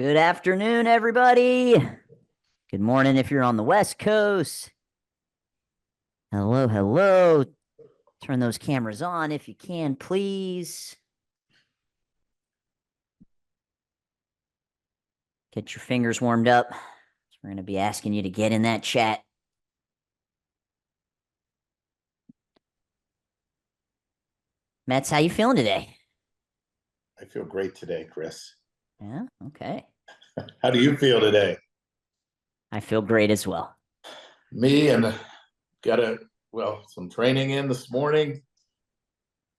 Good afternoon, everybody. Good morning if you're on the West Coast. Hello, hello. Turn those cameras on if you can, please. Get your fingers warmed up. We're going to be asking you to get in that chat. Mets, how you feeling today? I feel great today, Chris. Yeah, okay. How do you feel today? I feel great as well. Me and got some training in this morning.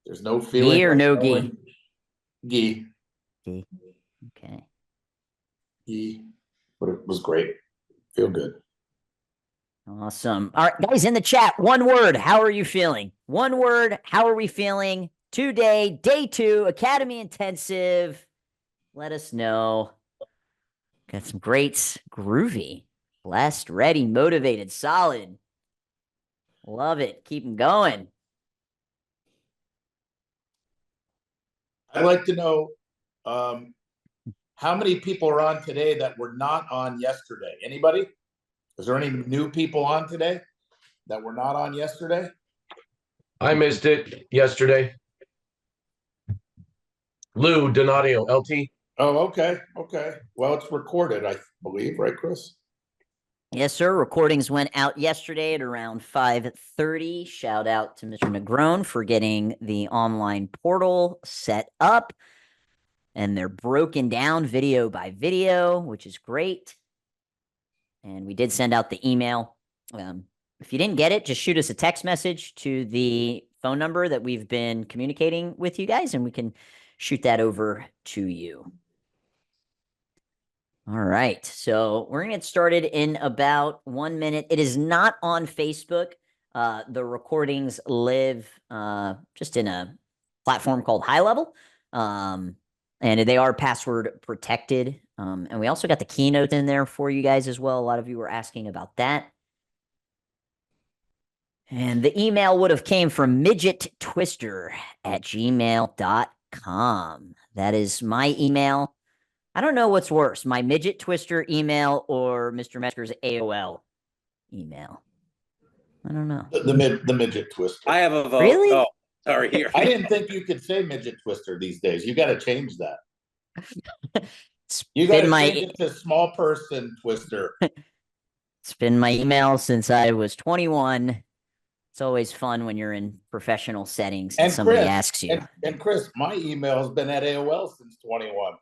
There's no feeling. Gi or like no going. gi? Gi. Gi. Okay. Gi. But it was great. Feel good. Awesome. All right, guys, in the chat, one word. How are you feeling? One word. How are we feeling today? Day 2, Academy Intensive. Let us know. Got some greats. Groovy. Blessed, ready, motivated, solid. Love it. Keep them going. I'd like to know how many people are on today that were not on yesterday. Anybody? Is there any new people on today that were not on yesterday? I missed it yesterday. Lou Donadio, LT. Oh, okay. Okay. Well, it's recorded, I believe, right, Chris? Yes, sir. Recordings went out yesterday at around 5:30. Shout out to Mr. Negrone for getting the online portal set up. And they're broken down video by video, which is great. And we did send out the email. If you didn't get it, just shoot us a text message to the phone number that we've been communicating with you guys, and we can shoot that over to you. All right. So we're going to get started in about 1 minute. It is not on Facebook. The recordings live just in a platform called High Level. And they are password protected. And we also got the keynote in there for you guys as well. A lot of you were asking about that. And the email would have came from midgettwister@gmail.com. That is my email. I don't know what's worse, my Midget Twister email or Mr. Metzger's AOL email. I don't know. The Midget Twister. I have a vote. Really? Oh, sorry. Here. I didn't think you could say Midget Twister these days. You got to change that. You got to change it to Small Person Twister. It's been my email since I was 21. It's always fun when you're in professional settings and somebody asks you. And Chris, my email has been at AOL since 21.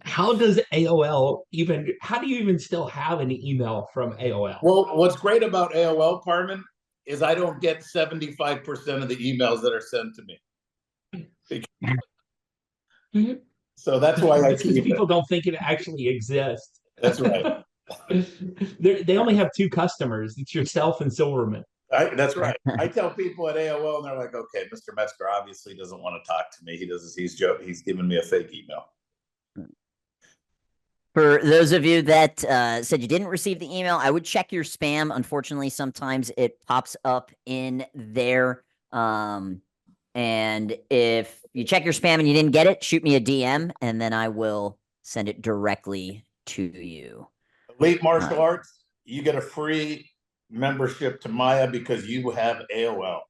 How does AOL how do you even still have an email from AOL? Well, what's great about AOL, Carmen, is I don't get 75% of the emails that are sent to me. So that's why I keep people don't think it actually exists. That's right. They only have 2 customers. It's yourself and Silverman. That's right. I tell people at AOL, and they're like, "Okay, Mr. Metzger obviously doesn't want to talk to me. He's giving me a fake email." For those of you that said you didn't receive the email, I would check your spam. Unfortunately, sometimes it pops up in there. And if you check your spam and you didn't get it, shoot me a DM, and then I will send it directly to you. Elite Martial Arts, you get a free membership to MAIA because you have AOL.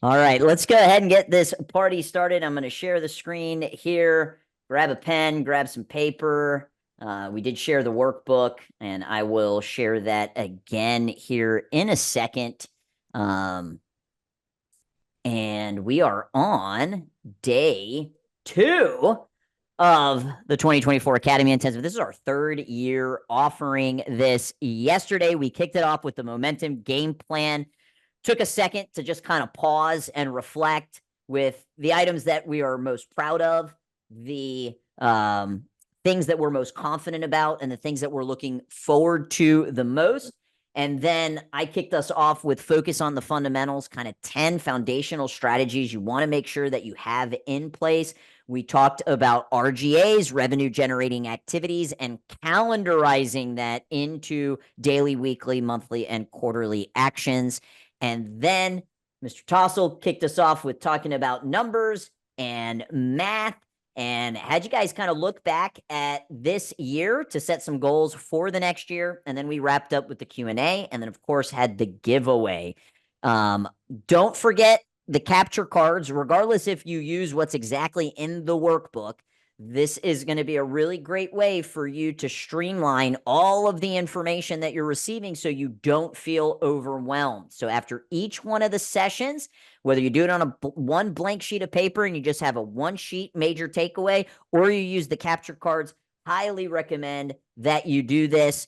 All right, let's go ahead and get this party started. I'm going to share the screen here. Grab a pen, grab some paper. We did share the workbook, and I will share that again here in a second. And we are on day 2 of the 2024 Academy Intensive. This is our 3rd year offering this. Yesterday, we kicked it off with the momentum game plan. Took a second to just kind of pause and reflect with the items that we are most proud of, the things that we're most confident about, and the things that we're looking forward to the most. And then I kicked us off with focus on the fundamentals, kind of 10 foundational strategies you want to make sure that you have in place. We talked about RGAs, revenue generating activities, and calendarizing that into daily, weekly, monthly, and quarterly actions. And then Mr. Tossel kicked us off with talking about numbers and math, and had you guys kind of look back at this year to set some goals for the next year. And then we wrapped up with the Q&A, and then of course had the giveaway. Don't forget the capture cards, regardless if you use what's exactly in the workbook. This is going to be a really great way for you to streamline all of the information that you're receiving so you don't feel overwhelmed. So after each one of the sessions, whether you do it on one blank sheet of paper and you just have a one sheet major takeaway, or you use the capture cards, highly recommend that you do this.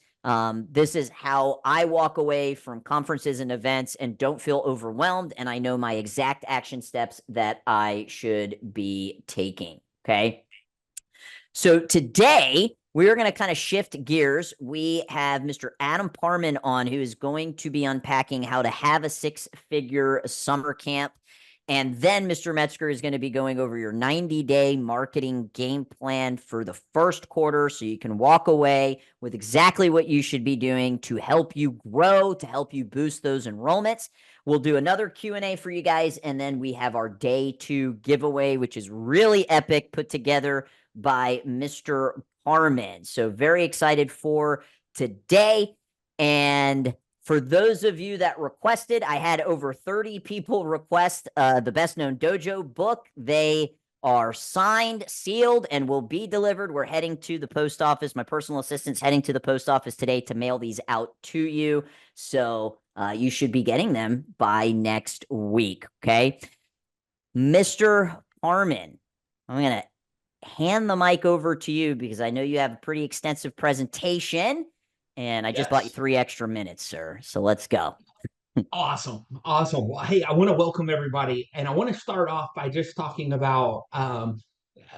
This is how I walk away from conferences and events and don't feel overwhelmed. And I know my exact action steps that I should be taking. Okay. So today we are going to kind of shift gears. We have Mr. Adam Parman on, who is going to be unpacking how to have a six-figure summer camp. And then Mr. Metzger is going to be going over your 90-day marketing game plan for the first quarter, so you can walk away with exactly what you should be doing to help you grow, to help you boost those enrollments. We'll do another Q&A for you guys, and then we have our day 2 giveaway, which is really epic, put together by Mr. Parman. So very excited for today. And for those of you that requested, I had over 30 people request the Best Known Dojo book. They are signed, sealed, and will be delivered. We're heading to the post office. My personal assistant's heading to the post office today to mail these out to you. So you should be getting them by next week, okay? Mr. Parman, I'm going to hand the mic over to you because I know you have a pretty extensive presentation, and I just bought you 3 extra minutes, sir. So let's go. Awesome. Awesome. Well, hey, I want to welcome everybody. And I want to start off by just talking about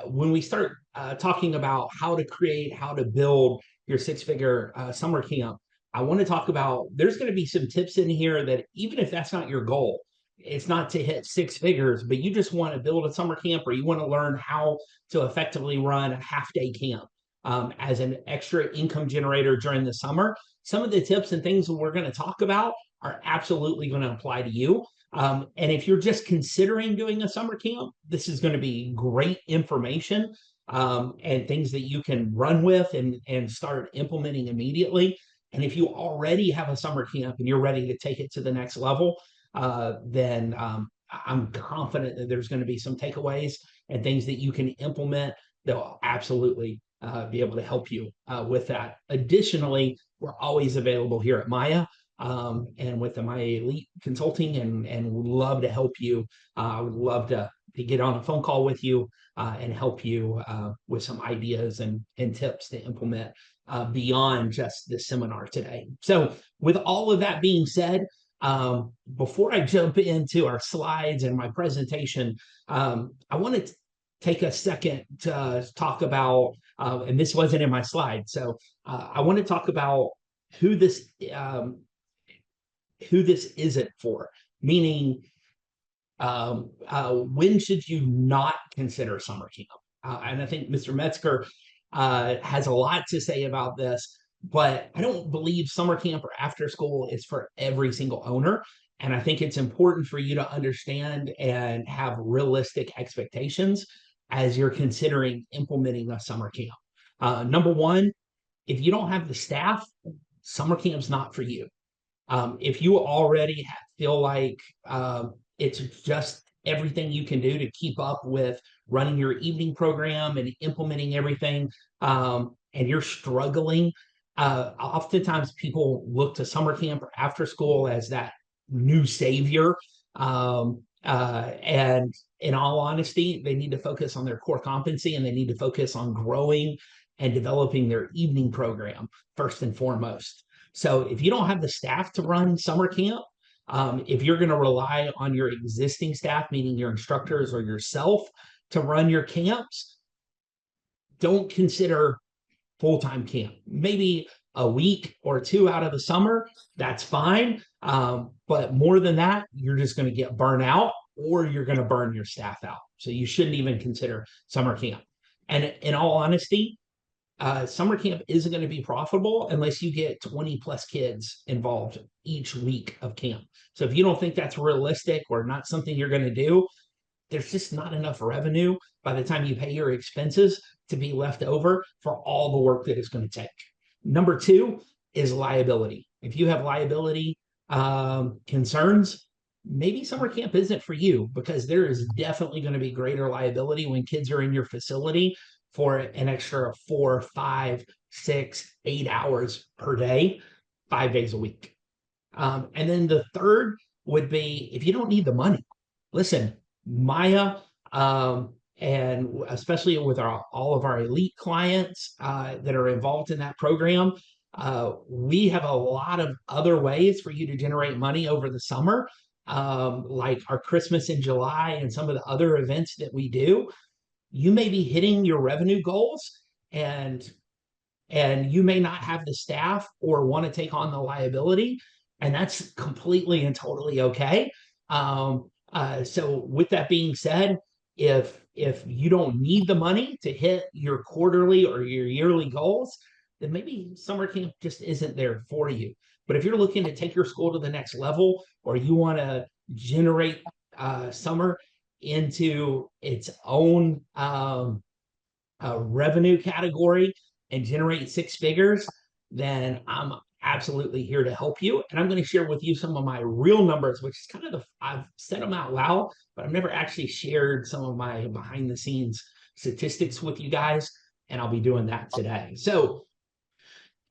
when we start talking about how to create, how to build your six-figure summer camp, I want to talk about there's going to be some tips in here that even if that's not your goal, it's not to hit 6 figures, but you just want to build a summer camp or you want to learn how to effectively run a half-day camp as an extra income generator during the summer. Some of the tips and things that we're going to talk about are absolutely going to apply to you. And if you're just considering doing a summer camp, this is going to be great information and things that you can run with and start implementing immediately. And if you already have a summer camp and you're ready to take it to the next level, then I'm confident that there's going to be some takeaways and things that you can implement that will absolutely be able to help you with that. Additionally, we're always available here at MAIA and with the MAIA Elite Consulting, and would love to help you. I would love to get on a phone call with you and help you with some ideas and tips to implement beyond just the seminar today. So with all of that being said, before I jump into our slides and my presentation, I want to take a second to talk about, and this wasn't in my slide, so I want to talk about who this isn't for, meaning when should you not consider summer camp? And I think Mr. Metzger has a lot to say about this, but I don't believe summer camp or after school is for every single owner. And I think it's important for you to understand and have realistic expectations as you're considering implementing a summer camp. Number one, if you don't have the staff, summer camp's not for you. If you already feel like it's just everything you can do to keep up with running your evening program and implementing everything, and you're struggling, oftentimes people look to summer camp or after school as that new savior. And in all honesty, they need to focus on their core competency, and they need to focus on growing and developing their evening program first and foremost. So if you don't have the staff to run summer camp, if you're going to rely on your existing staff, meaning your instructors or yourself, to run your camps, don't consider full-time camp. Maybe a week or 2 out of the summer, that's fine. But more than that, you're just going to get burnt out, or you're going to burn your staff out. So you shouldn't even consider summer camp. And in all honesty, summer camp isn't going to be profitable unless you get 20 plus kids involved each week of camp. So if you don't think that's realistic or not something you're going to do, there's just not enough revenue by the time you pay your expenses to be left over for all the work that it's going to take. Number two is liability. If you have liability concerns, maybe summer camp isn't for you, because there is definitely going to be greater liability when kids are in your facility for an extra 4, 5, 6, 8 hours per day, 5 days a week. And then the third would be, if you don't need the money, listen, MAIA, and especially with all of our elite clients that are involved in that program, we have a lot of other ways for you to generate money over the summer, like our Christmas in July and some of the other events that we do. You may be hitting your revenue goals, and you may not have the staff or want to take on the liability, and that's completely and totally okay. So with that being said, if you don't need the money to hit your quarterly or your yearly goals, then maybe summer camp just isn't there for you. But if you're looking to take your school to the next level, or you want to generate summer into its own revenue category and generate 6 figures, then I'm absolutely here to help you. And I'm going to share with you some of my real numbers, which is kind of I've said them out loud, but I've never actually shared some of my behind the scenes statistics with you guys. And I'll be doing that today. So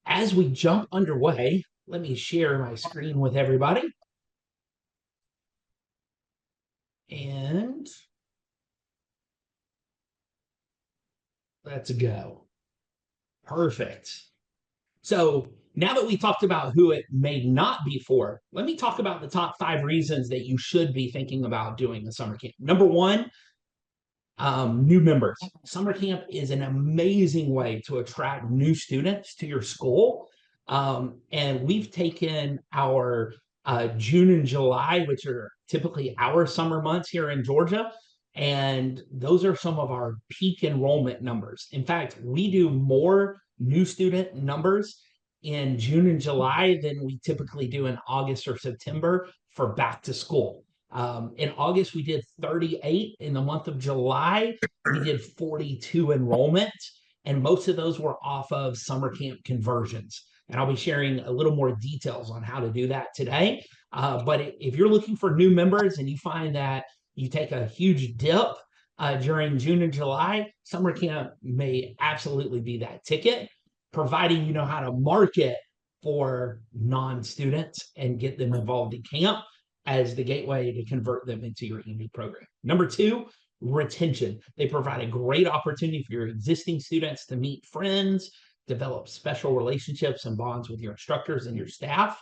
as we jump underway, let me share my screen with everybody. And let's go. Perfect. So now that we talked about who it may not be for, let me talk about the top 5 reasons that you should be thinking about doing a summer camp. Number one, new members. Summer camp is an amazing way to attract new students to your school. And we've taken our June and July, which are typically our summer months here in Georgia, and those are some of our peak enrollment numbers. In fact, we do more new student numbers in June and July than we typically do in August or September for back to school. In August, we did 38. In the month of July, we did 42 enrollments, and most of those were off of summer camp conversions. And I'll be sharing a little more details on how to do that today. But if you're looking for new members and you find that you take a huge dip during June and July, summer camp may absolutely be that ticket, providing you know how to market for non-students and get them involved in camp as the gateway to convert them into your EME program. Number two, retention. They provide a great opportunity for your existing students to meet friends, develop special relationships and bonds with your instructors and your staff,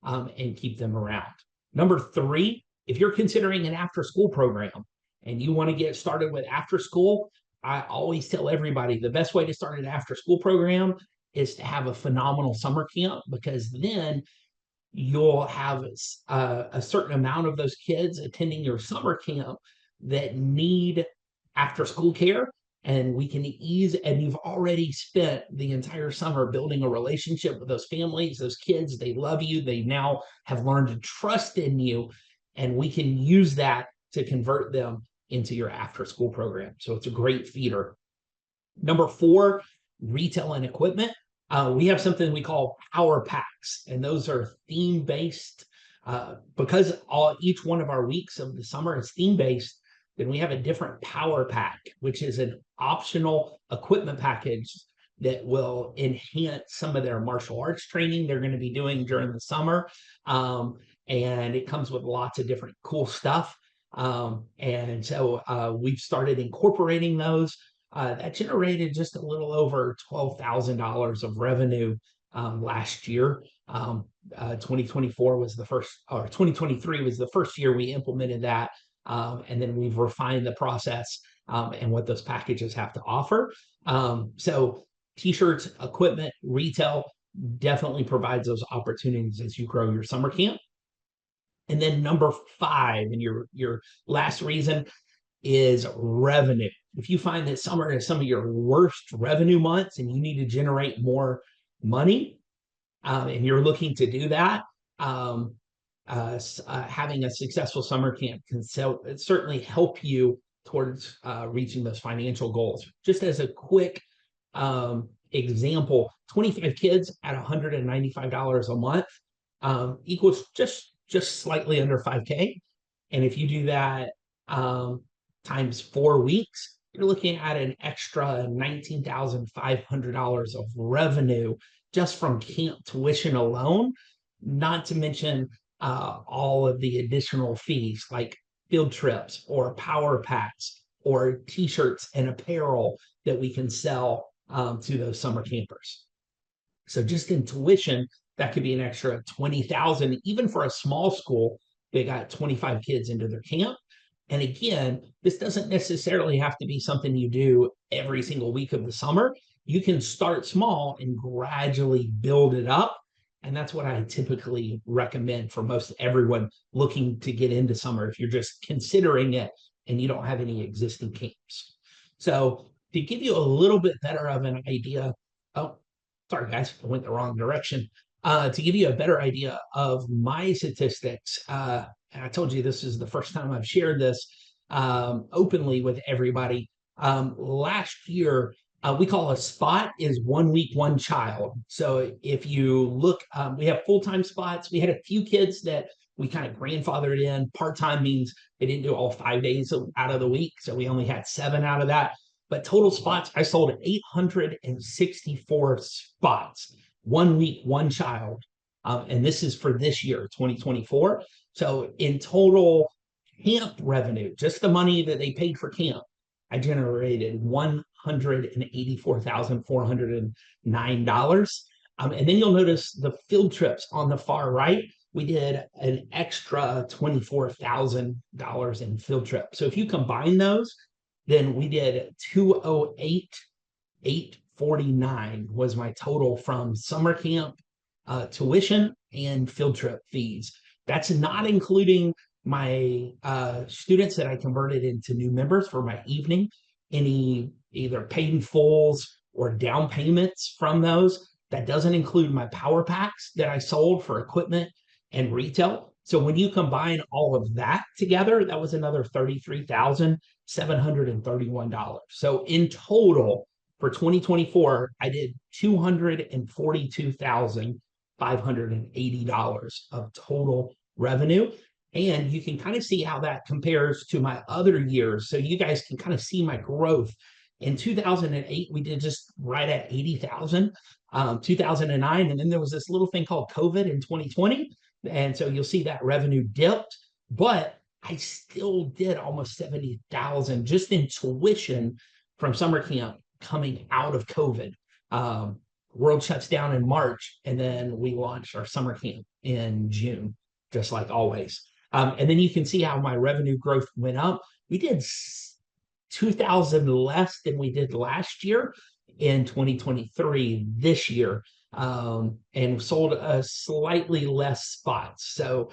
and keep them around. Number three, if you're considering an after-school program and you want to get started with after-school, I always tell everybody the best way to start an after-school program is to have a phenomenal summer camp, because then you'll have a certain amount of those kids attending your summer camp that need after-school care, and we can ease, and you've already spent the entire summer building a relationship with those families, those kids. They love you. They now have learned to trust in you, and we can use that to convert them into your after-school program. So it's a great feeder. Number four, retail and equipment. We have something we call power packs, and those are theme-based. Because each one of our weeks of the summer is theme-based, then we have a different power pack, which is an optional equipment package that will enhance some of their martial arts training they're going to be doing during the summer. And it comes with lots of different cool stuff. And so we've started incorporating those. That generated just a little over $12,000 of revenue last year. 2024 was the first, or 2023 was the first year we implemented that. And then we've refined the process and what those packages have to offer. So t-shirts, equipment, retail definitely provides those opportunities as you grow your summer camp. And then number five, and your last reason, is revenue. If you find that summer is some of your worst revenue months and you need to generate more money, and you're looking to do that, having a successful summer camp can certainly help you towards reaching those financial goals. Just as a quick example, 25 kids at $195 a month equals just slightly under 5K. And if you do that times 4 weeks, you're looking at an extra $19,500 of revenue just from camp tuition alone, not to mention all of the additional fees like field trips or power packs or t-shirts and apparel that we can sell to those summer campers. So just in tuition, that could be an extra 20,000, even for a small school. They got 25 kids into their camp. And again, this doesn't necessarily have to be something you do every single week of the summer. You can start small and gradually build it up. And that's what I typically recommend for most everyone looking to get into summer, if you're just considering it and you don't have any existing camps. So to give you a little bit better of an idea, oh, sorry guys, I went the wrong direction. To give you a better idea of my statistics, and I told you this is the first time I've shared this openly with everybody. Last year, we call a spot is 1 week, one child. So if you look, we have full-time spots. We had a few kids that we kind of grandfathered in. Part-time means they didn't do all 5 days out of the week. So we only had 7 out of that. But total spots, I sold 864 spots, 1 week, one child. And this is for this year, 2024. So in total camp revenue, just the money that they paid for camp, I generated $184,409. And then you'll notice the field trips on the far right. We did an extra $24,000 in field trips. So if you combine those, then we did 208,849 was my total from summer camp tuition and field trip fees. That's not including my students that I converted into new members for my evening, any either paid in fulls or down payments from those. That doesn't include my power packs that I sold for equipment and retail. So when you combine all of that together, that was another $33,731. So in total for 2024, I did $242,580 of total revenue. And you can kind of see how that compares to my other years. So you guys can kind of see my growth. In 2008, we did just right at 80,000, 2009. And then there was this little thing called COVID in 2020. And so you'll see that revenue dipped, but I still did almost 70,000 just in tuition from summer camp coming out of COVID. World shuts down in March, and then we launched our summer camp in June, just like always. And then you can see how my revenue growth went up. We did 2,000 less than we did last year in 2023 this year, and sold a slightly less spots. So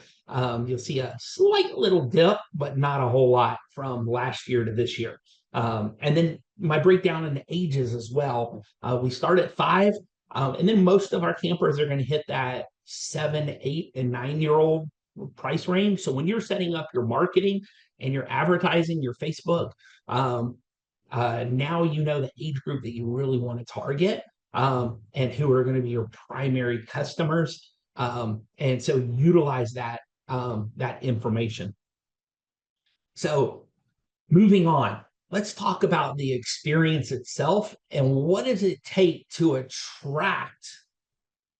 you'll see a slight little dip, but not a whole lot from last year to this year. And then my breakdown in the ages as well. We start at 5, and then most of our campers are going to hit that 7, 8, and 9-year-old price range. So when you're setting up your marketing and you're advertising your Facebook, now you know the age group that you really want to target, and who are going to be your primary customers. And so utilize that information. So moving on, let's talk about the experience itself and what does it take to attract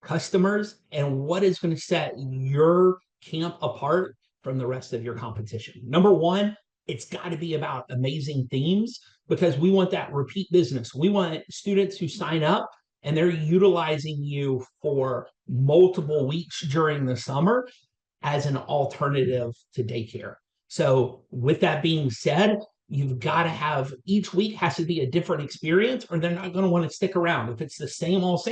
customers and what is going to set your camp apart from the rest of your competition. Number one, it's got to be about amazing themes, because we want that repeat business. We want students who sign up and they're utilizing you for multiple weeks during the summer as an alternative to daycare. So with that being said, you've got to have, each week has to be a different experience or they're not going to want to stick around. If it's the same old,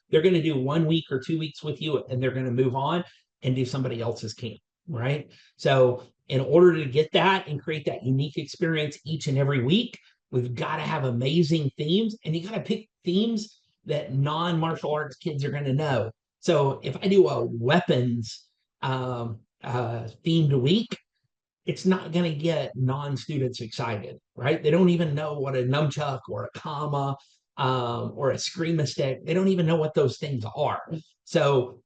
they're going to do 1 week or 2 weeks with you and they're going to move on and do somebody else's camp, right? So In order to get that and create that unique experience each and every week, we've got to have amazing themes, and you got to pick themes that non-martial arts kids are going to know. So if I do a weapons themed week, it's not going to get non-students excited, right? They don't even know what a nunchuck or a comma or a screama stick. They don't even know what those things are. So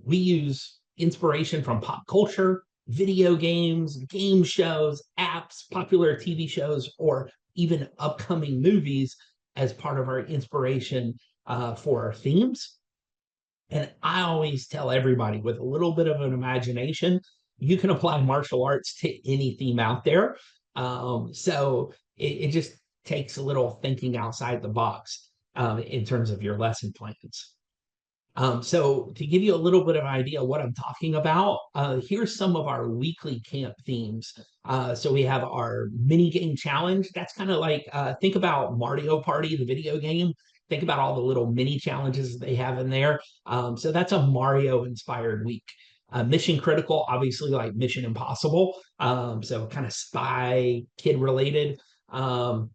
we use inspiration from pop culture, video games, game shows, apps, popular TV shows, or even upcoming movies as part of our inspiration for our themes. And I always tell everybody, with a little bit of an imagination, you can apply martial arts to any theme out there. So it just takes a little thinking outside the box in terms of your lesson plans. So to give you a little bit of an idea of what I'm talking about, here's some of our weekly camp themes. So we have our mini game challenge. That's kind of like, think about Mario Party, the video game. Think about all the little mini challenges they have in there. So that's a Mario inspired week. Mission Critical, obviously like Mission Impossible. So kind of spy kid related. Popular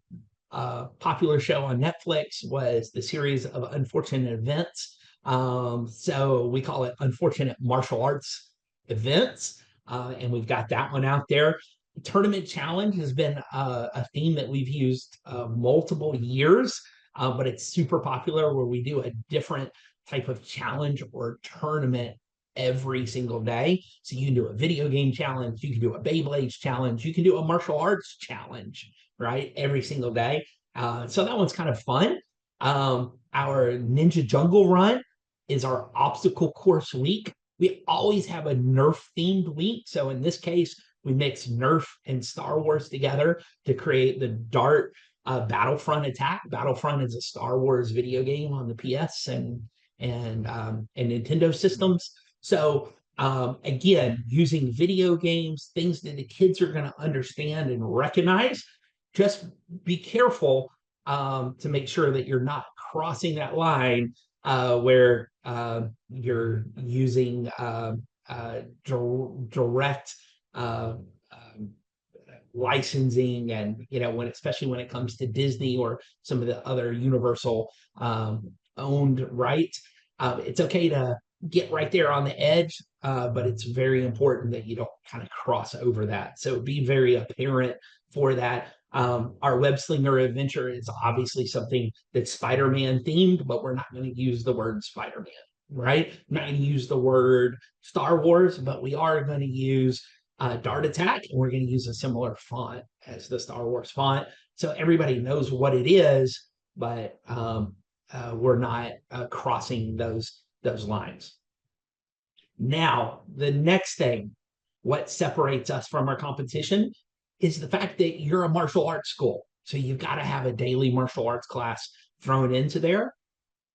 show on Netflix was the series of Unfortunate Events. So we call it Unfortunate Martial Arts Events. And we've got that one out there. Tournament Challenge has been a theme that we've used multiple years, but it's super popular, where we do a different type of challenge or tournament every single day. So you can do a video game challenge, you can do a Beyblade challenge, you can do a martial arts challenge, right? Every single day. So that one's kind of fun. Our Ninja Jungle Run is our obstacle course week. We always have a Nerf themed week. So in this case, we mix Nerf and Star Wars together to create the Dart Battlefront attack. Battlefront is a Star Wars video game on the PS and Nintendo systems. So again, using video games, things that the kids are going to understand and recognize. Just be careful to make sure that you're not crossing that line where you're using direct licensing, and especially when it comes to Disney or some of the other Universal owned rights. It's okay to get right there on the edge, but it's very important that you don't kind of cross over that. So be very apparent for that. Our Web Slinger Adventure is obviously something that's Spider-Man themed, but we're not going to use the word Spider-Man, right? We're not going to use the word Star Wars, but we are going to use Dart Attack, and we're going to use a similar font as the Star Wars font, so everybody knows what it is, but we're not crossing those lines. Now, the next thing, what separates us from our competition is the fact that you're a martial arts school. So you've got to have a daily martial arts class thrown into there.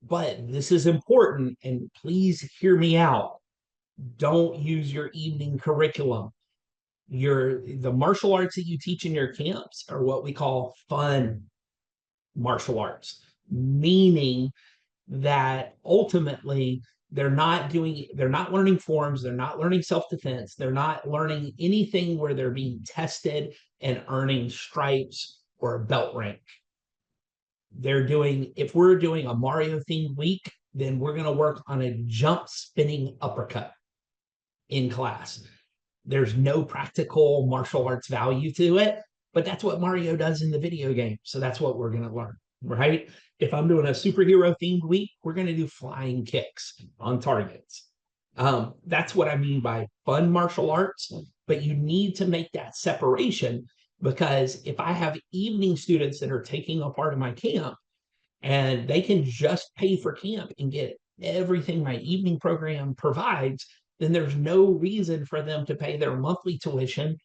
But this is important, and please hear me out. Don't use your evening curriculum. The martial arts that you teach in your camps are what we call fun martial arts, meaning that ultimately they're not learning forms, they're not learning self-defense, they're not learning anything where they're being tested and earning stripes or a belt rank. If we're doing a Mario themed week, then we're going to work on a jump spinning uppercut in class. There's no practical martial arts value to it, but that's what Mario does in the video game. So that's what we're going to learn, right? If I'm doing a superhero themed week, we're going to do flying kicks on targets. That's what I mean by fun martial arts, but you need to make that separation, because if I have evening students that are taking a part of my camp and they can just pay for camp and get everything my evening program provides, then there's no reason for them to pay their monthly tuition,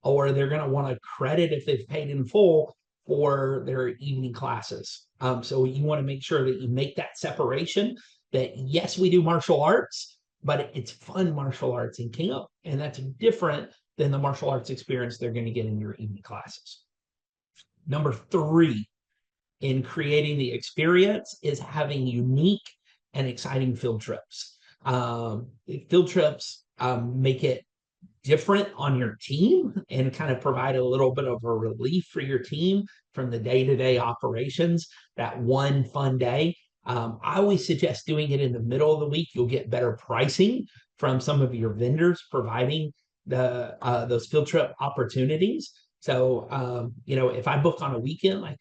or they're going to want to credit if they've paid in full for their evening classes. So you want to make sure that you make that separation, that yes, we do martial arts, but it's fun martial arts in camp, and that's different than the martial arts experience they're going to get in your evening classes. Number 3 in creating the experience is having unique and exciting field trips. Field trips make it different on your team and kind of provide a little bit of a relief for your team from the day-to-day operations, that one fun day. I always suggest doing it in the middle of the week. You'll get better pricing from some of your vendors providing those field trip opportunities. So, if I book on a weekend like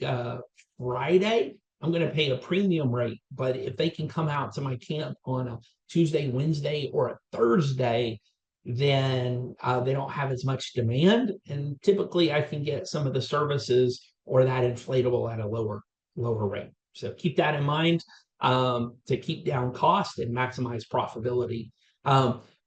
Friday, I'm going to pay a premium rate. But if they can come out to my camp on a Tuesday, Wednesday, or a Thursday, then they don't have as much demand. And typically I can get some of the services or that inflatable at a lower rate. So keep that in mind to keep down cost and maximize profitability.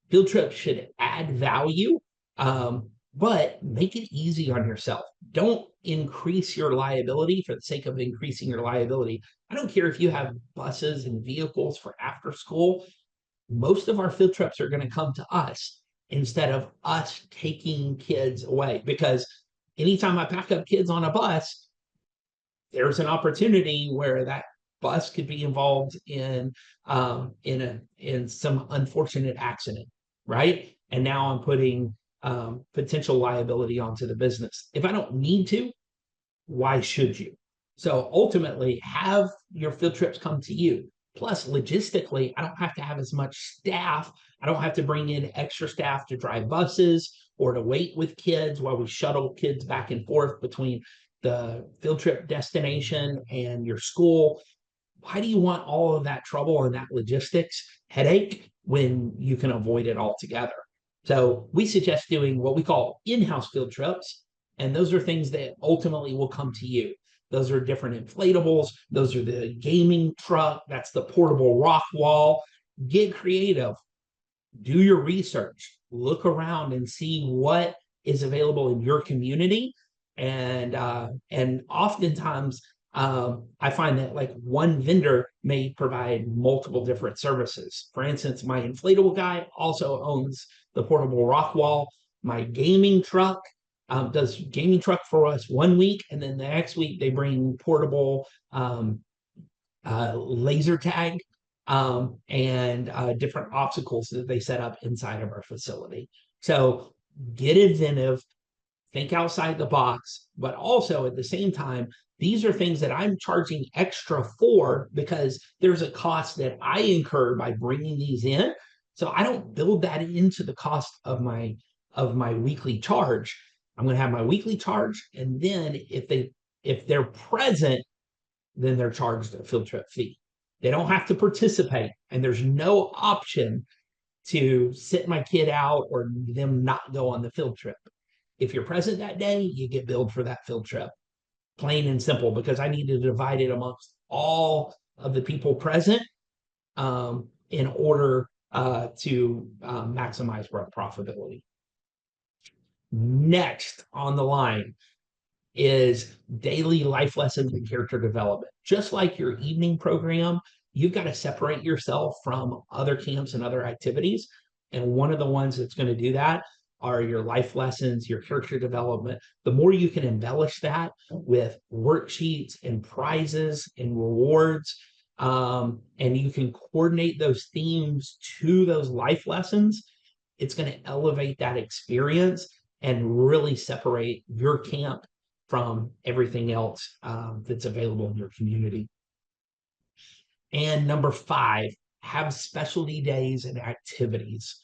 Field trips should add value, but make it easy on yourself. Don't increase your liability for the sake of increasing your liability. I don't care if you have buses and vehicles for after school. Most of our field trips are going to come to us instead of us taking kids away, because anytime I pack up kids on a bus, there's an opportunity where that bus could be involved in some unfortunate accident, right? And now I'm putting potential liability onto the business. If I don't need to, why should you? So ultimately, have your field trips come to you. Plus, logistically, I don't have to have as much staff. I don't have to bring in extra staff to drive buses or to wait with kids while we shuttle kids back and forth between the field trip destination and your school. Why do you want all of that trouble and that logistics headache when you can avoid it altogether? So we suggest doing what we call in-house field trips, and those are things that ultimately will come to you. Those are different inflatables. Those are the gaming truck. That's the portable rock wall. Get creative. Do your research. Look around and see what is available in your community. And oftentimes, I find that like one vendor may provide multiple different services. For instance, my inflatable guy also owns the portable rock wall. My gaming truck does gaming truck for us one week, and then the next week they bring portable laser tag and different obstacles that they set up inside of our facility. So get inventive, think outside the box, but also at the same time, these are things that I'm charging extra for because there's a cost that I incur by bringing these in. So I don't build that into the cost of my weekly charge. I'm going to have my weekly charge, and then if they're present, then they're charged a field trip fee. They don't have to participate, and there's no option to sit my kid out or them not go on the field trip. If you're present that day, you get billed for that field trip. Plain and simple, because I need to divide it amongst all of the people present in order to maximize profitability. Next on the line is daily life lessons and character development. Just like your evening program, you've got to separate yourself from other camps and other activities. And one of the ones that's going to do that are your life lessons, your character development. The more you can embellish that with worksheets and prizes and rewards, and you can coordinate those themes to those life lessons, it's going to elevate that experience and really separate your camp from everything else that's available in your community. And number 5, have specialty days and activities.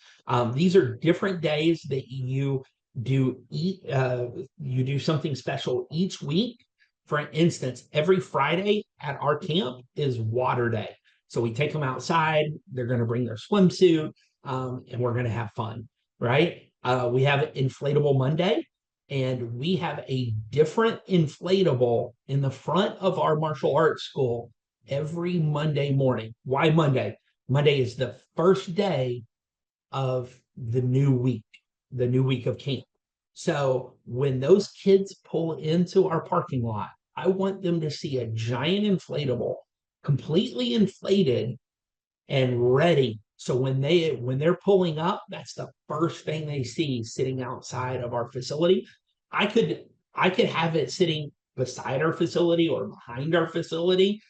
These are different days that you do something special each week. For instance, every Friday at our camp is water day. So we take them outside, they're going to bring their swimsuit, and we're going to have fun, right? We have Inflatable Monday, and we have a different inflatable in the front of our martial arts school every Monday morning. Why Monday? Monday is the first day of the new week of camp. So when those kids pull into our parking lot, I want them to see a giant inflatable, completely inflated and ready. So when they're pulling up, that's the first thing they see sitting outside of our facility. I could have it sitting beside our facility or behind our facility.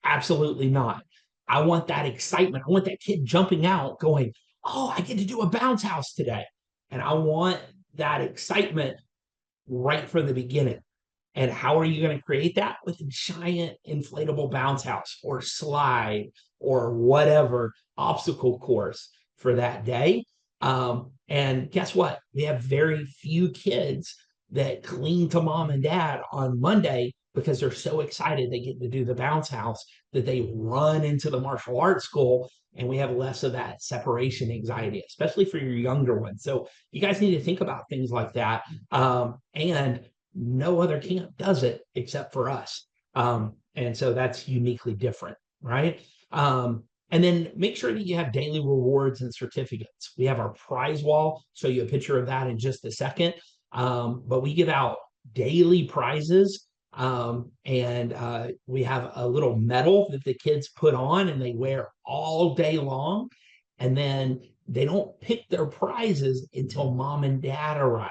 Absolutely not. I want that excitement. I want that kid jumping out going, oh, I get to do a bounce house today. And I want that excitement right from the beginning. And how are you going to create that? With a giant inflatable bounce house or slide or whatever obstacle course for that day. And guess what? We have very few kids that cling to mom and dad on Monday because they're so excited they get to do the bounce house that they run into the martial arts school, and we have less of that separation anxiety, especially for your younger ones. So you guys need to think about things like that. And no other camp does it except for us. And so that's uniquely different, right? And then make sure that you have daily rewards and certificates. We have our prize wall, show you a picture of that in just a second. But we give out daily prizes. And we have a little medal that the kids put on and they wear all day long. And then they don't pick their prizes until mom and dad arrive.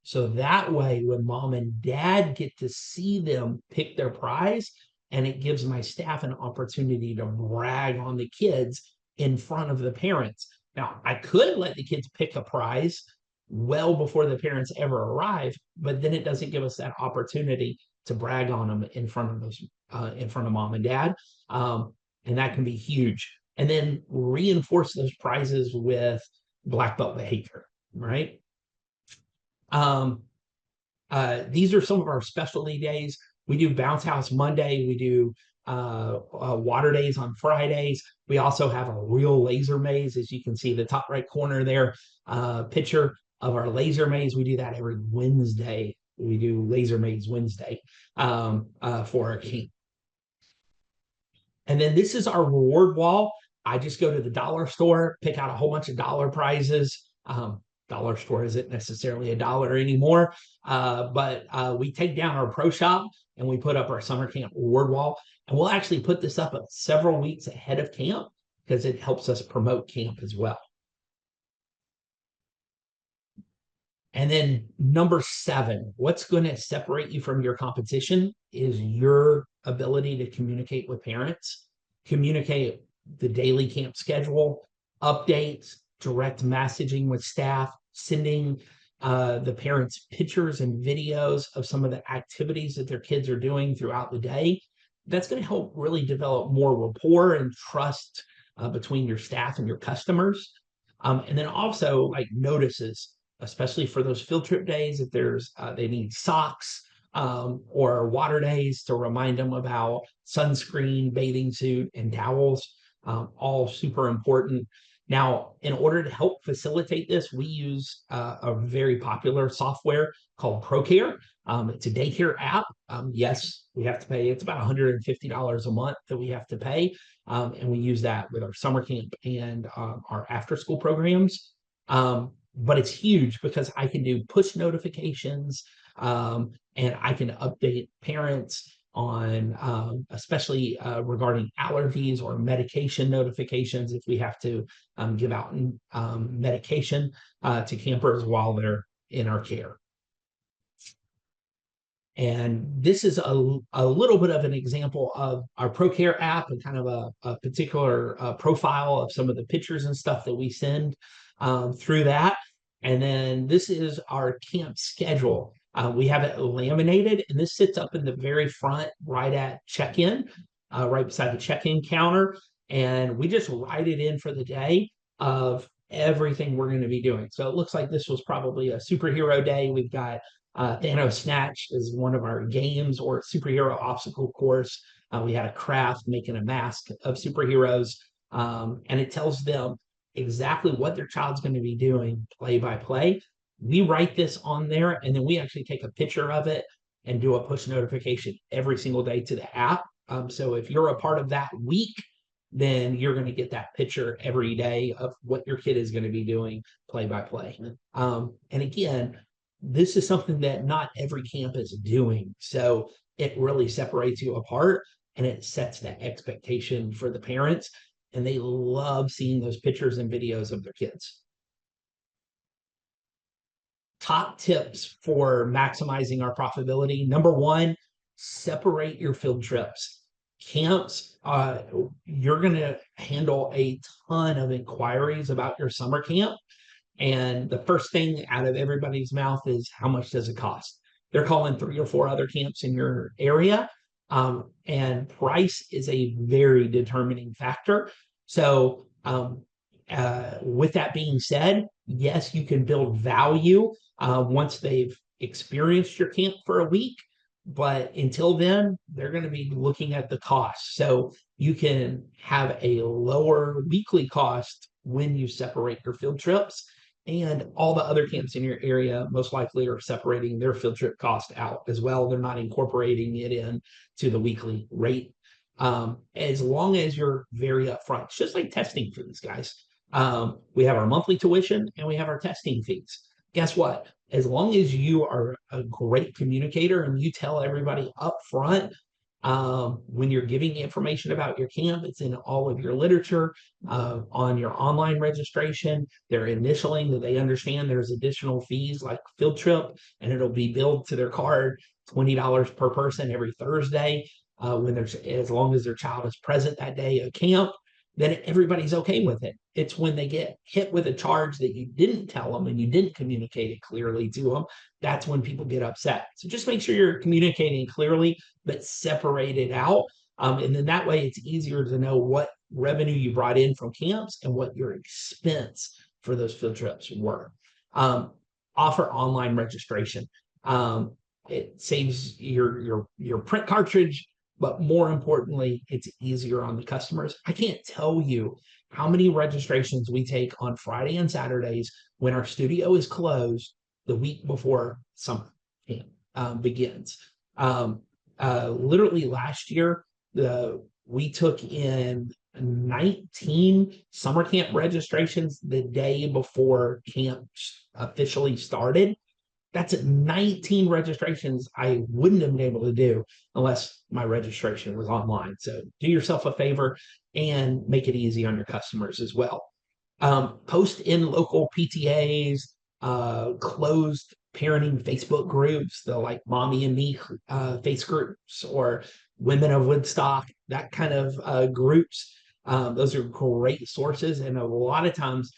So that way, when mom and dad get to see them pick their prize, and it gives my staff an opportunity to brag on the kids in front of the parents. Now, I could let the kids pick a prize well before the parents ever arrive, but then it doesn't give us that opportunity to brag on them in front of in front of mom and dad, and that can be huge. And then reinforce those prizes with black belt behavior, right? These are some of our specialty days. We do bounce house Monday. We do water days on Fridays. We also have a real laser maze, as you can see the top right corner there, picture of our laser maze. We do that every Wednesday. We do laser maze Wednesday for our camp. And then this is our reward wall. I just go to the dollar store, pick out a whole bunch of dollar prizes. Dollar store isn't necessarily a dollar anymore, but we take down our pro shop and we put up our summer camp reward wall. And we'll actually put this up several weeks ahead of camp because it helps us promote camp as well. And then number 7, what's going to separate you from your competition is your ability to communicate with parents, communicate the daily camp schedule, updates, direct messaging with staff, sending the parents pictures and videos of some of the activities that their kids are doing throughout the day. That's going to help really develop more rapport and trust between your staff and your customers. And then also like notices, especially for those field trip days, if there's they need socks or water days to remind them about sunscreen, bathing suit, and towels, all super important. Now, in order to help facilitate this, we use a very popular software called ProCare. It's a daycare app. Yes, we have to pay. It's about $150 a month that we have to pay. And we use that with our summer camp and our after school programs. But it's huge because I can do push notifications and I can update parents on especially regarding allergies or medication notifications if we have to give out medication to campers while they're in our care. And this is a little bit of an example of our ProCare app and kind of a particular profile of some of the pictures and stuff that we send through that. And then this is our camp schedule. We have it laminated, and this sits up in the very front right at check-in, right beside the check-in counter. And we just write it in for the day of everything we're going to be doing. So it looks like this was probably a superhero day. We've got Thanos Snatch is one of our games or superhero obstacle course. We had a craft making a mask of superheroes, and it tells them exactly what their child's going to be doing play by play. We write this on there, and then we actually take a picture of it and do a push notification every single day to the app. So if you're a part of that week, then you're going to get that picture every day of what your kid is going to be doing play by play. And again, this is something that not every camp is doing. So it really separates you apart and it sets that expectation for the parents. And they love seeing those pictures and videos of their kids. Top tips for maximizing our profitability. Number 1, separate your field trips. Camps, you're going to handle a ton of inquiries about your summer camp. And the first thing out of everybody's mouth is, how much does it cost? They're calling 3 or 4 other camps in your area. And price is a very determining factor. So, with that being said, yes, you can build value once they've experienced your camp for a week. But until then, they're going to be looking at the cost. So you can have a lower weekly cost when you separate your field trips. And all the other camps in your area most likely are separating their field trip cost out as well. They're not incorporating it in to the weekly rate. As long as you're very upfront, it's just like testing fees, guys. We have our monthly tuition and we have our testing fees. Guess what? As long as you are a great communicator and you tell everybody up front, when you're giving information about your camp, it's in all of your literature, on your online registration. They're initialing that they understand there's additional fees like field trip, and it'll be billed to their card, $20 per person every Thursday, when there's, as long as their child is present that day at camp. Then everybody's okay with it. It's when they get hit with a charge that you didn't tell them and you didn't communicate it clearly to them, that's when people get upset. So just make sure you're communicating clearly, but separate it out. And then that way it's easier to know what revenue you brought in from camps and what your expense for those field trips were. Offer online registration. It saves your print cartridge, but more importantly, it's easier on the customers. I can't tell you how many registrations we take on Friday and Saturdays when our studio is closed the week before summer camp begins. Literally last year, we took in 19 summer camp registrations the day before camp officially started. That's 19 registrations I wouldn't have been able to do unless my registration was online. So do yourself a favor and make it easy on your customers as well. Post in local PTAs, closed parenting Facebook groups, the like Mommy and Me face groups, or Women of Woodstock, that kind of groups. Those are great sources. And a lot of times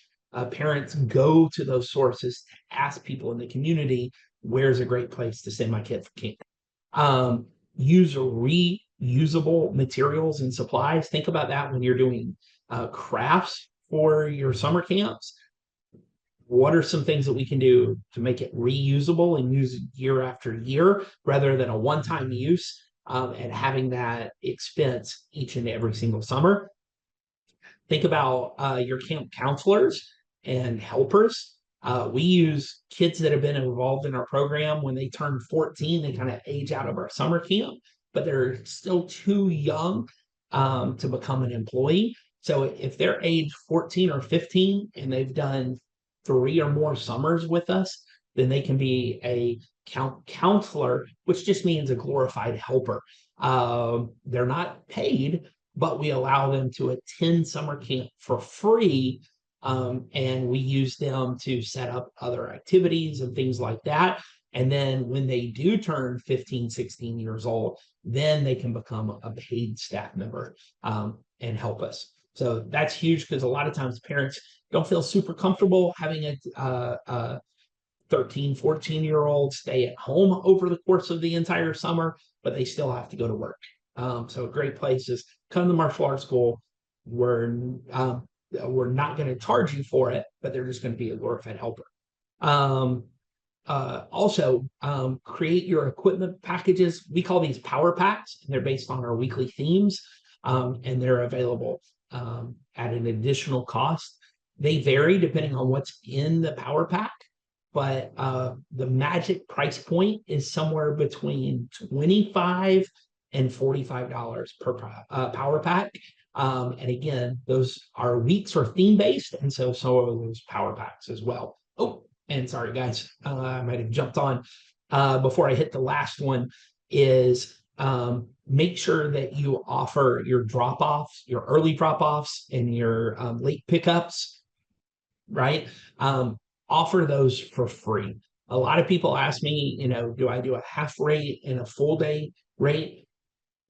parents go to those sources to ask people in the community, where's a great place to send my kid for camp? Use reusable materials and supplies. Think about that when you're doing crafts for your summer camps. What are some things that we can do to make it reusable and use year after year rather than a one-time use, and having that expense each and every single summer? Think about your camp counselors and helpers. We use kids that have been involved in our program. When they turn 14, they kind of age out of our summer camp, but they're still too young to become an employee. So if they're age 14 or 15 and they've done 3 or more summers with us, then they can be a counselor, which just means a glorified helper. They're not paid, but we allow them to attend summer camp for free. And we use them to set up other activities and things like that. And then when they do turn 15, 16 years old, then they can become a paid staff member and help us. So that's huge, because a lot of times parents don't feel super comfortable having a 13, 14-year-old stay at home over the course of the entire summer, but they still have to go to work. So a great place is come to martial arts school. We're not going to charge you for it, but they're just going to be a glorified helper. Also, create your equipment packages. We call these power packs, and they're based on our weekly themes, and they're available at an additional cost. They vary depending on what's in the power pack, but the magic price point is somewhere between $25 and $45 per power pack. And again, those are weeks or theme based, and so are those power packs as well. Oh, and sorry guys, I might have jumped on before I hit the last one. Is make sure that you offer your drop-offs, your early drop-offs, and your late pickups, right? Offer those for free. A lot of people ask me, do I do a half rate and a full day rate?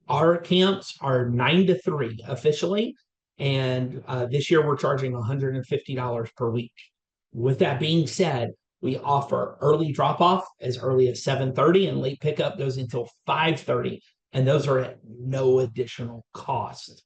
Our camps are 9 to 3 officially, and this year we're charging $150 per week. With that being said, we offer early drop-off as early as 7:30, and late pickup goes until 5:30, and those are at no additional cost.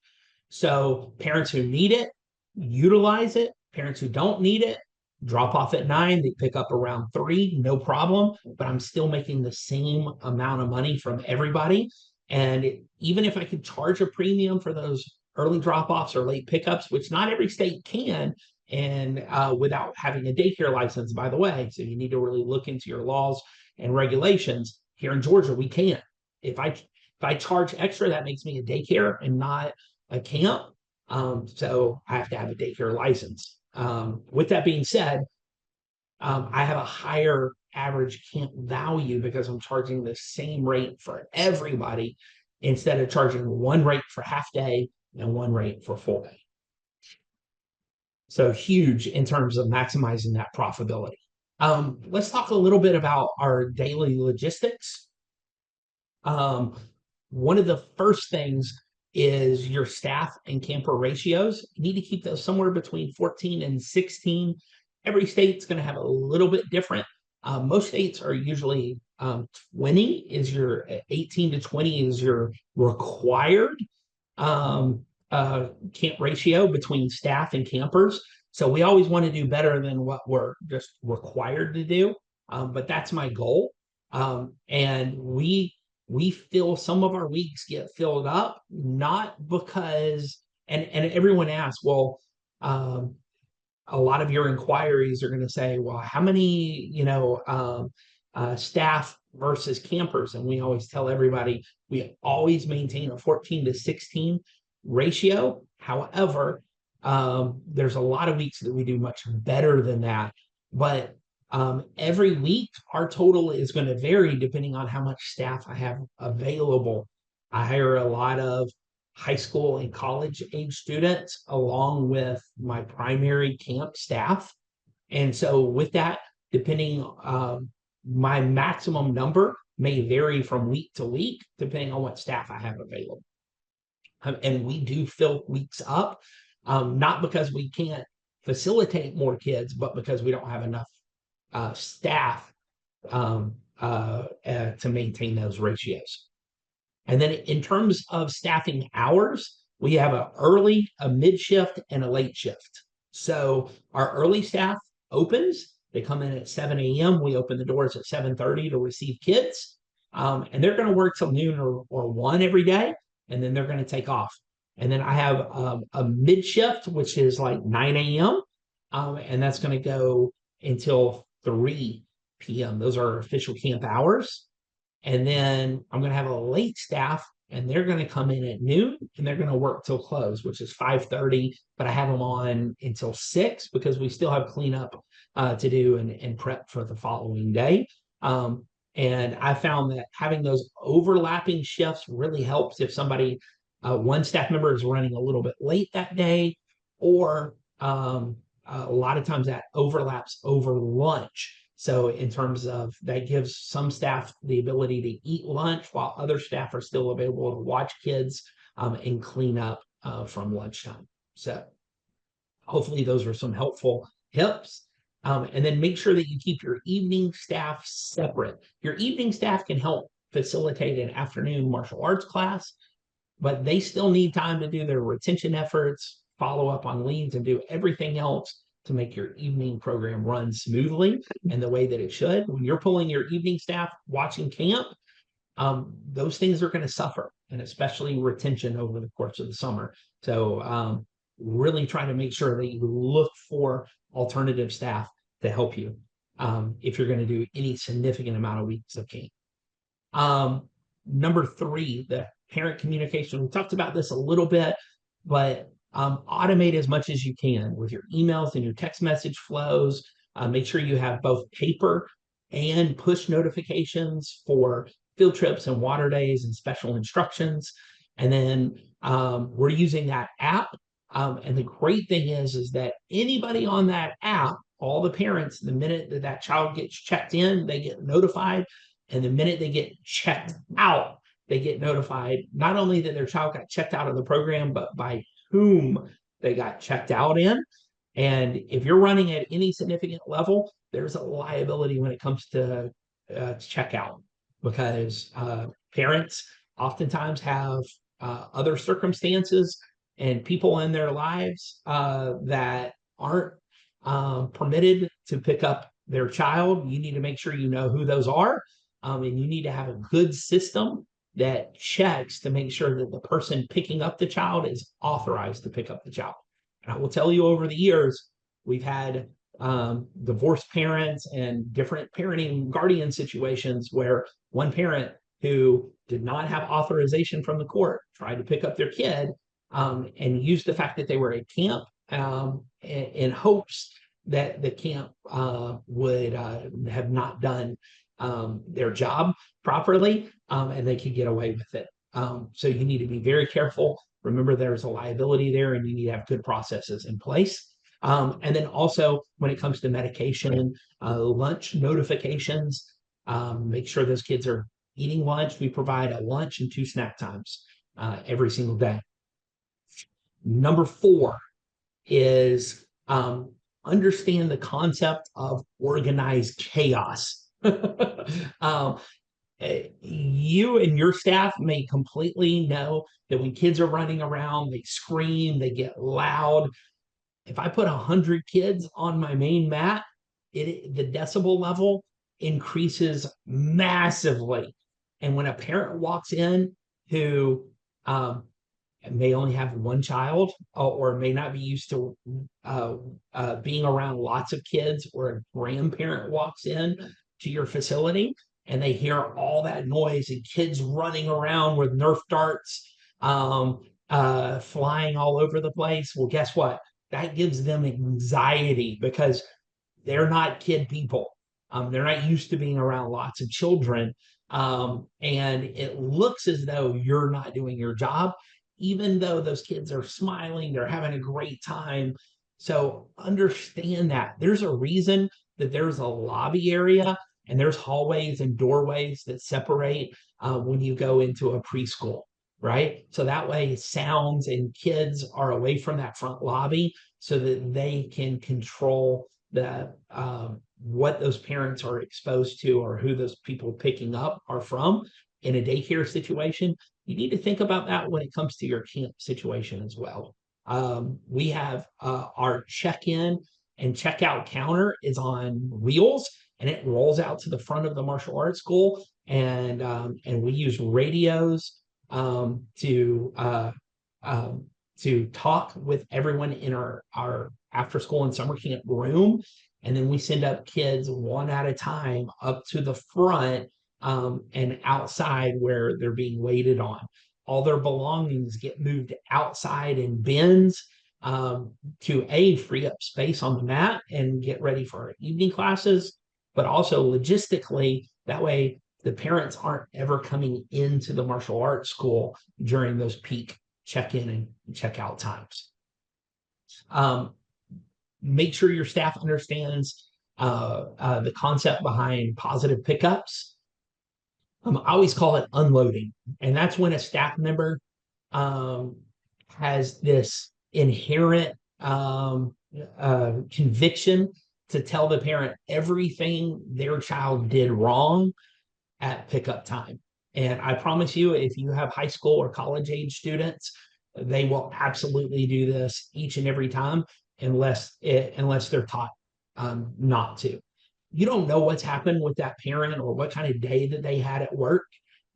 So parents who need it, utilize it. Parents who don't need it, drop off at 9, they pick up around 3, no problem. But I'm still making the same amount of money from everybody. And even if I could charge a premium for those early drop-offs or late pickups, which not every state can, and without having a daycare license, by the way. So you need to really look into your laws and regulations. Here in Georgia, we can. If I charge extra, that makes me a daycare and not a camp. So I have to have a daycare license. With that being said, I have a higher average camp value because I'm charging the same rate for everybody instead of charging one rate for half day and one rate for full day. So huge in terms of maximizing that profitability. Let's talk a little bit about our daily logistics. One of the first things is your staff and camper ratios. You need to keep those somewhere between 14 and 16. Every state's going to have a little bit different. Most states are usually 20 is your 18 to 20 is your required camp ratio between staff and campers. So we always want to do better than what we're just required to do. But that's my goal. And we fill some of our weeks get filled up, not because and everyone asks, well, a lot of your inquiries are going to say, well, how many, staff versus campers? And we always tell everybody, we always maintain a 14 to 16 ratio. However, there's a lot of weeks that we do much better than that. But every week, our total is going to vary depending on how much staff I have available. I hire a lot of high school and college age students along with my primary camp staff. And so with that, depending, my maximum number may vary from week to week, depending on what staff I have available. And we do fill weeks up, not because we can't facilitate more kids, but because we don't have enough staff to maintain those ratios. And then in terms of staffing hours, we have an early, a mid shift, and a late shift. So our early staff opens, they come in at 7 a.m. We open the doors at 7:30 to receive kids. And they're going to work till noon or 1 every day, and then they're going to take off. And then I have a mid shift, which is like 9 a.m. And that's going to go until 3 p.m. Those are official camp hours. And then I'm going to have a late staff, and they're going to come in at noon, and they're going to work till close, which is 5:30. But I have them on until 6 because we still have cleanup to do and prep for the following day. And I found that having those overlapping shifts really helps if somebody, one staff member is running a little bit late that day, or a lot of times that overlaps over lunch. So in terms of that gives some staff the ability to eat lunch while other staff are still available to watch kids and clean up from lunchtime. So hopefully those are some helpful tips. And then make sure that you keep your evening staff separate. Your evening staff can help facilitate an afternoon martial arts class, but they still need time to do their retention efforts, follow up on leads, and do everything else to make your evening program run smoothly and the way that it should. When you're pulling your evening staff watching camp, those things are going to suffer, and especially retention over the course of the summer. So really try to make sure that you look for alternative staff to help you if you're going to do any significant amount of weeks of camp. Number 3, the parent communication. We talked about this a little bit, but automate as much as you can with your emails and your text message flows. Make sure you have both paper and push notifications for field trips and water days and special instructions. And then we're using that app. And the great thing is that anybody on that app, all the parents, the minute that that child gets checked in, they get notified. And the minute they get checked out, they get notified not only that their child got checked out of the program, but by whom they got checked out in. And if you're running at any significant level, there's a liability when it comes to checkout, because parents oftentimes have other circumstances and people in their lives that aren't permitted to pick up their child. You need to make sure you know who those are, and you need to have a good system that checks to make sure that the person picking up the child is authorized to pick up the child. And I will tell you, over the years, we've had divorced parents and different parenting guardian situations where one parent who did not have authorization from the court tried to pick up their kid, and used the fact that they were at camp in hopes that the camp would have not done their job properly, and they could get away with it. So you need to be very careful. Remember, there's a liability there, and you need to have good processes in place. And then also, when it comes to medication, lunch notifications, make sure those kids are eating lunch. We provide a lunch and 2 snack times every single day. Number 4 is understand the concept of organized chaos. You and your staff may completely know that when kids are running around, they scream, they get loud. If I put 100 kids on my main mat, the decibel level increases massively. And when a parent walks in who may only have one child, or may not be used to being around lots of kids, or a grandparent walks in to your facility and they hear all that noise and kids running around with Nerf darts flying all over the place, well, guess what? That gives them anxiety, because they're not kid people. They're not used to being around lots of children. And it looks as though you're not doing your job, even though those kids are smiling, they're having a great time. So understand that there's a reason that there's a lobby area and there's hallways and doorways that separate when you go into a preschool, right? So that way sounds and kids are away from that front lobby, so that they can control the what those parents are exposed to, or who those people picking up are from. In a daycare situation, you need to think about that when it comes to your camp situation as well. We have our check-in and checkout counter is on wheels, and it rolls out to the front of the martial arts school, and we use radios to talk with everyone in our after school and summer camp room. And then we send up kids one at a time up to the front and outside where they're being waited on. All their belongings get moved outside in bins to free up space on the mat and get ready for our evening classes, but also logistically, that way the parents aren't ever coming into the martial arts school during those peak check-in and check-out times. Make sure your staff understands the concept behind positive pickups. I always call it unloading, and that's when a staff member has this inherent conviction to tell the parent everything their child did wrong at pickup time. And I promise you, if you have high school or college age students, they will absolutely do this each and every time, unless they're taught not to. You don't know what's happened with that parent or what kind of day that they had at work.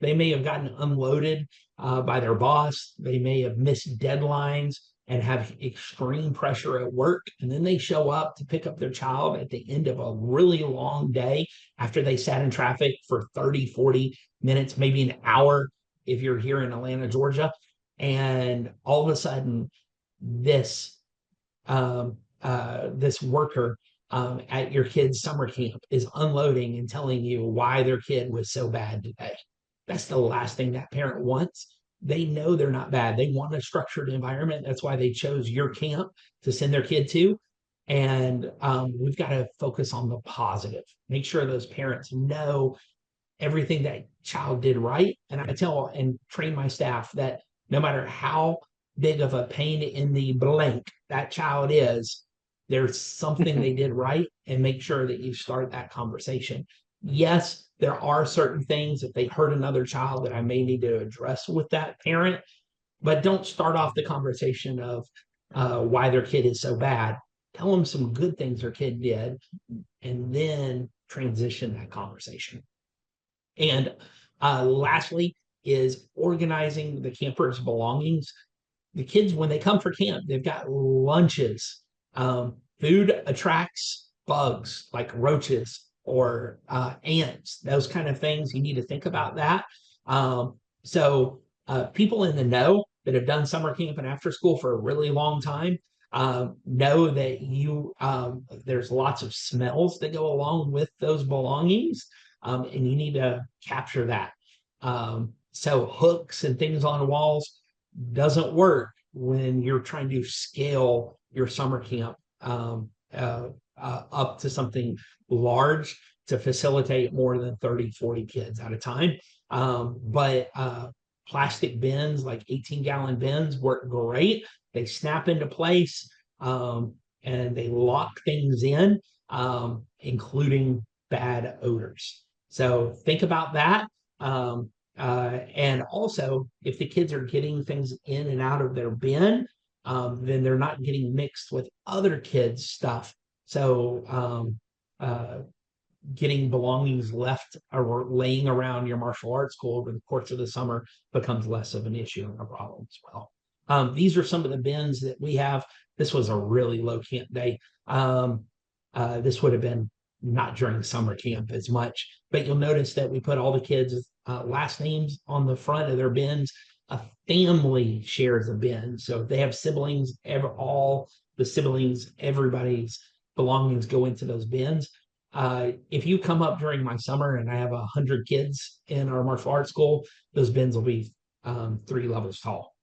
They may have gotten unloaded by their boss. They may have missed deadlines and have extreme pressure at work. And then they show up to pick up their child at the end of a really long day after they sat in traffic for 30, 40 minutes, maybe an hour if you're here in Atlanta, Georgia. And all of a sudden, this worker at your kid's summer camp is unloading and telling you why their kid was so bad today. That's the last thing that parent wants. They know they're not bad. They want a structured environment. That's why they chose your camp to send their kid to. And we've got to focus on the positive. Make sure those parents know everything that child did right. And I tell and train my staff that no matter how big of a pain in the blank that child is, there's something they did right, and make sure that you start that conversation. Yes, there are certain things if they hurt another child that I may need to address with that parent, but don't start off the conversation of why their kid is so bad. Tell them some good things their kid did, and then transition that conversation. And lastly is organizing the camper's belongings. The kids, when they come for camp, they've got lunches. Food attracts bugs like roaches or ants, those kind of things. You need to think about that. So people in the know that have done summer camp and after school for a really long time know that there's lots of smells that go along with those belongings, and you need to capture that. So hooks and things on walls doesn't work when you're trying to scale your summer camp up to something large to facilitate more than 30, 40 kids at a time. But plastic bins, like 18-gallon bins, work great. They snap into place, and they lock things in, including bad odors. So think about that. And also, if the kids are getting things in and out of their bin, then they're not getting mixed with other kids' stuff. So getting belongings left or laying around your martial arts school over the course of the summer becomes less of an issue and a problem as well. These are some of the bins that we have. This was a really low camp day. This would have been not during summer camp as much, but you'll notice that we put all the kids' last names on the front of their bins. A family shares a bin. So if they have siblings, all the siblings, everybody's belongings go into those bins. If you come up during my summer and I have 100 kids in our martial arts school, those bins will be 3 levels tall.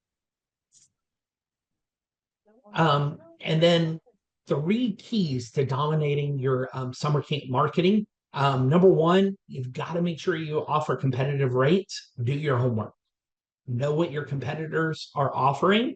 And then 3 keys to dominating your summer camp marketing. Number 1, you've got to make sure you offer competitive rates. Do your homework. Know what your competitors are offering.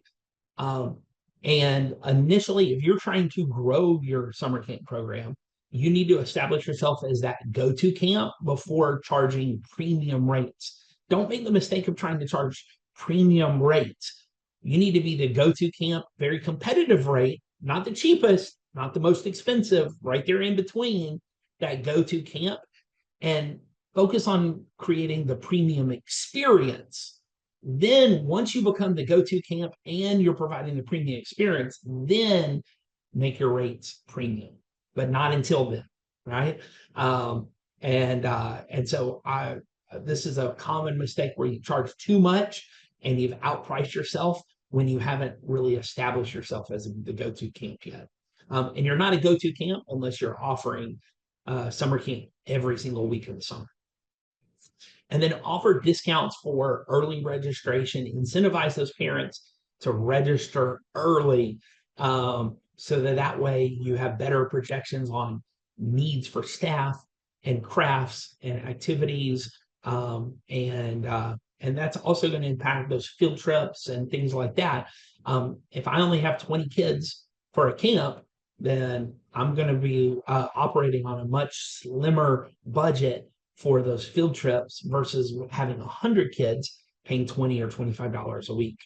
And initially, if you're trying to grow your summer camp program, you need to establish yourself as that go-to camp before charging premium rates. Don't make the mistake of trying to charge premium rates. You need to be the go-to camp, very competitive rate, not the cheapest, not the most expensive, right there in between, that go-to camp, and focus on creating the premium experience. Then once you become the go-to camp and you're providing the premium experience, then make your rates premium, but not until then, right? And so this is a common mistake where you charge too much and you've outpriced yourself when you haven't really established yourself as the go-to camp yet. And you're not a go-to camp unless you're offering summer camp every single week of the summer. And then offer discounts for early registration, incentivize those parents to register early, so that way you have better projections on needs for staff and crafts and activities, and that's also going to impact those field trips and things like that. If I only have 20 kids for a camp, then I'm going to be operating on a much slimmer budget for those field trips versus having 100 kids paying $20 or $25 a week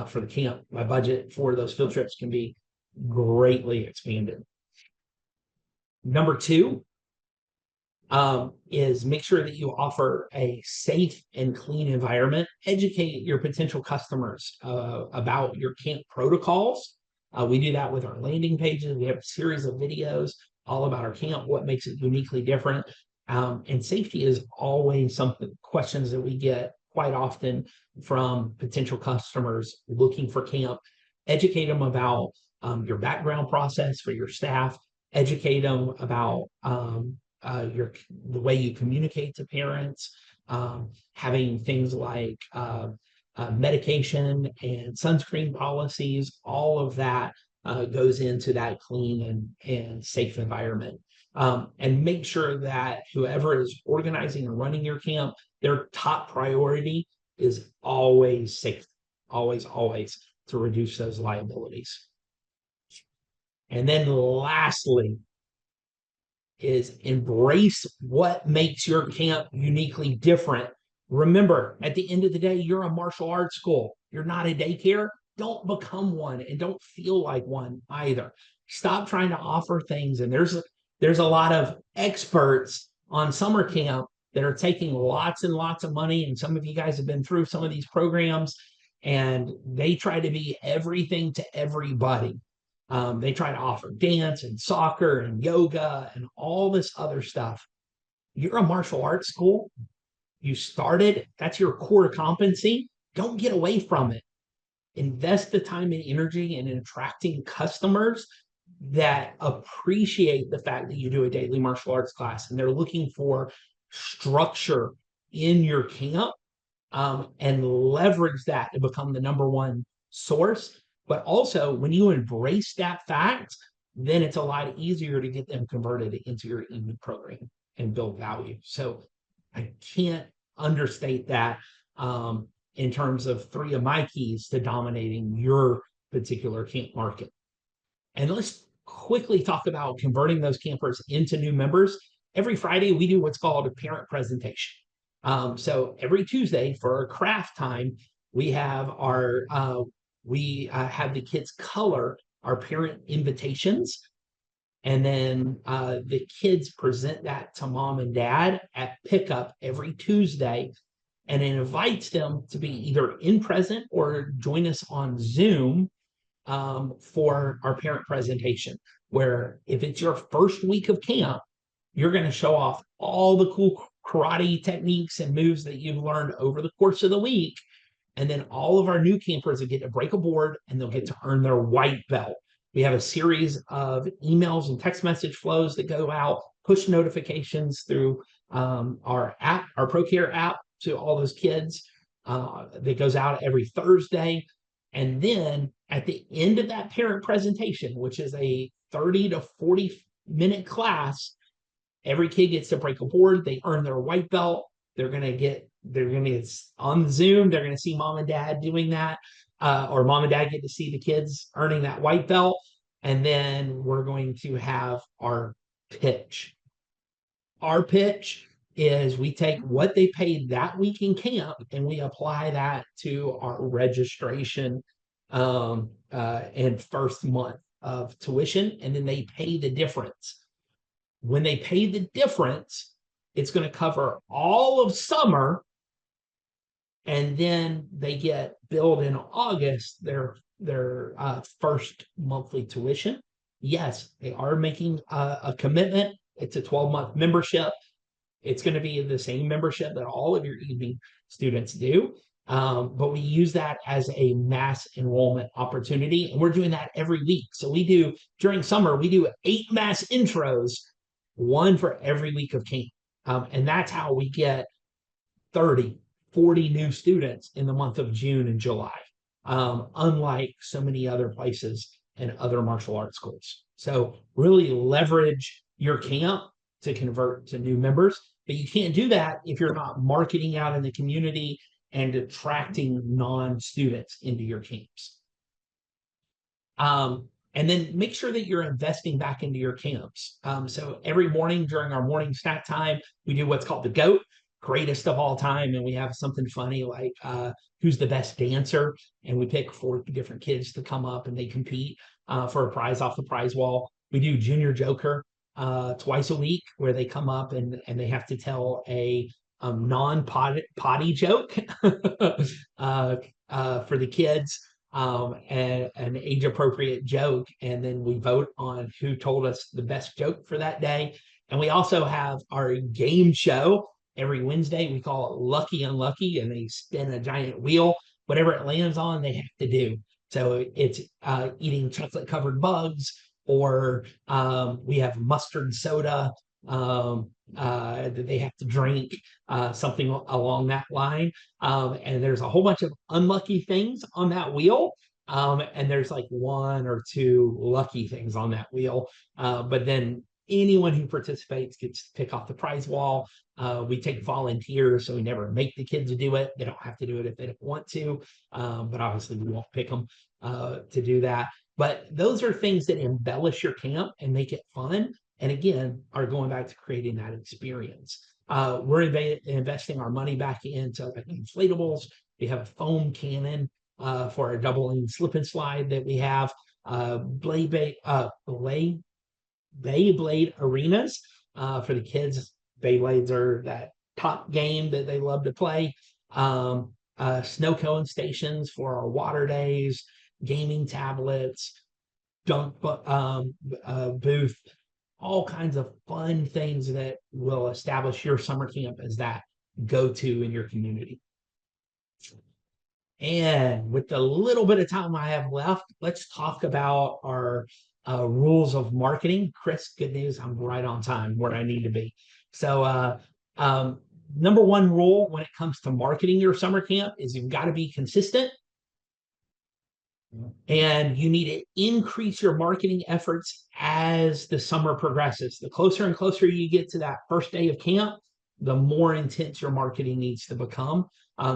for the camp. My budget for those field trips can be greatly expanded. Number 2 is make sure that you offer a safe and clean environment. Educate your potential customers about your camp protocols. We do that with our landing pages. We have a series of videos all about our camp, what makes it uniquely different. And safety is always questions that we get quite often from potential customers looking for camp. Educate them about your background process for your staff. Educate them about the way you communicate to parents, having things like medication and sunscreen policies. All of that goes into that clean and safe environment. And make sure that whoever is organizing and running your camp, their top priority is always safety, always to reduce those liabilities. And then lastly is embrace what makes your camp uniquely different. Remember, at the end of the day, you're a martial arts school. You're not a daycare. Don't become one and don't feel like one either. Stop trying to offer things. And there's a lot of experts on summer camp that are taking lots and lots of money. And some of you guys have been through some of these programs, and they try to be everything to everybody. They try to offer dance and soccer and yoga and all this other stuff. You're a martial arts school. You started, that's your core competency. Don't get away from it. Invest the time and energy in attracting customers that appreciate the fact that you do a daily martial arts class and they're looking for structure in your camp, and leverage that to become the number one source. But also, when you embrace that fact, then it's a lot easier to get them converted into your evening program and build value. So I can't understate that, in terms of 3 of my keys to dominating your particular camp market. And let's quickly talk about converting those campers into new members. Every Friday, we do what's called a parent presentation. So every Tuesday for our craft time, we have have the kids color our parent invitations, and then the kids present that to mom and dad at pickup every Tuesday, and it invites them to be either in present or join us on Zoom for our parent presentation, where if it's your first week of camp, you're going to show off all the cool karate techniques and moves that you've learned over the course of the week. And then all of our new campers will get to break a board and they'll get to earn their white belt. We have a series of emails and text message flows that go out, push notifications through our app, our ProCare app, to all those kids, that goes out every Thursday. And then at the end of that parent presentation, which is a 30 to 40-minute class, every kid gets to break a board. They earn their white belt. They're gonna get on Zoom. They're gonna see mom and dad doing that, or mom and dad get to see the kids earning that white belt. And then we're going to have our pitch. Our pitch is we take what they paid that week in camp and we apply that to our registration and first month of tuition, and then they pay the difference. When they pay the difference, it's going to cover all of summer, and then they get billed in August their first monthly tuition. Yes, they are making a commitment. It's a 12-month membership. It's going to be the same membership that all of your evening students do. But we use that as a mass enrollment opportunity. And we're doing that every week. So during summer, we do 8 mass intros, 1 for every week of camp. And that's how we get 30, 40 new students in the month of June and July, unlike so many other places and other martial arts schools. So really leverage your camp to convert to new members. But you can't do that if you're not marketing out in the community and attracting non-students into your camps. And then make sure that you're investing back into your camps. So every morning during our morning snack time, we do what's called the GOAT, greatest of all time. And we have something funny like who's the best dancer. And we pick 4 different kids to come up and they compete for a prize off the prize wall. We do Junior Joker twice a week, where they come up and they have to tell a non-potty joke for the kids, and an age-appropriate joke, and then we vote on who told us the best joke for that day. And we also have our game show every Wednesday. We call it Lucky Unlucky, and they spin a giant wheel. Whatever it lands on, they have to do. So it's eating chocolate-covered bugs, or we have mustard soda that they have to drink, something along that line. And there's a whole bunch of unlucky things on that wheel. And there's like 1 or 2 lucky things on that wheel. But then anyone who participates gets to pick off the prize wall. We take volunteers, so we never make the kids do it. They don't have to do it if they don't want to. But obviously we won't pick them to do that. But those are things that embellish your camp and make it fun. And again, are going back to creating that experience. We're investing our money back into like inflatables. We have a foam cannon for our doubling slip and slide that we have. Beyblade arenas for the kids. Beyblades are that top game that they love to play. Snow cone stations for our water days, gaming tablets, dunk booth, all kinds of fun things that will establish your summer camp as that go-to in your community. And with the little bit of time I have left, let's talk about our rules of marketing. Chris, good news, I'm right on time where I need to be. So number one rule when it comes to marketing your summer camp is you've got to be consistent. And you need to increase your marketing efforts as the summer progresses. The closer and closer you get to that first day of camp, the more intense your marketing needs to become.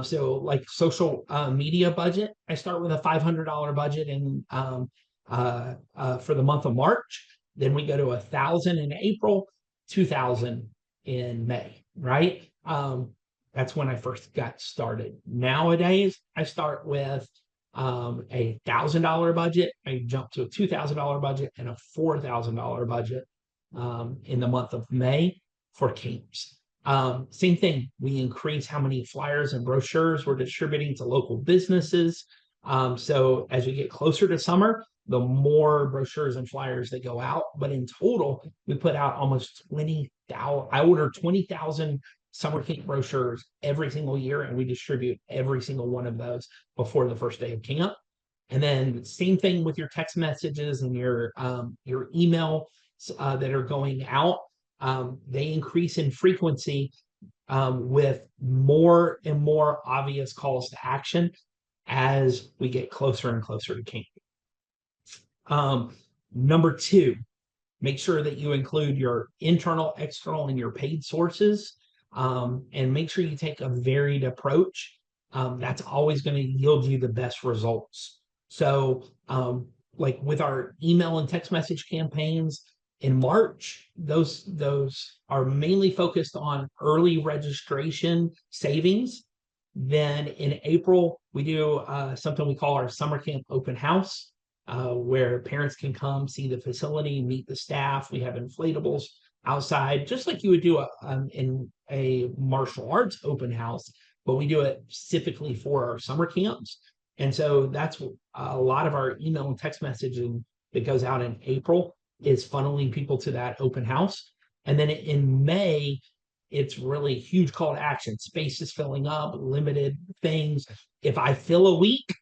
So like social media budget, I start with a $500 budget for the month of March. Then we go to 1,000 in April, 2,000 in May, right? That's when I first got started. Nowadays, I start with a $1,000 budget. I jump to a $2,000 budget and a $4,000 budget in the month of May for camps. Same thing, we increase how many flyers and brochures we're distributing to local businesses. So as we get closer to summer, the more brochures and flyers that go out. But in total, we put out almost 20,000. I order 20,000 summer camp brochures every single year, and we distribute every single one of those before the first day of camp. And then same thing with your text messages and your emails that are going out. They increase in frequency with more and more obvious calls to action as we get closer and closer to camp. Number two, make sure that you include your internal, external, and your paid sources. And make sure you take a varied approach. That's always going to yield you the best results. So like with our email and text message campaigns in March, those are mainly focused on early registration savings. Then in April, we do something we call our summer camp open house, where parents can come see the facility, meet the staff. We have inflatables outside, just like you would do in a martial arts open house, but we do it specifically for our summer camps. And so that's a lot of our email and text messaging that goes out in April is funneling people to that open house. And then in May, it's really huge call to action. Space is filling up, limited things. If I fill a week,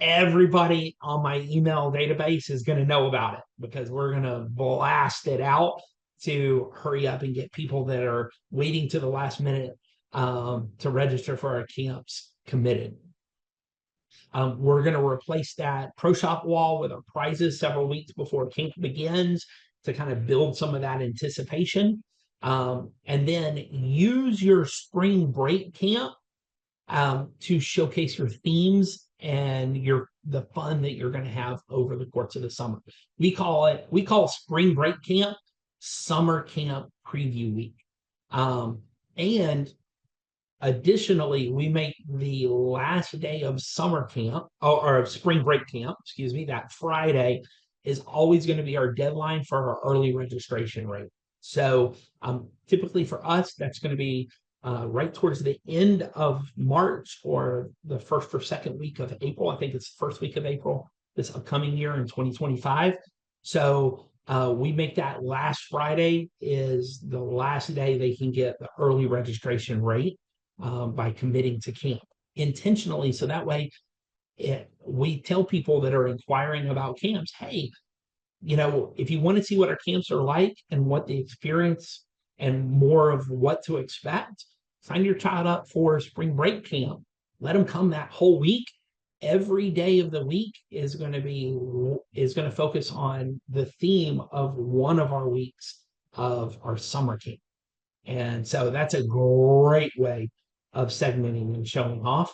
everybody on my email database is going to know about it because we're going to blast it out to hurry up and get people that are waiting to the last minute to register for our camps committed. We're going to replace that Pro Shop wall with our prizes several weeks before camp begins to kind of build some of that anticipation. And then use your spring break camp to showcase your themes and the fun that you're going to have over the course of the summer. We call spring break camp summer camp preview week. And additionally, we make the last day of summer camp or spring break camp, excuse me, that Friday is always going to be our deadline for our early registration rate. So typically for us, that's going to be right towards the end of March or the first or second week of April. I think it's the first week of April this upcoming year in 2025. So we make that last Friday is the last day they can get the early registration rate by committing to camp intentionally. So that way we tell people that are inquiring about camps, hey, if you want to see what our camps are like and what the experience and more of what to expect, sign your child up for spring break camp. Let them come that whole week. Every day of the week is going to focus on the theme of one of our weeks of our summer camp. And so that's a great way of segmenting and showing off.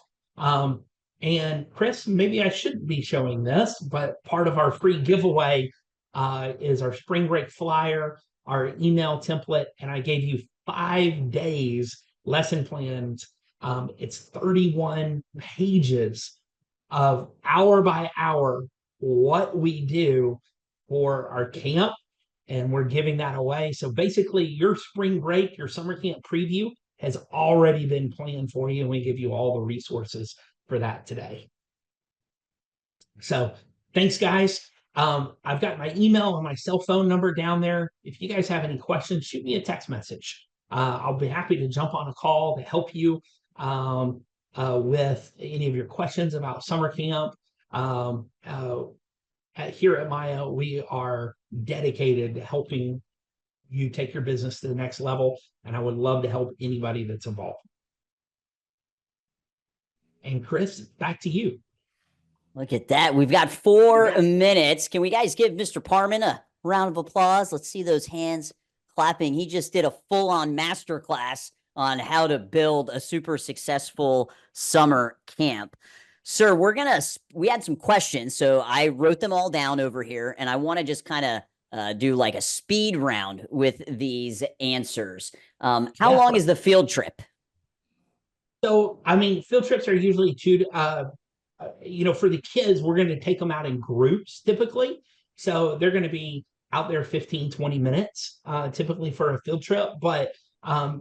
And Chris, maybe I shouldn't be showing this, but part of our free giveaway is our spring break flyer, our email template, and I gave you 5 days lesson plans. It's 31 pages of hour by hour what we do for our camp, and we're giving that away. So basically, your spring break, your summer camp preview has already been planned for you, and we give you all the resources for that today. So thanks, guys. I've got my email and my cell phone number down there. If you guys have any questions, shoot me a text message. I'll be happy to jump on a call to help you with any of your questions about summer camp. Here at MAIA, we are dedicated to helping you take your business to the next level, and I would love to help anybody that's involved. And Chris, back to you. Look at that. We've got 4 minutes. Can we guys give Mr. Parman a round of applause? Let's see those hands clapping. He just did a full-on masterclass on how to build a super successful summer camp. Sir, we had some questions, so I wrote them all down over here, and I want to just kind of do like a speed round with these answers. How long is the field trip? So, I mean, field trips are usually for the kids, we're going to take them out in groups typically. So they're going to be out there 15, 20 minutes typically for a field trip. But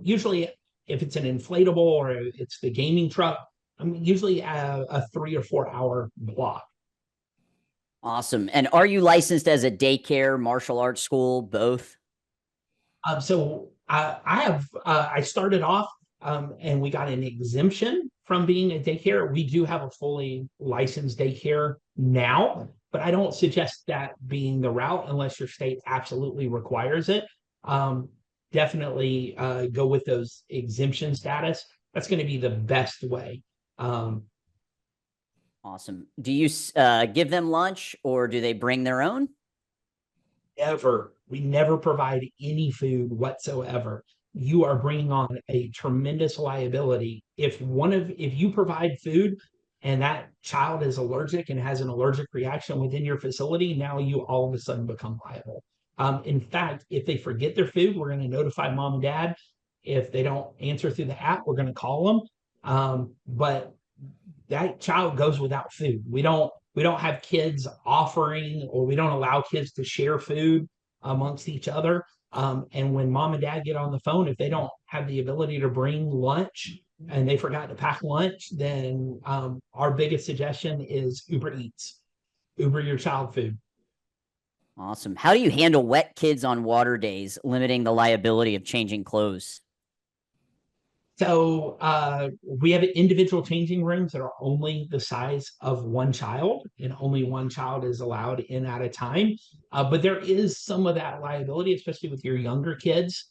usually if it's an inflatable or it's the gaming truck, usually a 3 or 4 hour block. Awesome. And are you licensed as a daycare, martial arts school, both? I started off and we got an exemption from being a daycare. We do have a fully licensed daycare now, but I don't suggest that being the route unless your state absolutely requires it. Definitely go with those exemption status. That's going to be the best way. Awesome. Do you give them lunch or do they bring their own? We never provide any food whatsoever. You are bringing on a tremendous liability. If you provide food and that child is allergic and has an allergic reaction within your facility, now you all of a sudden become liable. In fact, if they forget their food, we're going to notify mom and dad. If they don't answer through the app, we're going to call them. But that child goes without food. We don't have kids offering, or we don't allow kids to share food amongst each other. And when mom and dad get on the phone, if they don't have the ability to bring lunch and they forgot to pack lunch, then our biggest suggestion is Uber Eats. Uber your child food. Awesome. How do you handle wet kids on water days, limiting the liability of changing clothes? So we have individual changing rooms that are only the size of one child, and only one child is allowed in at a time. But there is some of that liability, especially with your younger kids.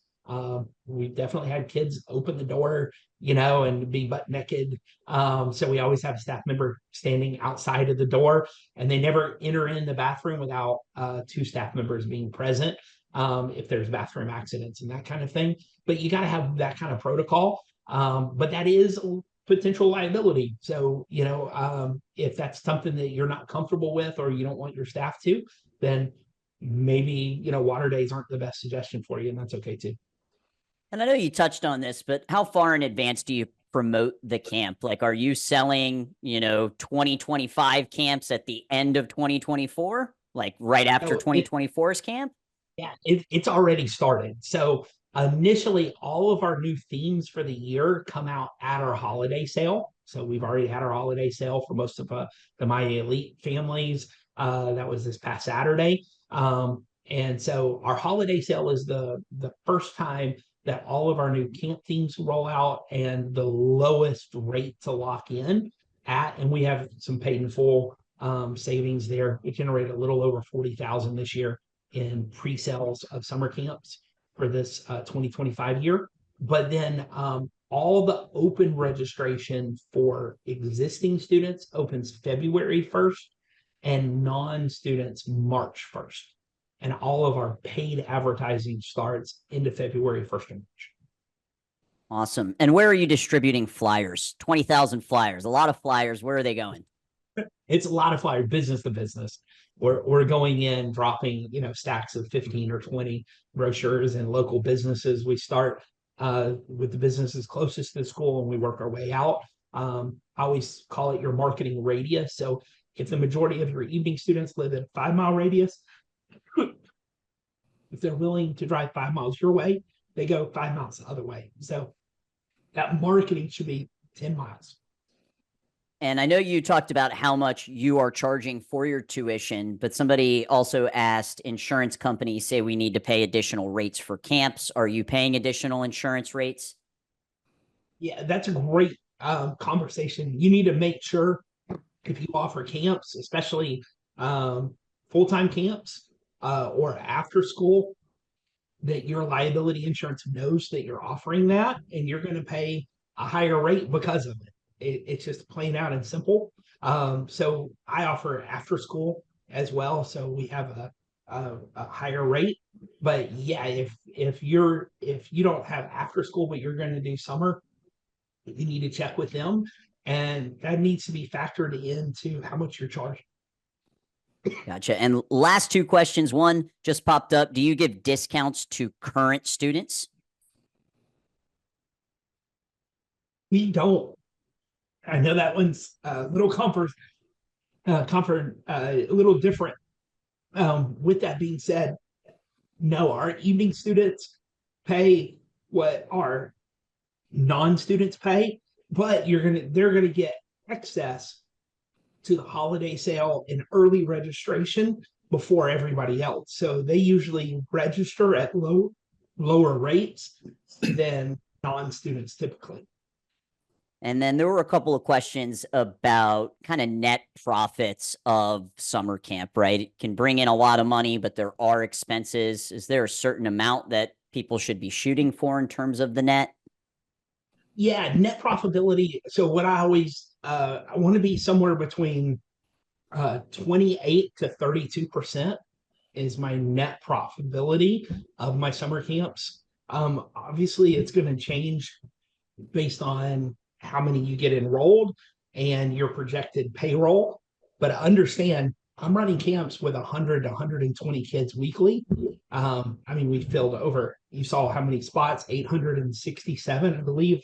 We've definitely had kids open the door, and be butt naked. So we always have a staff member standing outside of the door, and they never enter in the bathroom without 2 staff members being present if there's bathroom accidents and that kind of thing. But you got to have that kind of protocol. But that is potential liability. So, if that's something that you're not comfortable with or you don't want your staff to, then maybe, water days aren't the best suggestion for you, and that's okay too. And I know you touched on this, but how far in advance do you promote the camp? Like, are you selling, 2025 camps at the end of 2024? Like right after 2024's camp? Yeah, it's already started. So initially, all of our new themes for the year come out at our holiday sale. So we've already had our holiday sale for most of the MAIA Elite families. That was this past Saturday. And so our holiday sale is the first time that all of our new camp themes roll out, and the lowest rate to lock in at. And we have some paid in full savings there. We generated a little over 40,000 this year in pre-sales of summer camps for this 2025 year. But then all the open registration for existing students opens February 1st and non-students March 1st. And all of our paid advertising starts into February 1st and March. Awesome. And where are you distributing flyers? 20,000 flyers, a lot of flyers. Where are they going? It's a lot of flyers, business to business. We're going in, dropping, stacks of 15 or 20 brochures in local businesses. We start with the businesses closest to the school and we work our way out. I always call it your marketing radius. So if the majority of your evening students live in a 5-mile radius, if they're willing to drive 5 miles your way, they go 5 miles the other way. So that marketing should be 10 miles. And I know you talked about how much you are charging for your tuition, but somebody also asked, insurance companies say we need to pay additional rates for camps. Are you paying additional insurance rates? Yeah, that's a great conversation. You need to make sure if you offer camps, especially full-time camps or after school, that your liability insurance knows that you're offering that and you're going to pay a higher rate because of it. It's just plain out and simple. So I offer after school as well. So we have a higher rate. But yeah, if you don't have after school, but you're going to do summer, you need to check with them. And that needs to be factored into how much you're charging. Gotcha. And last two questions. One just popped up. Do you give discounts to current students? We don't. I know that one's a little a little different. With that being said, no, our evening students pay what our non-students pay, but they're gonna get access to the holiday sale and early registration before everybody else. So they usually register at lower rates than non-students typically. And then there were a couple of questions about kind of net profits of summer camp, right? It can bring in a lot of money, but there are expenses. Is there a certain amount that people should be shooting for in terms of the net? Yeah, net profitability. So what I always I want to be somewhere between 28 to 32% is my net profitability of my summer camps. Obviously it's going to change based on how many you get enrolled and your projected payroll. But understand, I'm running camps with 100 to 120 kids weekly. I mean, we filled over, you saw how many spots, 867, I believe,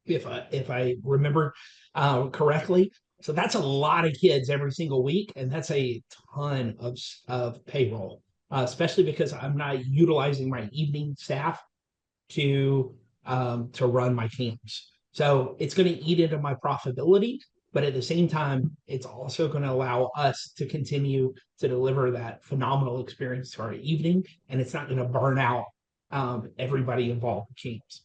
if I remember correctly. So that's a lot of kids every single week, and that's a ton of payroll, especially because I'm not utilizing my evening staff to run my camps. So it's going to eat into my profitability, but at the same time, it's also going to allow us to continue to deliver that phenomenal experience to our evening, and it's not going to burn out everybody involved in camps.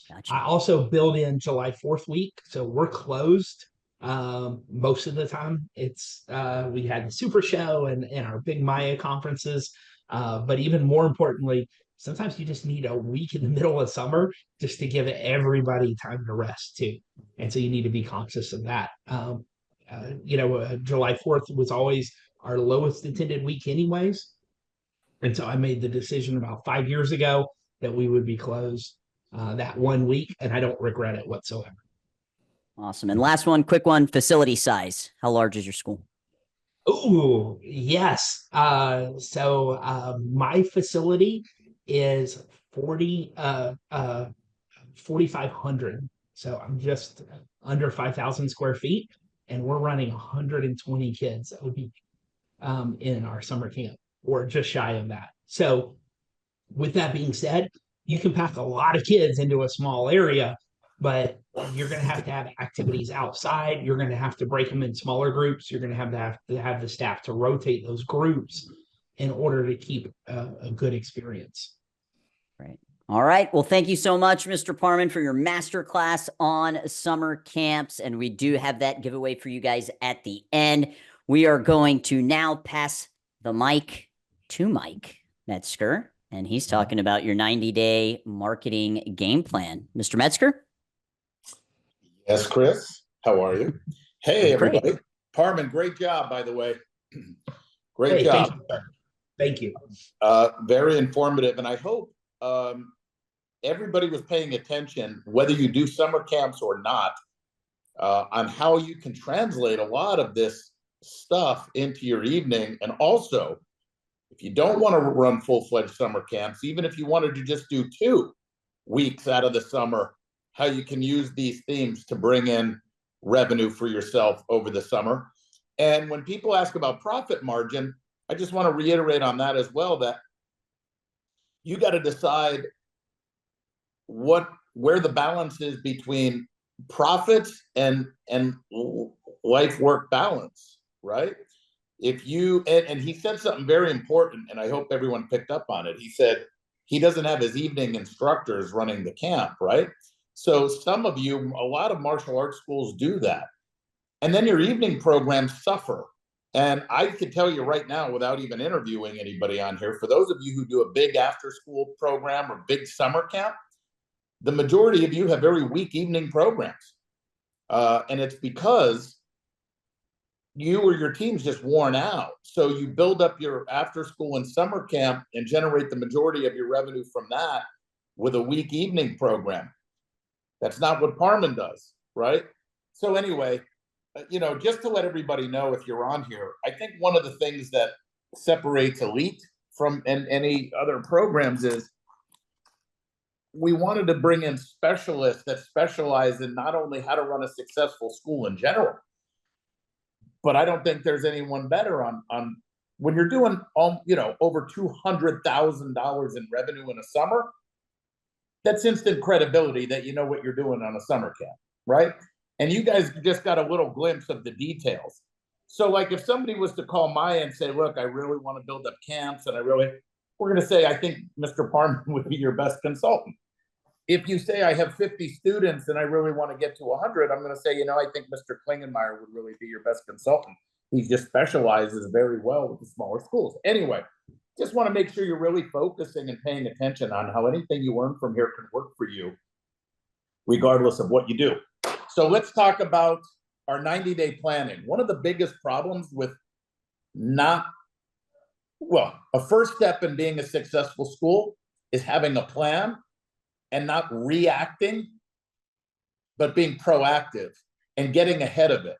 Gotcha. I also build in July 4th week, so we're closed most of the time. It's we had the Super Show and our big MAIA conferences, but even more importantly, sometimes you just need a week in the middle of summer just to give everybody time to rest too, and so you need to be conscious of that. July 4th was always our lowest attended week anyways, and so I made the decision about 5 years ago that we would be closed that 1 week, and I don't regret it whatsoever. Awesome. And last one, quick one, facility size. How large is your school? Oh, yes. So my facility is 4,500. So I'm just under 5,000 square feet, and we're running 120 kids that would be in our summer camp, or just shy of that. So with that being said, you can pack a lot of kids into a small area, but you're going to have activities outside. You're going to have to break them in smaller groups. You're going to have the staff to rotate those groups in order to keep a good experience. Right. All right. Well, thank you so much, Mr. Parman, for your masterclass on summer camps. And we do have that giveaway for you guys at the end. We are going to now pass the mic to Mike Metzger, and he's talking about your 90-day marketing game plan. Mr. Metzger? Yes, Chris. How are you? Hey, Great. everybody. Parman, great job, by the way. Great job. Thank you. Very informative. And I hope everybody was paying attention, whether you do summer camps or not, on how you can translate a lot of this stuff into your evening. And also, if you don't want to run full-fledged summer camps, even if you wanted to just do 2 weeks out of the summer, how you can use these themes to bring in revenue for yourself over the summer. And when people ask about profit margin, I just want to reiterate on that as well, that you got to decide where the balance is between profits and life work balance, right? If you and he said something very important, and I hope everyone picked up on it. He said he doesn't have his evening instructors running the camp, right? So some of you, a lot of martial arts schools do that, and then your evening programs suffer. And I can tell you right now, without even interviewing anybody on here, for those of you who do a big after school program or big summer camp, the majority of you have very weak evening programs. And it's because you or your team's just worn out. So you build up your after school and summer camp and generate the majority of your revenue from that with a weak evening program. That's not what Parman does, right? So anyway, just to let everybody know, if you're on here, I think one of the things that separates Elite from any other programs is we wanted to bring in specialists that specialize in not only how to run a successful school in general, but I don't think there's anyone better on when you're doing over $200,000 in revenue in a summer. That's instant credibility that you know what you're doing on a summer camp, right? And you guys just got a little glimpse of the details. So like if somebody was to call MAIA and say, look, I really want to build up camps, and we're going to say, I think Mr. Parman would be your best consultant. If you say I have 50 students and I really want to get to 100, I'm going to say, I think Mr. Klingenmeyer would really be your best consultant. He just specializes very well with the smaller schools. Anyway, just want to make sure you're really focusing and paying attention on how anything you learn from here can work for you, regardless of what you do. So let's talk about our 90-day planning. One of the biggest problems with a first step in being a successful school is having a plan and not reacting, but being proactive and getting ahead of it.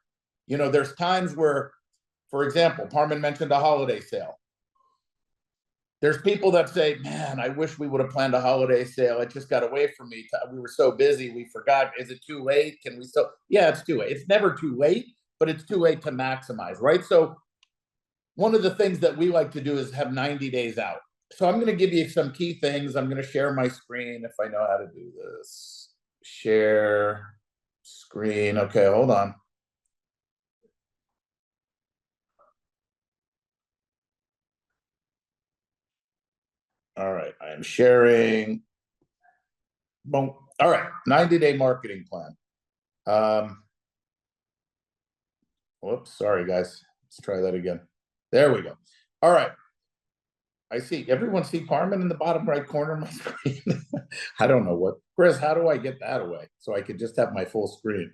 There's times where, for example, Parman mentioned a holiday sale. There's people that say, man, I wish we would have planned a holiday sale. It just got away from me. We were so busy, we forgot. Is it too late? Can we still? Yeah, it's too late. It's never too late, but it's too late to maximize, right? So one of the things that we like to do is have 90 days out. So I'm going to give you some key things. I'm going to share my screen if I know how to do this. Share screen. Okay, hold on. All right, I am sharing. Boom. All right, 90-day marketing plan. Whoops, sorry guys. Let's try that again. There we go. All right. I see. Everyone see Parman in the bottom right corner of my screen? I don't know what. Chris, how do I get that away so I could just have my full screen?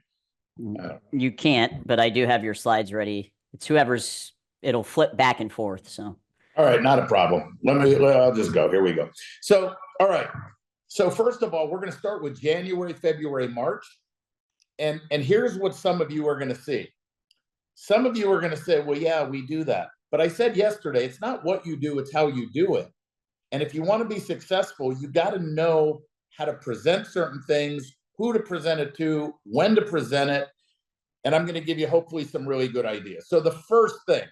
You can't, but I do have your slides ready. It's whoever's, it'll flip back and forth. So. All right, not a problem. I'll just go. Here we go. So, all right. So first of all, we're going to start with January, February, March. And here's what some of you are going to see. Some of you are going to say, well, yeah, we do that. But I said yesterday, it's not what you do, it's how you do it. And if you want to be successful, you got to know how to present certain things, who to present it to, when to present it. And I'm going to give you hopefully some really good ideas. So the first thing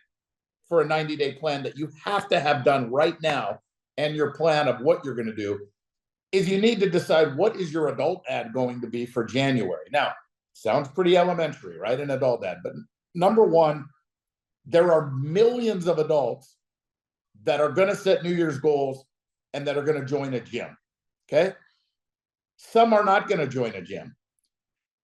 for a 90-day plan that you have to have done right now, and your plan of what you're going to do, is you need to decide what is your adult ad going to be for January. Now, sounds pretty elementary, right? An adult ad. But number one, there are millions of adults that are going to set New Year's goals and that are going to join a gym, okay? Some are not going to join a gym,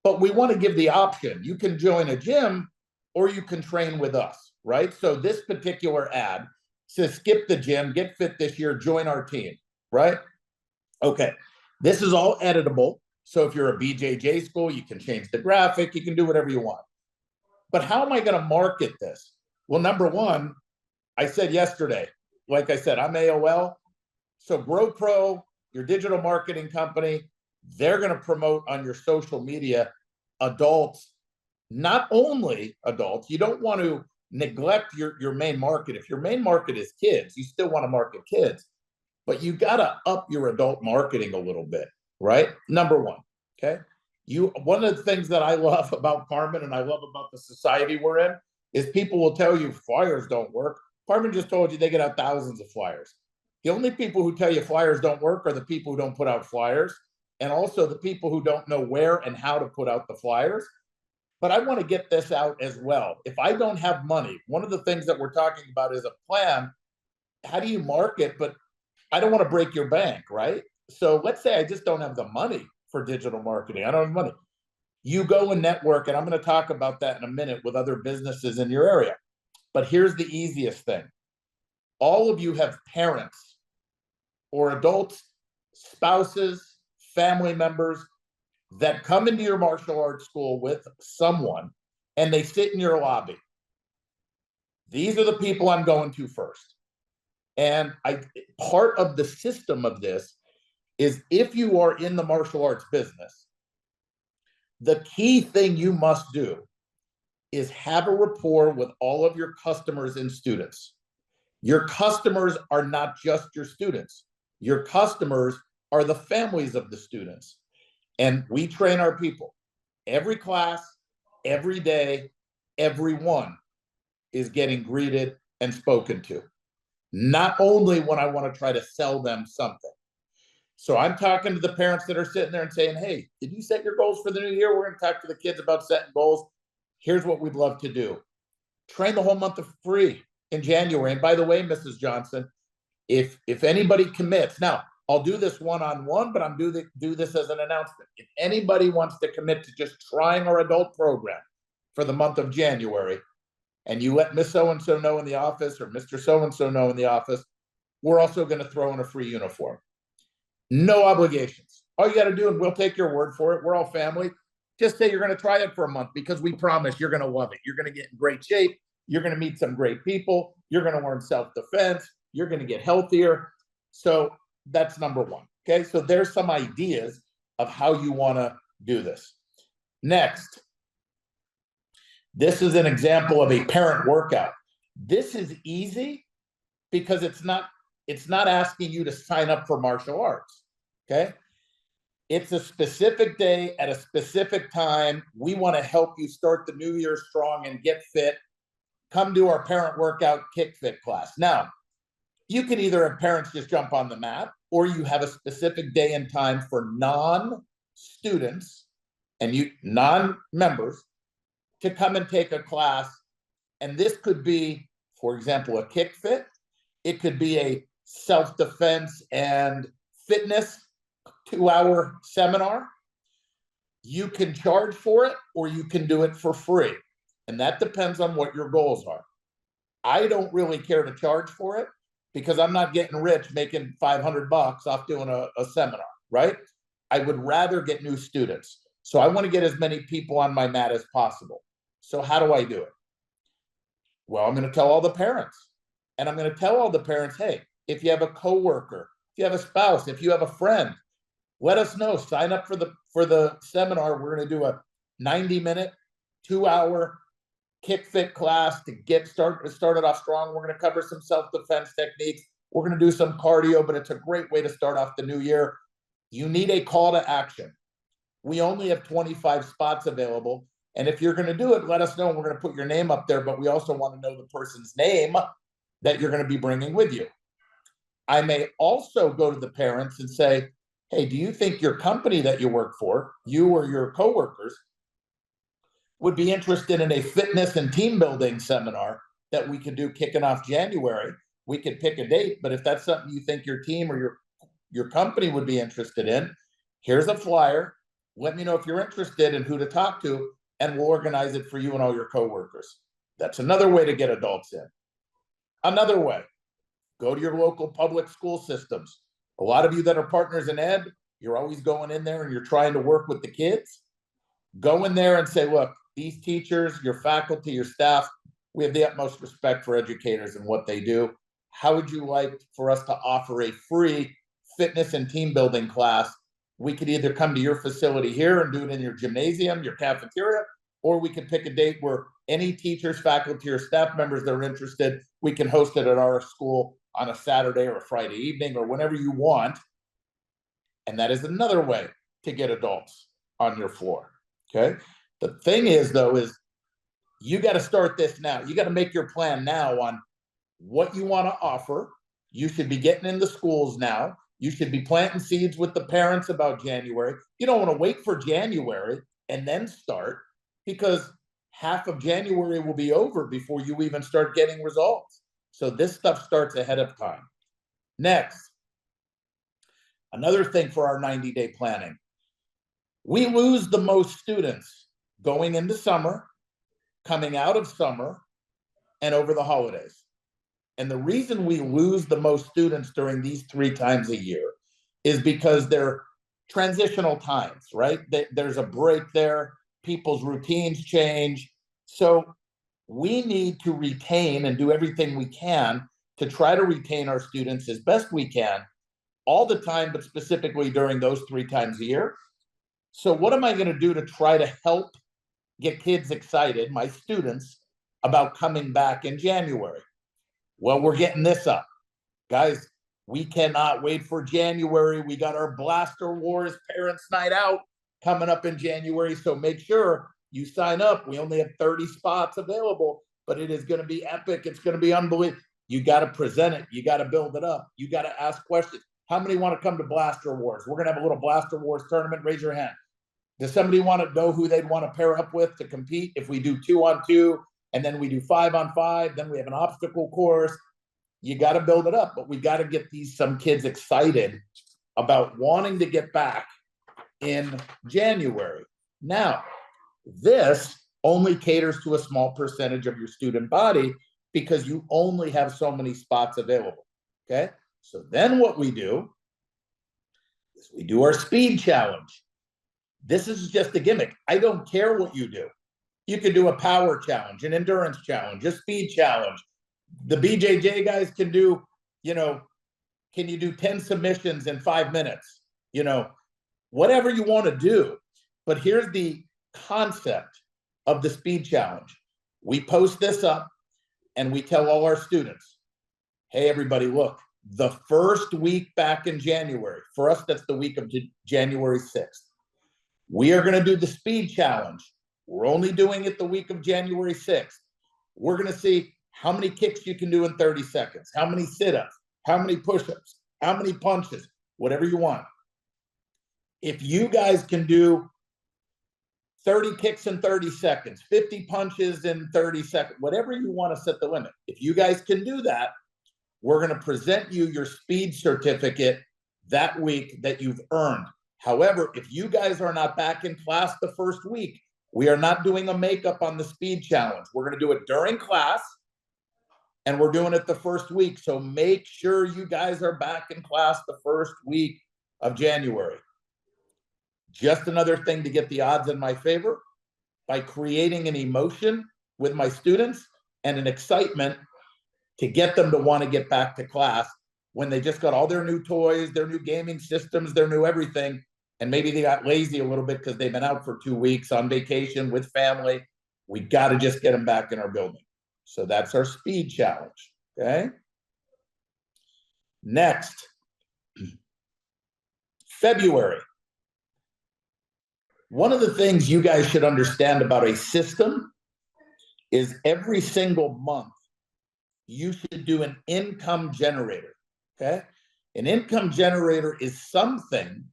but we want to give the option. You can join a gym or you can train with us, right? So this particular ad says, skip the gym, get fit this year, join our team, right? Okay, this is all editable. So if you're a BJJ school, you can change the graphic, you can do whatever you want. But how am I going to market this? Well, number one, I said yesterday, like I said, I'm AOL. So GrowPro your digital marketing company, they're going to promote on your social media adults, not only adults. You don't want to neglect your main market. If your main market is kids, you still want to market kids, but you got to up your adult marketing a little bit, right? Number one, okay? One of the things that I love about Carmen and I love about the society we're in is people will tell you flyers don't work. Carmen just told you they get out thousands of flyers. The only people who tell you flyers don't work are the people who don't put out flyers, and also the people who don't know where and how to put out the flyers. But I want to get this out as well. If I don't have money, one of the things that we're talking about is a plan. How do you market? But I don't want to break your bank, right? So let's say I just don't have the money for digital marketing. I don't have money. You go and network, and I'm going to talk about that in a minute with other businesses in your area. But here's the easiest thing. All of you have parents or adults, spouses, family members that come into your martial arts school with someone, and they sit in your lobby. These are the people I'm going to first. And part of the system of this is, if you are in the martial arts business, the key thing you must do is have a rapport with all of your customers and students. Your customers are not just your students. Your customers are the families of the students. And we train our people. Every class, every day, everyone is getting greeted and spoken to. Not only when I want to try to sell them something. So I'm talking to the parents that are sitting there and saying, hey, did you set your goals for the new year? We're going to talk to the kids about setting goals. Here's what we'd love to do. Train the whole month of free in January. And by the way, Mrs. Johnson, if anybody commits, now I'll do this one-on-one, but I'm do this as an announcement. If anybody wants to commit to just trying our adult program for the month of January, and you let Miss So-and-so know in the office or Mr. So-and-so know in the office, we're also going to throw in a free uniform. No obligations. All you got to do, and we'll take your word for it, we're all family, just say you're going to try it for a month, because we promise you're going to love it. You're going to get in great shape. You're going to meet some great people. You're going to learn self-defense. You're going to get healthier. So that's number one. Okay, so there's some ideas of how you want to do this. Next, this is an example of a parent workout. This is easy because it's not asking you to sign up for martial arts. Okay, it's a specific day at a specific time. We want to help you start the new year strong and get fit. Come to our parent workout kick fit class. Now, you can either have parents just jump on the mat, or you have a specific day and time for non-students and non-members to come and take a class. And this could be, for example, a kick fit. It could be a self-defense and fitness 2-hour seminar. You can charge for it, or you can do it for free. And that depends on what your goals are. I don't really care to charge for it, because I'm not getting rich making $500 off doing a seminar, right? I would rather get new students. So I want to get as many people on my mat as possible. So how do I do it? Well, I'm going to tell all the parents. And I'm going to tell all the parents, hey, if you have a coworker, if you have a spouse, if you have a friend, let us know. Sign up for the seminar. We're going to do a 90-minute, 2-hour kick fit class to get started off strong. We're going to cover some self-defense techniques. We're going to do some cardio, but it's a great way to start off the new year. You need a call to action. We only have 25 spots available. And if you're going to do it, let us know. We're going to put your name up there, but we also want to know the person's name that you're going to be bringing with you. I may also go to the parents and say, hey, do you think your company that you work for, you or your coworkers, would be interested in a fitness and team building seminar that we could do kicking off January? We could pick a date, but if that's something you think your team or your company would be interested in, here's a flyer. Let me know if you're interested and who to talk to, and we'll organize it for you and all your coworkers. That's another way to get adults in. Another way, go to your local public school systems. A lot of you that are partners in ed, you're always going in there and you're trying to work with the kids. Go in there and say, look, these teachers, your faculty, your staff, we have the utmost respect for educators and what they do. How would you like for us to offer a free fitness and team building class, we could either come to your facility here and do it in your gymnasium, your cafeteria, or we could pick a date where any teachers, faculty, or staff members that are interested, we can host it at our school on a Saturday or a Friday evening or whenever you want. And that is another way to get adults on your floor, okay? The thing is, though, is you got to start this now. You got to make your plan now on what you want to offer. You should be getting in the schools now. You should be planting seeds with the parents about January. You don't want to wait for January and then start, because half of January will be over before you even start getting results. So this stuff starts ahead of time. Next, another thing for our 90-day planning. We lose the most students going into summer, coming out of summer, and over the holidays. And the reason we lose the most students during these 3 times a year is because they're transitional times, right? There's a break there. People's routines change. So we need to retain and do everything we can to try to retain our students as best we can all the time, but specifically during those 3 times a year. So what am I going to do to try to help get kids excited, my students, about coming back in January? Well, we're getting this up. Guys, we cannot wait for January. We got our Blaster Wars Parents Night Out coming up in January. So make sure you sign up. We only have 30 spots available, but it is going to be epic. It's going to be unbelievable. You got to present it. You got to build it up. You got to ask questions. How many want to come to Blaster Wars? We're going to have a little Blaster Wars tournament. Raise your hand. Does somebody want to know who they'd want to pair up with to compete? If we do 2-on-2, and then we do 5-on-5, then we have an obstacle course. You got to build it up, but we got to get some kids excited about wanting to get back in January. Now, this only caters to a small percentage of your student body because you only have so many spots available, okay? So then what we do is we do our speed challenge. This is just a gimmick. I don't care what you do. You could do a power challenge, an endurance challenge, a speed challenge. The BJJ guys can do, can you do 10 submissions in 5 minutes? Whatever you want to do. But here's the concept of the speed challenge. We post this up and we tell all our students, hey, everybody, look, the first week back in January, for us, that's the week of January 6th. We are going to do the speed challenge. We're only doing it the week of January 6th. We're going to see how many kicks you can do in 30 seconds, how many sit-ups, how many push-ups, how many punches, whatever you want. If you guys can do 30 kicks in 30 seconds, 50 punches in 30 seconds, whatever you want to set the limit. If you guys can do that, we're going to present you your speed certificate that week that you've earned. However, if you guys are not back in class the first week, we are not doing a makeup on the speed challenge. We're going to do it during class, and we're doing it the first week. So make sure you guys are back in class the first week of January. Just another thing to get the odds in my favor by creating an emotion with my students and an excitement to get them to want to get back to class when they just got all their new toys, their new gaming systems, their new everything. And maybe they got lazy a little bit because they've been out for 2 weeks on vacation with family. We got to just get them back in our building. So that's our speed challenge, okay? Next, February. One of the things you guys should understand about a system is every single month, you should do an income generator, okay? An income generator is something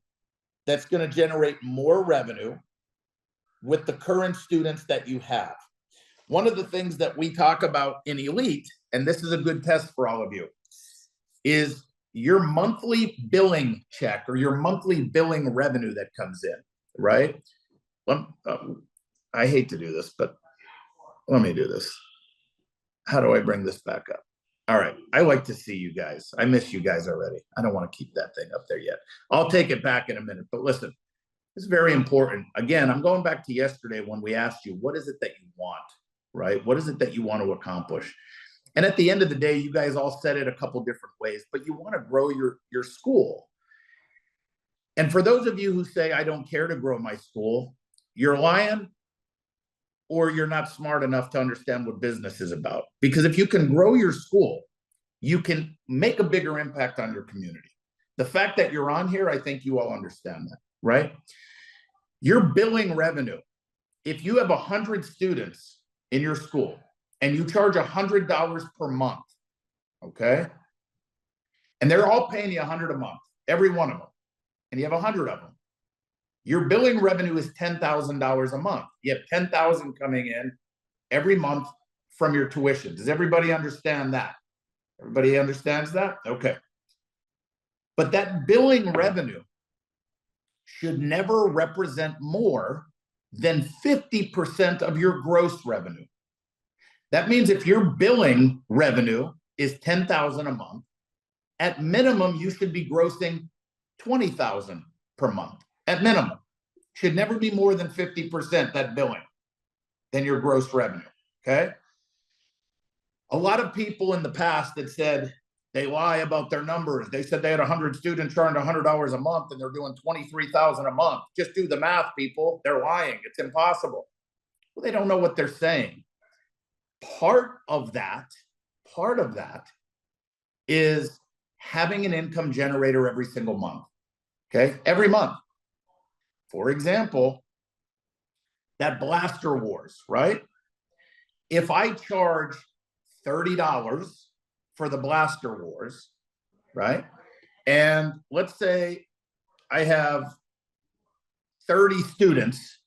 that's going to generate more revenue with the current students that you have. One of the things that we talk about in Elite, and this is a good test for all of you, is your monthly billing check or your monthly billing revenue that comes in, right? I hate to do this, but let me do this. How do I bring this back up? All right. I like to see you guys. I miss you guys already. I don't want to keep that thing up there yet. I'll take it back in a minute. But listen, it's very important. Again, I'm going back to yesterday when we asked you, what is it that you want, right? What is it that you want to accomplish? And at the end of the day, you guys all said it a couple different ways, but you want to grow your school. And for those of you who say, I don't care to grow my school, you're lying, or you're not smart enough to understand what business is about. Because if you can grow your school, you can make a bigger impact on your community. The fact that you're on here, I think you all understand that, right? Your billing revenue, if you have 100 students in your school and you charge $100 per month, okay? And they're all paying you $100 a month, every one of them, and you have 100 of them. Your billing revenue is $10,000 a month. You have 10,000 coming in every month from your tuition. Does everybody understand that? Everybody understands that? Okay. But that billing revenue should never represent more than 50% of your gross revenue. That means if your billing revenue is 10,000 a month, at minimum, you should be grossing 20,000 per month. At minimum, should never be more than 50% that billing than your gross revenue, okay? A lot of people in the past that said they lie about their numbers. They said they had 100 students charging $100 a month and they're doing 23,000 a month. Just do the math, people. They're lying. It's impossible. Well, they don't know what they're saying. Part of that is having an income generator every single month, okay? Every month. For example, that Blaster Wars, right? If I charge $30 for the Blaster Wars, right? And let's say I have 30 students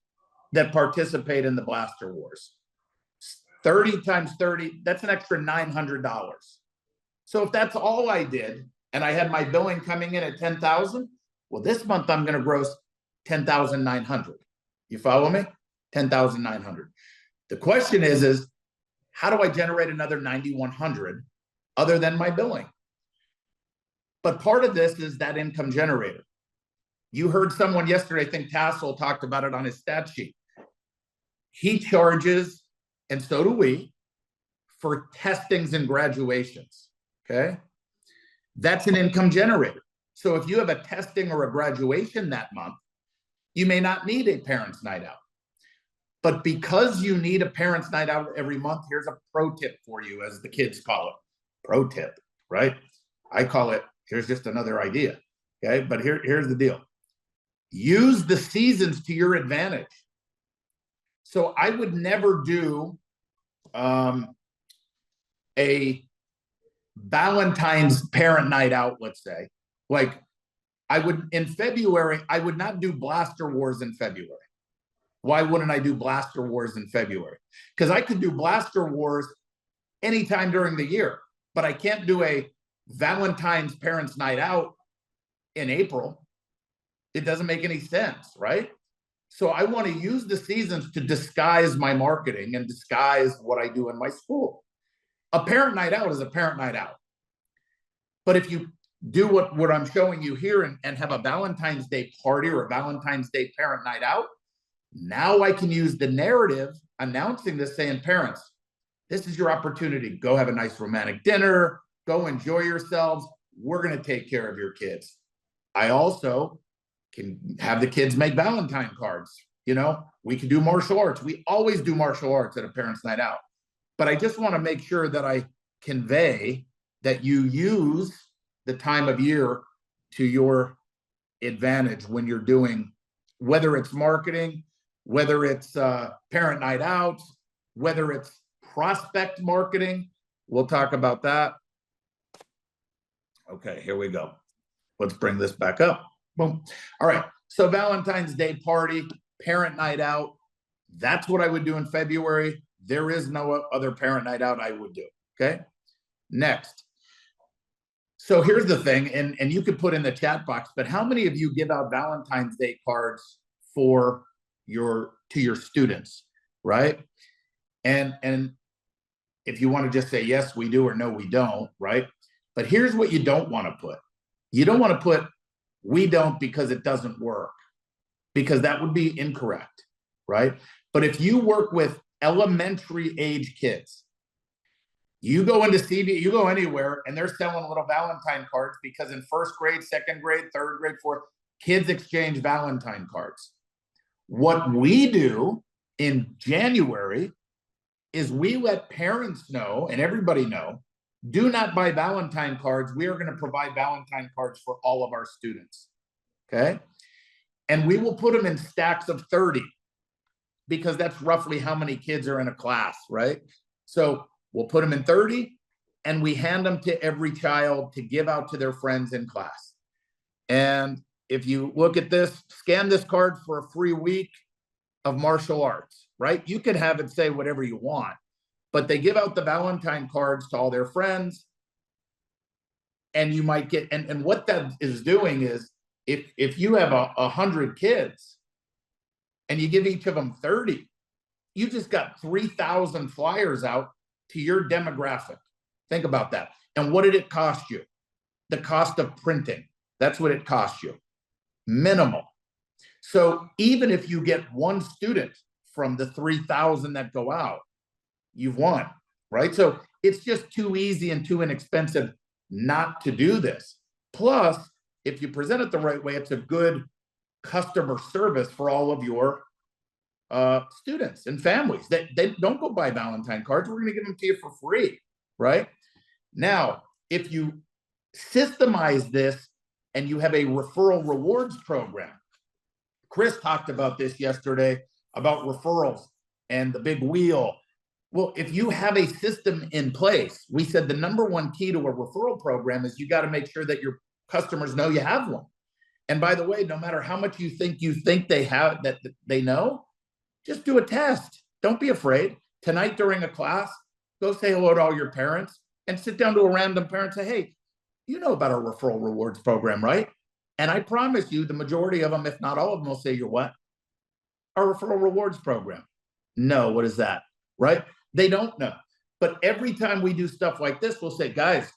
that participate in the Blaster Wars. 30 times 30, that's an extra $900. So if that's all I did, and I had my billing coming in at 10,000, well, this month I'm going to gross 10,900. You follow me? 10,900. The question is how do I generate another 9,100 other than my billing? But part of this is that income generator. You heard someone yesterday, I think Tassel talked about it on his stat sheet. He charges, and so do we, for testings and graduations, okay? That's an income generator. So if you have a testing or a graduation that month, you may not need a parents' night out. But because you need a parents' night out every month, here's a pro tip for you, as the kids call it. Pro tip, right? I call it, here's just another idea, okay? But here's the deal. Use the seasons to your advantage. So I would never do a Valentine's parent night out, let's say. Like, I would, in February, I would not do Blaster Wars in February. Why wouldn't I do Blaster Wars in February? Because I could do Blaster Wars anytime during the year, but I can't do a Valentine's Parents Night Out in April. It doesn't make any sense, right? So I want to use the seasons to disguise my marketing and disguise what I do in my school. A parent night out is a parent night out. But if you do what I'm showing you here and have a Valentine's Day party or a Valentine's Day parent night out, now I can use the narrative announcing this, saying, parents, this is your opportunity. Go have a nice romantic dinner. Go enjoy yourselves. We're going to take care of your kids. I also can have the kids make Valentine cards. You know, we can do martial arts. We always do martial arts at a parents' night out. But I just want to make sure that I convey that you use the time of year to your advantage when you're doing, whether it's marketing, whether it's parent night out, whether it's prospect marketing. We'll talk about that. Okay, here we go. Let's bring this back up. Boom. All right. So Valentine's Day party, parent night out. That's what I would do in February. There is no other parent night out I would do. Okay. Next. So here's the thing, and you could put in the chat box, but how many of you give out Valentine's Day cards to your students, right? And if you want to just say, yes, we do, or no, we don't, right? But here's what you don't want to put. You don't want to put, we don't because it doesn't work, because that would be incorrect, right? But if you work with elementary age kids, you go into CV, you go anywhere, and they're selling little Valentine cards because in first grade, second grade, third grade, fourth, kids exchange Valentine cards. What we do in January is we let parents know and everybody know, do not buy Valentine cards. We are going to provide Valentine cards for all of our students. Okay. And we will put them in stacks of 30 because that's roughly how many kids are in a class, right? So we'll put them in 30 and we hand them to every child to give out to their friends in class. And if you look at this, scan this card for a free week of martial arts, right? You can have it say whatever you want, but they give out the Valentine cards to all their friends. And you might get, and what that is doing is if you have 100 kids and you give each of them 30, you just got 3,000 flyers out to your demographic. Think about that. And what did it cost you? The cost of printing. That's what it cost you. Minimal. So even if you get one student from the 3,000 that go out, you've won, right? So it's just too easy and too inexpensive not to do this. Plus, if you present it the right way, it's a good customer service for all of your students and families. They don't go buy Valentine cards. We're going to give them to you for free, right? Now, if you systemize this and you have a referral rewards program, Chris talked about this yesterday about referrals and the big wheel. Well, if you have a system in place, we said the number one key to a referral program is you got to make sure that your customers know you have one. And by the way, no matter how much you think they have, that they know, just do a test. Don't be afraid. Tonight during a class, go say hello to all your parents and sit down to a random parent and say, hey, you know about our referral rewards program, right? And I promise you, the majority of them, if not all of them, will say, you're what? Our referral rewards program. No, what is that? Right? They don't know. But every time we do stuff like this, we'll say, guys,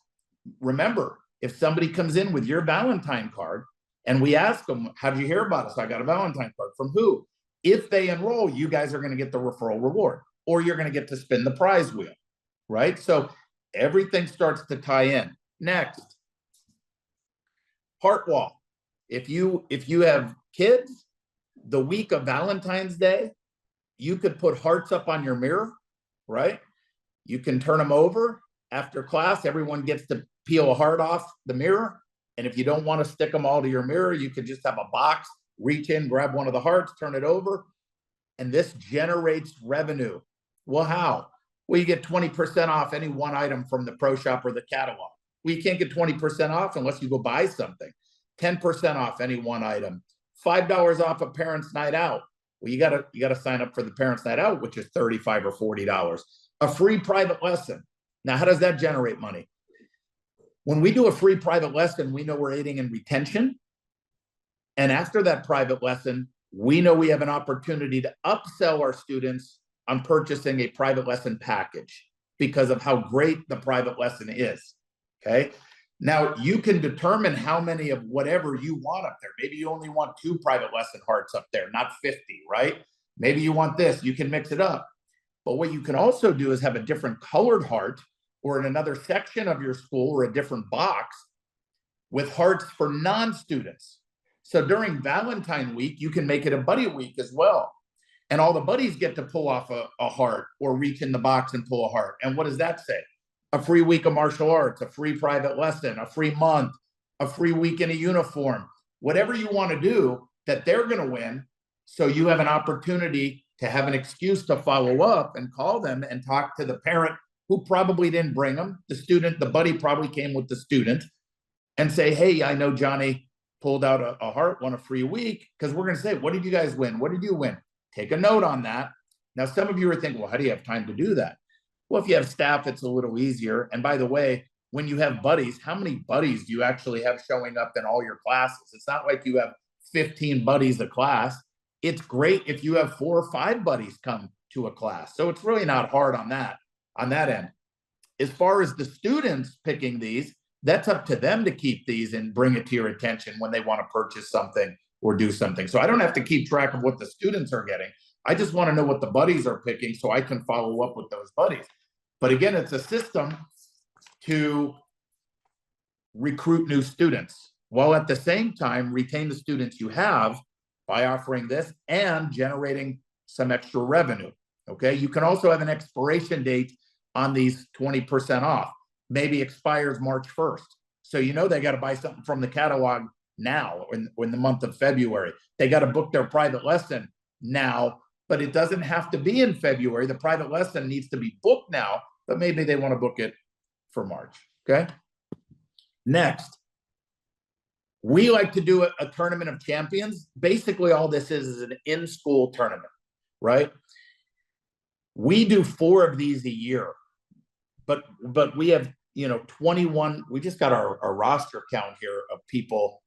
remember, if somebody comes in with your Valentine card and we ask them, how did you hear about us? I got a Valentine card. From who? If they enroll, you guys are going to get the referral reward, or you're going to get to spin the prize wheel, right? So everything starts to tie in. Next, heart wall. If you have kids, the week of Valentine's Day, you could put hearts up on your mirror, right? You can turn them over after class. Everyone gets to peel a heart off the mirror. And if you don't want to stick them all to your mirror, you could just have a box, reach in, grab one of the hearts, turn it over. And this generates revenue. Well, how? Well, you get 20% off any one item from the Pro Shop or the catalog. Well, you can't get 20% off unless you go buy something. 10% off any one item. $5 off a parent's night out. Well, you gotta sign up for the parents' night out, which is $35 or $40. A free private lesson. Now, how does that generate money? When we do a free private lesson, we know we're aiding in retention. And after that private lesson, we know we have an opportunity to upsell our students on purchasing a private lesson package because of how great the private lesson is. Okay. Now you can determine how many of whatever you want up there. Maybe you only want 2 private lesson hearts up there, not 50, right? Maybe you want this, you can mix it up. But what you can also do is have a different colored heart or in another section of your school or a different box with hearts for non-students. So during Valentine week, you can make it a buddy week as well. And all the buddies get to pull off a heart or reach in the box and pull a heart. And what does that say? A free week of martial arts, a free private lesson, a free month, a free week in a uniform, whatever you want to do that they're going to win. So you have an opportunity to have an excuse to follow up and call them and talk to the parent who probably didn't bring them. The student, the buddy probably came with the student and say, hey, I know Johnny pulled out a heart, won a free week. Because we're going to say, what did you guys win? What did you win? Take a note on that. Now, some of you are thinking, well, how do you have time to do that? Well, if you have staff, it's a little easier. And by the way, when you have buddies, how many buddies do you actually have showing up in all your classes? It's not like you have 15 buddies a class. It's great if you have 4 or 5 buddies come to a class. So it's really not hard on that end. As far as the students picking these, that's up to them to keep these and bring it to your attention when they want to purchase something or do something. So I don't have to keep track of what the students are getting. I just want to know what the buddies are picking so I can follow up with those buddies. But again, it's a system to recruit new students. while at the same time retain the students you have by offering this and generating some extra revenue. Okay, you can also have an expiration date on these 20% off. Maybe expires March 1st. So you know they got to buy something from the catalog now in the month of February. They got to book their private lesson now, but it doesn't have to be in February. The private lesson needs to be booked now, but maybe they want to book it for March. Okay. Next, we like to do a tournament of champions. Basically, all this is an in-school tournament, right? We do 4 of these a year, but we have, 21. We just got our roster count here of people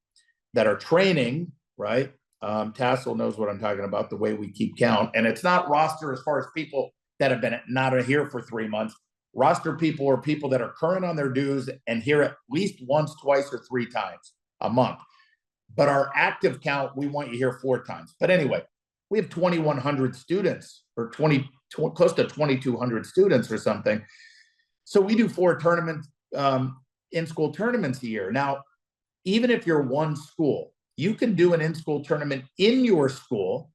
that are training, right? Tassel knows what I'm talking about, the way we keep count. And it's not roster as far as people that have been not here for 3 months. Roster people are people that are current on their dues and here at least once, twice, or 3 times a month. But our active count, we want you here 4 times. But anyway, we have 2,100 students or close to 2,200 students or something. So we do 4 tournaments, in-school tournaments a year. Now, even if you're one school, you can do an in-school tournament in your school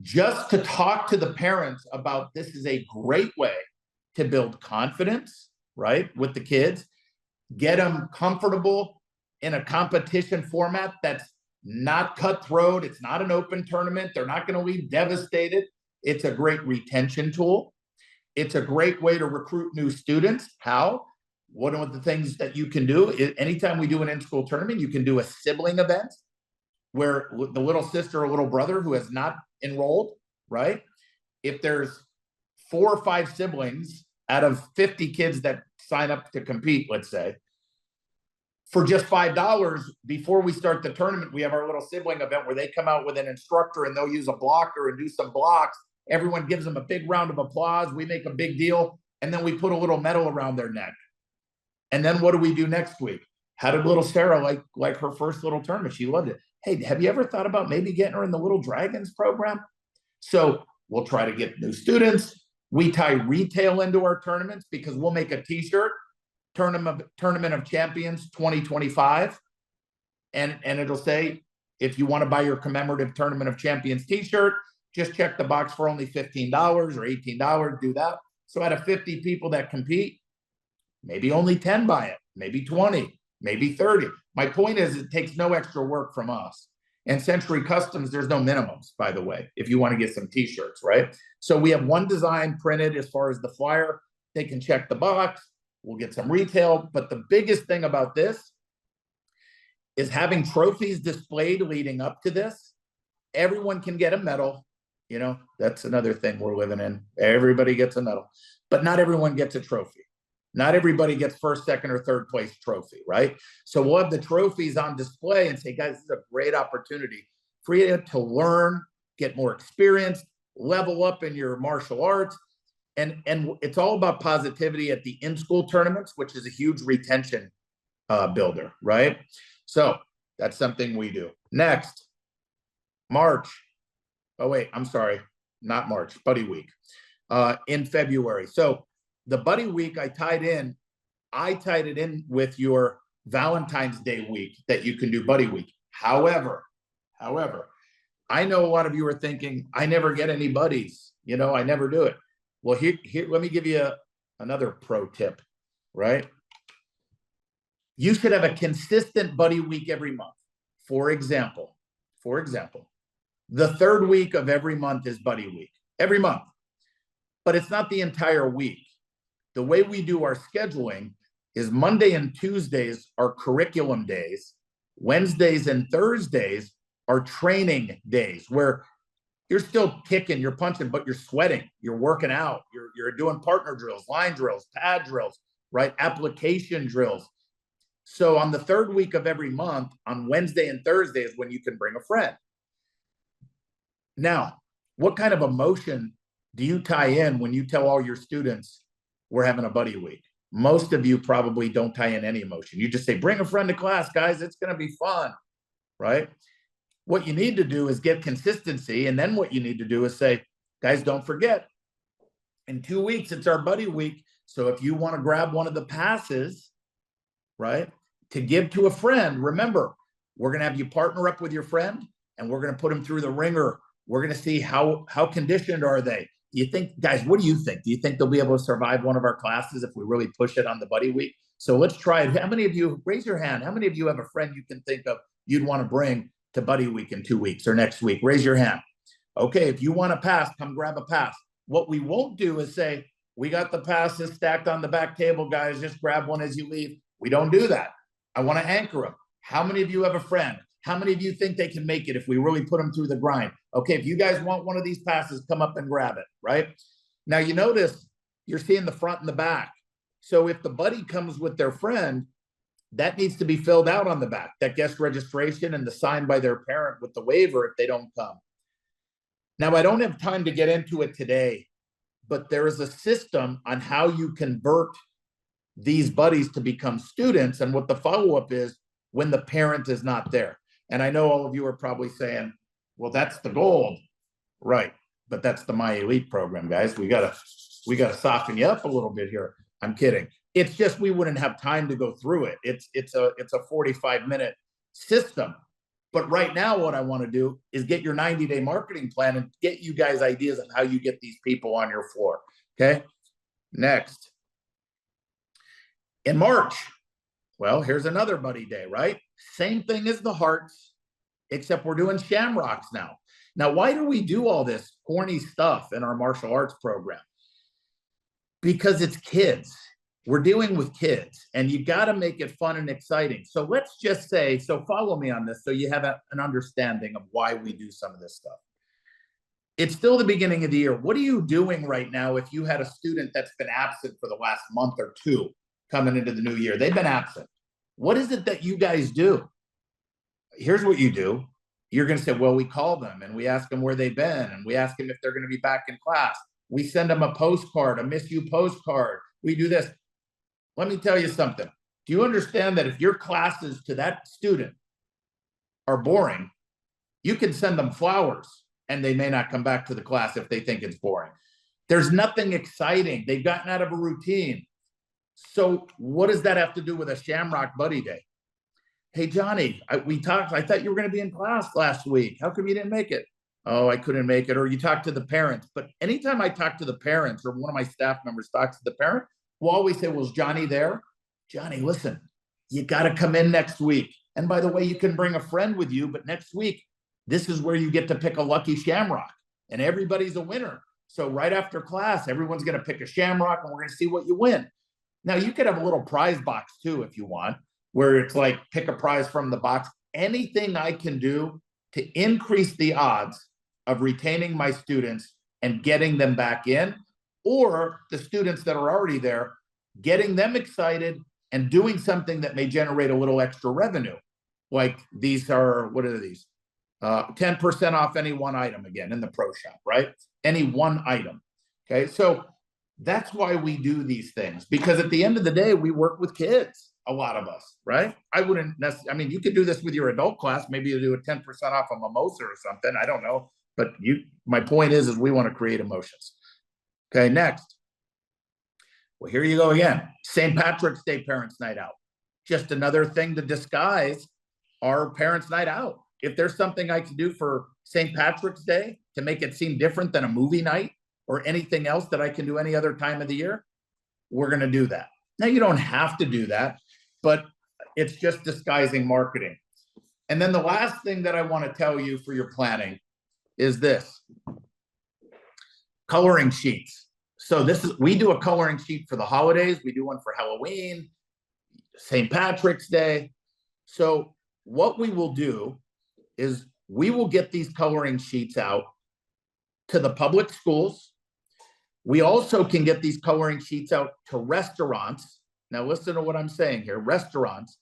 just to talk to the parents about this is a great way to build confidence, right, with the kids, get them comfortable in a competition format that's not cutthroat. It's not an open tournament. They're not going to leave devastated. It's a great retention tool. It's a great way to recruit new students. How? One of the things that you can do is anytime we do an in-school tournament, you can do a sibling event where the little sister or little brother who has not enrolled, right? If there's 4 or 5 siblings out of 50 kids that sign up to compete, let's say, for just $5 before we start the tournament, we have our little sibling event where they come out with an instructor and they'll use a blocker and do some blocks. Everyone gives them a big round of applause. We make a big deal. And then we put a little medal around their neck. And then what do we do next week? How did little Sarah like her first little tournament? She loved it. Hey, have you ever thought about maybe getting her in the Little Dragons program? So we'll try to get new students. We tie retail into our tournaments because we'll make a t-shirt, Tournament of Champions 2025. And it'll say, if you want to buy your commemorative Tournament of Champions t-shirt, just check the box for only $15 or $18, do that. So out of 50 people that compete, maybe only 10 buy it, maybe 20, maybe 30. My point is it takes no extra work from us. And Century Customs, there's no minimums, by the way, if you want to get some t-shirts, right? So we have one design printed as far as the flyer. They can check the box. We'll get some retail. But the biggest thing about this is having trophies displayed leading up to this. Everyone can get a medal. That's another thing we're living in. Everybody gets a medal, but not everyone gets a trophy. Not everybody gets first, second, or third place trophy, right? So we'll have the trophies on display and say, guys, this is a great opportunity for you to learn, get more experience, level up in your martial arts. And it's all about positivity at the in-school tournaments, which is a huge retention builder, right? So that's something we do. Next, March. Oh, wait, I'm sorry, not March, Buddy Week in February. So the Buddy Week I tied it in with your Valentine's Day week that you can do Buddy Week. However, I know a lot of you are thinking, I never get any buddies, I never do it. Well, here, let me give you another pro tip, right? You should have a consistent Buddy Week every month. For example, the 3rd week of every month is Buddy Week, every month, but it's not the entire week. The way we do our scheduling is Monday and Tuesdays are curriculum days. Wednesdays and Thursdays are training days where you're still kicking, you're punching, but you're sweating, you're working out, you're doing partner drills, line drills, pad drills, right? Application drills. So on the 3rd week of every month, on Wednesday and Thursday is when you can bring a friend. Now, what kind of emotion do you tie in when you tell all your students we're having a Buddy Week? Most of you probably don't tie in any emotion. You just say, bring a friend to class, guys. It's going to be fun, right? What you need to do is get consistency. And then what you need to do is say, guys, don't forget, in 2 weeks, it's our Buddy Week. So if you want to grab one of the passes, right, to give to a friend. Remember, we're going to have you partner up with your friend, and we're going to put them through the ringer. We're going to see how conditioned are they. Do you think, guys, what do you think? Do you think they'll be able to survive one of our classes if we really push it on the buddy week? So let's try it. How many of you, raise your hand, how many of you have a friend you can think of you'd want to bring to buddy week in 2 weeks or next week? Raise your hand. Okay, if you want a pass, come grab a pass. What we won't do is say, we got the passes stacked on the back table, guys, just grab one as you leave. We don't do that. I want to anchor them. How many of you have a friend? How many of you think they can make it if we really put them through the grind? Okay, if you guys want one of these passes, come up and grab it, right? Now, you notice you're seeing the front and the back. So if the buddy comes with their friend, that needs to be filled out on the back, that guest registration and the sign by their parent with the waiver if they don't come. Now, I don't have time to get into it today, but there is a system on how you convert these buddies to become students and what the follow-up is when the parent is not there. And I know all of you are probably saying, well, that's the gold. Right. But that's the MAIA Elite program, guys. We gotta soften you up a little bit here. I'm kidding. It's just we wouldn't have time to go through it. It's a 45-minute system. But right now, what I want to do is get your 90-day marketing plan and get you guys ideas of how you get these people on your floor. Okay. Next. In March, well, here's another buddy day, right? Same thing as the hearts, except we're doing shamrocks now. Now, why do we do all this corny stuff in our martial arts program? Because it's kids. We're dealing with kids, and you got to make it fun and exciting. So let's just say, so follow me on this so you have an understanding of why we do some of this stuff. It's still the beginning of the year. What are you doing right now if you had a student that's been absent for the last month or two coming into the new year? They've been absent. What is it that you guys do? Here's what you do. You're going to say, well, we call them and we ask them where they've been, and we ask them if they're going to be back in class. We send them a postcard, a miss you postcard. We do this. Let me tell you something. Do you understand that if your classes to that student are boring, you can send them flowers and they may not come back to the class if they think it's boring? There's nothing exciting. They've gotten out of a routine. So what does that have to do with a Shamrock Buddy Day? Hey, Johnny, we talked. I thought you were going to be in class last week. How come you didn't make it? Oh, I couldn't make it. Or you talked to the parents. But anytime I talk to the parents or one of my staff members talks to the parent, we'll always say, well, is Johnny there? Johnny, listen, you got to come in next week. And by the way, you can bring a friend with you. But next week, this is where you get to pick a lucky Shamrock. And everybody's a winner. So right after class, everyone's going to pick a Shamrock and we're going to see what you win. Now, you could have a little prize box, too, if you want, where it's like pick a prize from the box. Anything I can do to increase the odds of retaining my students and getting them back in, or the students that are already there, getting them excited and doing something that may generate a little extra revenue. Like these are, what are these? 10% off any one item again in the pro shop, right? Any one item. Okay, so that's why we do these things, because at the end of the day, we work with kids, a lot of us, right? I wouldn't necessarily, I mean, you could do this with your adult class. Maybe you do a 10% off a mimosa or something. I don't know. But my point is we want to create emotions. Okay, next. Well, here you go again. St. Patrick's Day Parents Night Out. Just another thing to disguise our Parents Night Out. If there's something I can do for St. Patrick's Day to make it seem different than a movie night or anything else that I can do any other time of the year, we're going to do that. Now, you don't have to do that, but it's just disguising marketing. And then the last thing that I want to tell you for your planning is this: coloring sheets. So we do a coloring sheet for the holidays. We do one for Halloween, St. Patrick's Day. So what we will do is we will get these coloring sheets out to the public schools. We also can get these coloring sheets out to restaurants. Now listen to what I'm saying here, restaurants.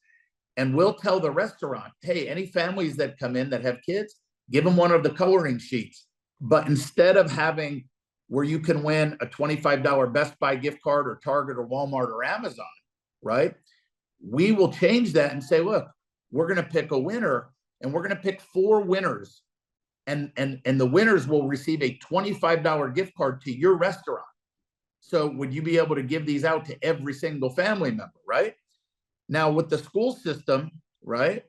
And we'll tell the restaurant, hey, any families that come in that have kids, give them one of the coloring sheets. But instead of having where you can win a $25 Best Buy gift card or Target or Walmart or Amazon, right? We will change that and say, look, we're going to pick a winner, and we're going to pick 4 winners. And the winners will receive a $25 gift card to your restaurant. So would you be able to give these out to every single family member, right? Now with the school system, right?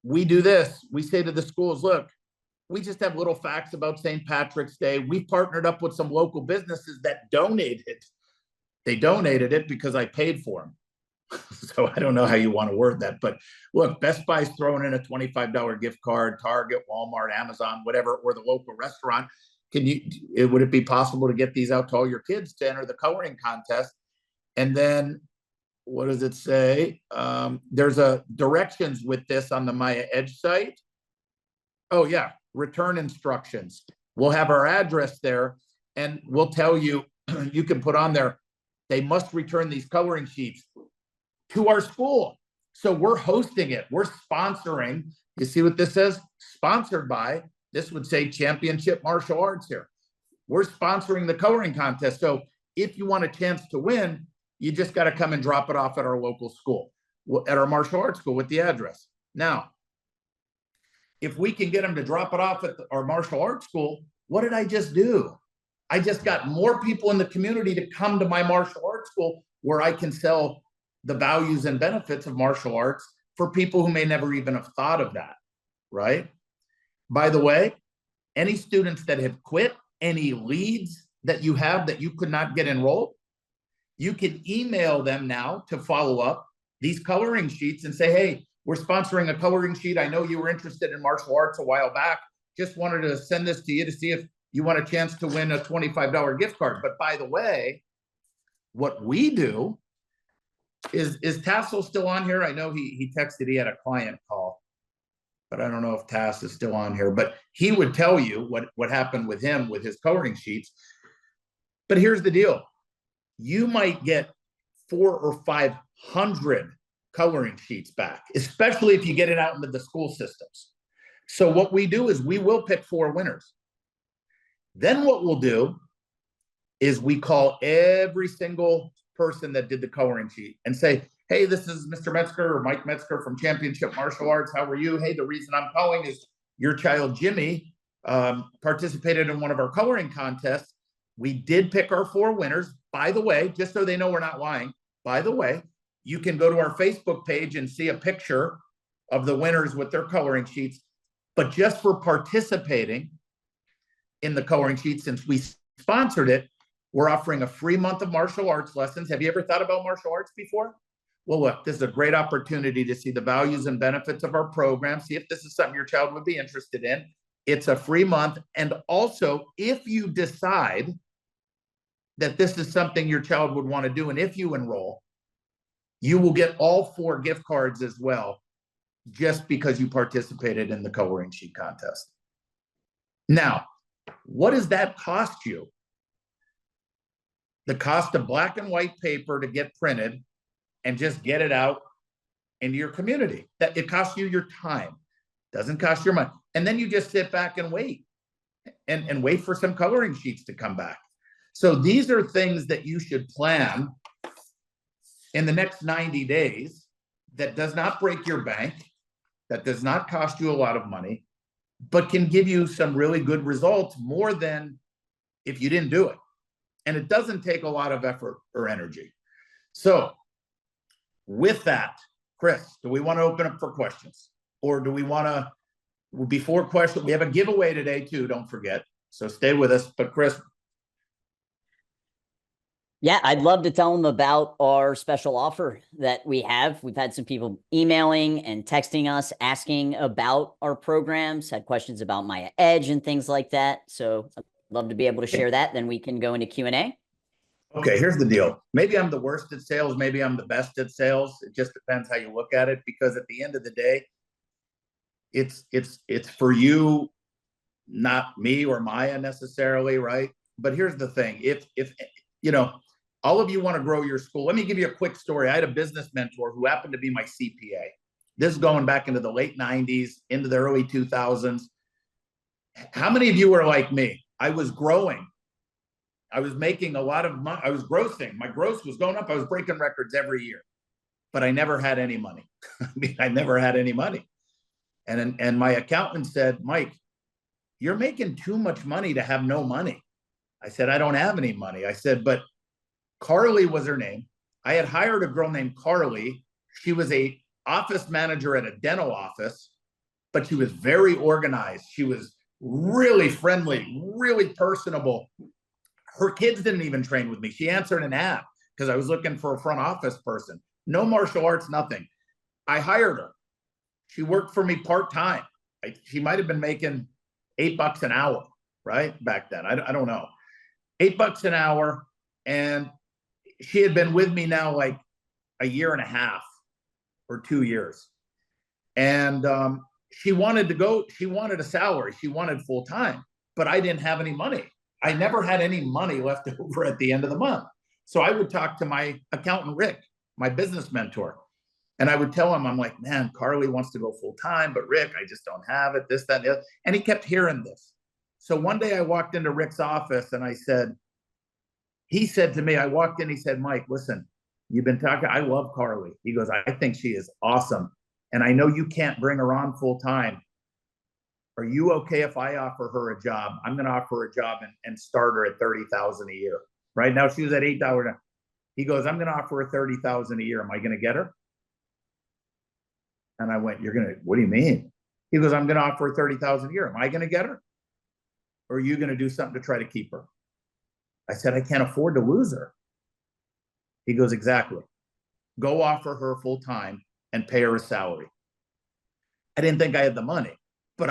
We do this. We say to the schools, look, we just have little facts about St. Patrick's Day. We partnered up with some local businesses that donated. They donated it because I paid for them. So I don't know how you want to word that, but look, Best Buy's throwing in a $25 gift card, Target, Walmart, Amazon, whatever, or the local restaurant. Would it be possible to get these out to all your kids to enter the coloring contest? And then what does it say? There's a directions with this on the MAIA Edge site. Oh yeah, return instructions. We'll have our address there and we'll tell you, you can put on there, they must return these coloring sheets to our school. So we're hosting it. We're sponsoring. You see what this says? Sponsored by, this would say Championship Martial Arts here. We're sponsoring the coloring contest. So if you want a chance to win, you just got to come and drop it off at our local school, at our martial arts school with the address. Now, if we can get them to drop it off at our martial arts school, what did I just do? I just got more people in the community to come to my martial arts school where I can sell the values and benefits of martial arts for people who may never even have thought of that, right? By the way, any students that have quit, any leads that you have that you could not get enrolled, you can email them now to follow up these coloring sheets and say, hey, we're sponsoring a coloring sheet. I know you were interested in martial arts a while back. Just wanted to send this to you to see if you want a chance to win a $25 gift card. But by the way, what we do is Tassel still on here? I know he texted he had a client call, but I don't know if Tass is still on here, but he would tell you what happened with him with his coloring sheets. But here's the deal. You might get 400 or 500 coloring sheets back, especially if you get it out into the school systems. So what we do is we will pick 4 winners. Then what we'll do is we call every single person that did the coloring sheet and say, hey, this is Mr. Metzger or Mike Metzger from Championship Martial Arts. How are you? Hey, the reason I'm calling is your child, Jimmy, participated in one of our coloring contests. We did pick our 4 winners. By the way, just so they know we're not lying, by the way, you can go to our Facebook page and see a picture of the winners with their coloring sheets. But just for participating in the coloring sheet, since we sponsored it, we're offering a free month of martial arts lessons. Have you ever thought about martial arts before? Well, look, this is a great opportunity to see the values and benefits of our program, see if this is something your child would be interested in. It's a free month. And also, if you decide that this is something your child would want to do, and if you enroll, you will get all 4 gift cards as well, just because you participated in the coloring sheet contest. Now, what does that cost you? The cost of black and white paper to get printed and just get it out into your community. That it costs you your time, doesn't cost your money. And then you just sit back and wait and wait for some coloring sheets to come back. So these are things that you should plan in the next 90 days that does not break your bank, that does not cost you a lot of money, but can give you some really good results, more than if you didn't do it. And it doesn't take a lot of effort or energy. So with that, Chris, do we want to open up for questions? Or do we want to, before questions, we have a giveaway today too, don't forget. So stay with us. But Chris. Yeah, I'd love to tell them about our special offer that we have. We've had some people emailing and texting us, asking about our programs, had questions about MAIA Edge and things like that. So I'd love to be able to share that. Then we can go into Q&A. Okay, here's the deal. Maybe I'm the worst at sales. Maybe I'm the best at sales. It just depends how you look at it, because at the end of the day, it's for you, not me or MAIA necessarily, right? But here's the thing. If you know, all of you want to grow your school. Let me give you a quick story. I had a business mentor who happened to be my CPA. This is going back into the late 90s, into the early 2000s. How many of you are like me? I was growing. I was making a lot of money. I was grossing. My gross was going up. I was breaking records every year, but I never had any money. I mean, I never had any money. And my accountant said, Mike, you're making too much money to have no money. I said, I don't have any money. I said, but Carly was her name. I had hired a girl named Carly. She was a office manager at a dental office, but she was very organized. She was really friendly, really personable. Her kids didn't even train with me. She answered an app because I was looking for a front office person. No martial arts, nothing. I hired her. She worked for me part-time. She might have been making $8 an hour, right? Back then. I don't know. $8 an hour. And she had been with me now like a year and a half or 2 years. And she wanted to go, she wanted a salary. She wanted full-time, but I didn't have any money. I never had any money left over at the end of the month. So I would talk to my accountant, Rick, my business mentor. And I would tell him, I'm like, man, Carly wants to go full time, but Rick, I just don't have it, this, that, and the other. And he kept hearing this. So one day I walked into Rick's office and I said, he said to me, I walked in, he said, Mike, listen, you've been talking, I love Carly. He goes, I think she is awesome. And I know you can't bring her on full time. Are you okay if I offer her a job? I'm going to offer her a job and start her at $30,000 a year. Right now she was at $8. He goes, I'm going to offer her $30,000 a year. Am I going to get her? And I went, you're going to, what do you mean? He goes, I'm going to offer her $30,000 a year. Am I going to get her? Or are you going to do something to try to keep her? I said, I can't afford to lose her. He goes, exactly. Go offer her full time and pay her a salary. I didn't think I had the money, but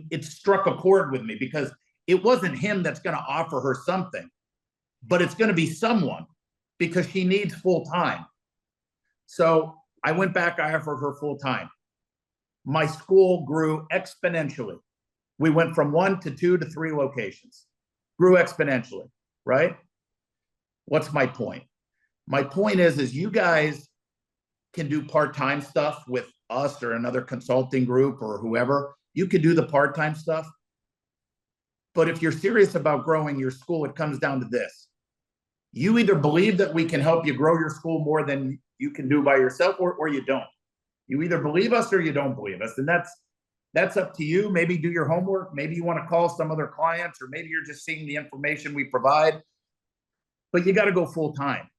it struck a chord with me because it wasn't him that's going to offer her something, but it's going to be someone because she needs full time. So I went back, I offered her full time. My school grew exponentially. We went from 1 to 2 to 3 locations, grew exponentially, right? What's my point? My point is you guys can do part-time stuff with us or another consulting group or whoever. You can do the part-time stuff. But if you're serious about growing your school, it comes down to this. You either believe that we can help you grow your school more than you can do by yourself, or you don't. You either believe us or you don't believe us. And that's up to you. Maybe do your homework. Maybe you want to call some other clients, or maybe you're just seeing the information we provide. But you got to go full time.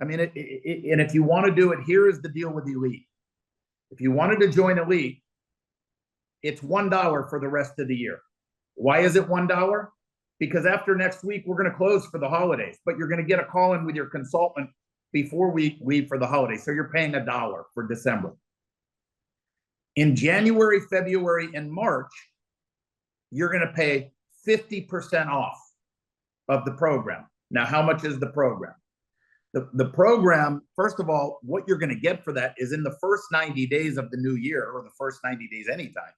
I mean, and if you want to do it, here is the deal with Elite. If you wanted to join Elite, it's $1 for the rest of the year. Why is it $1? Because after next week, we're going to close for the holidays, but you're going to get a call in with your consultant before we leave for the holidays. So you're paying $1 for December. In January, February, and March, you're going to pay 50% off of the program. Now, how much is the program? The program, first of all, what you're going to get for that is in the first 90 days of the new year, or the first 90 days anytime,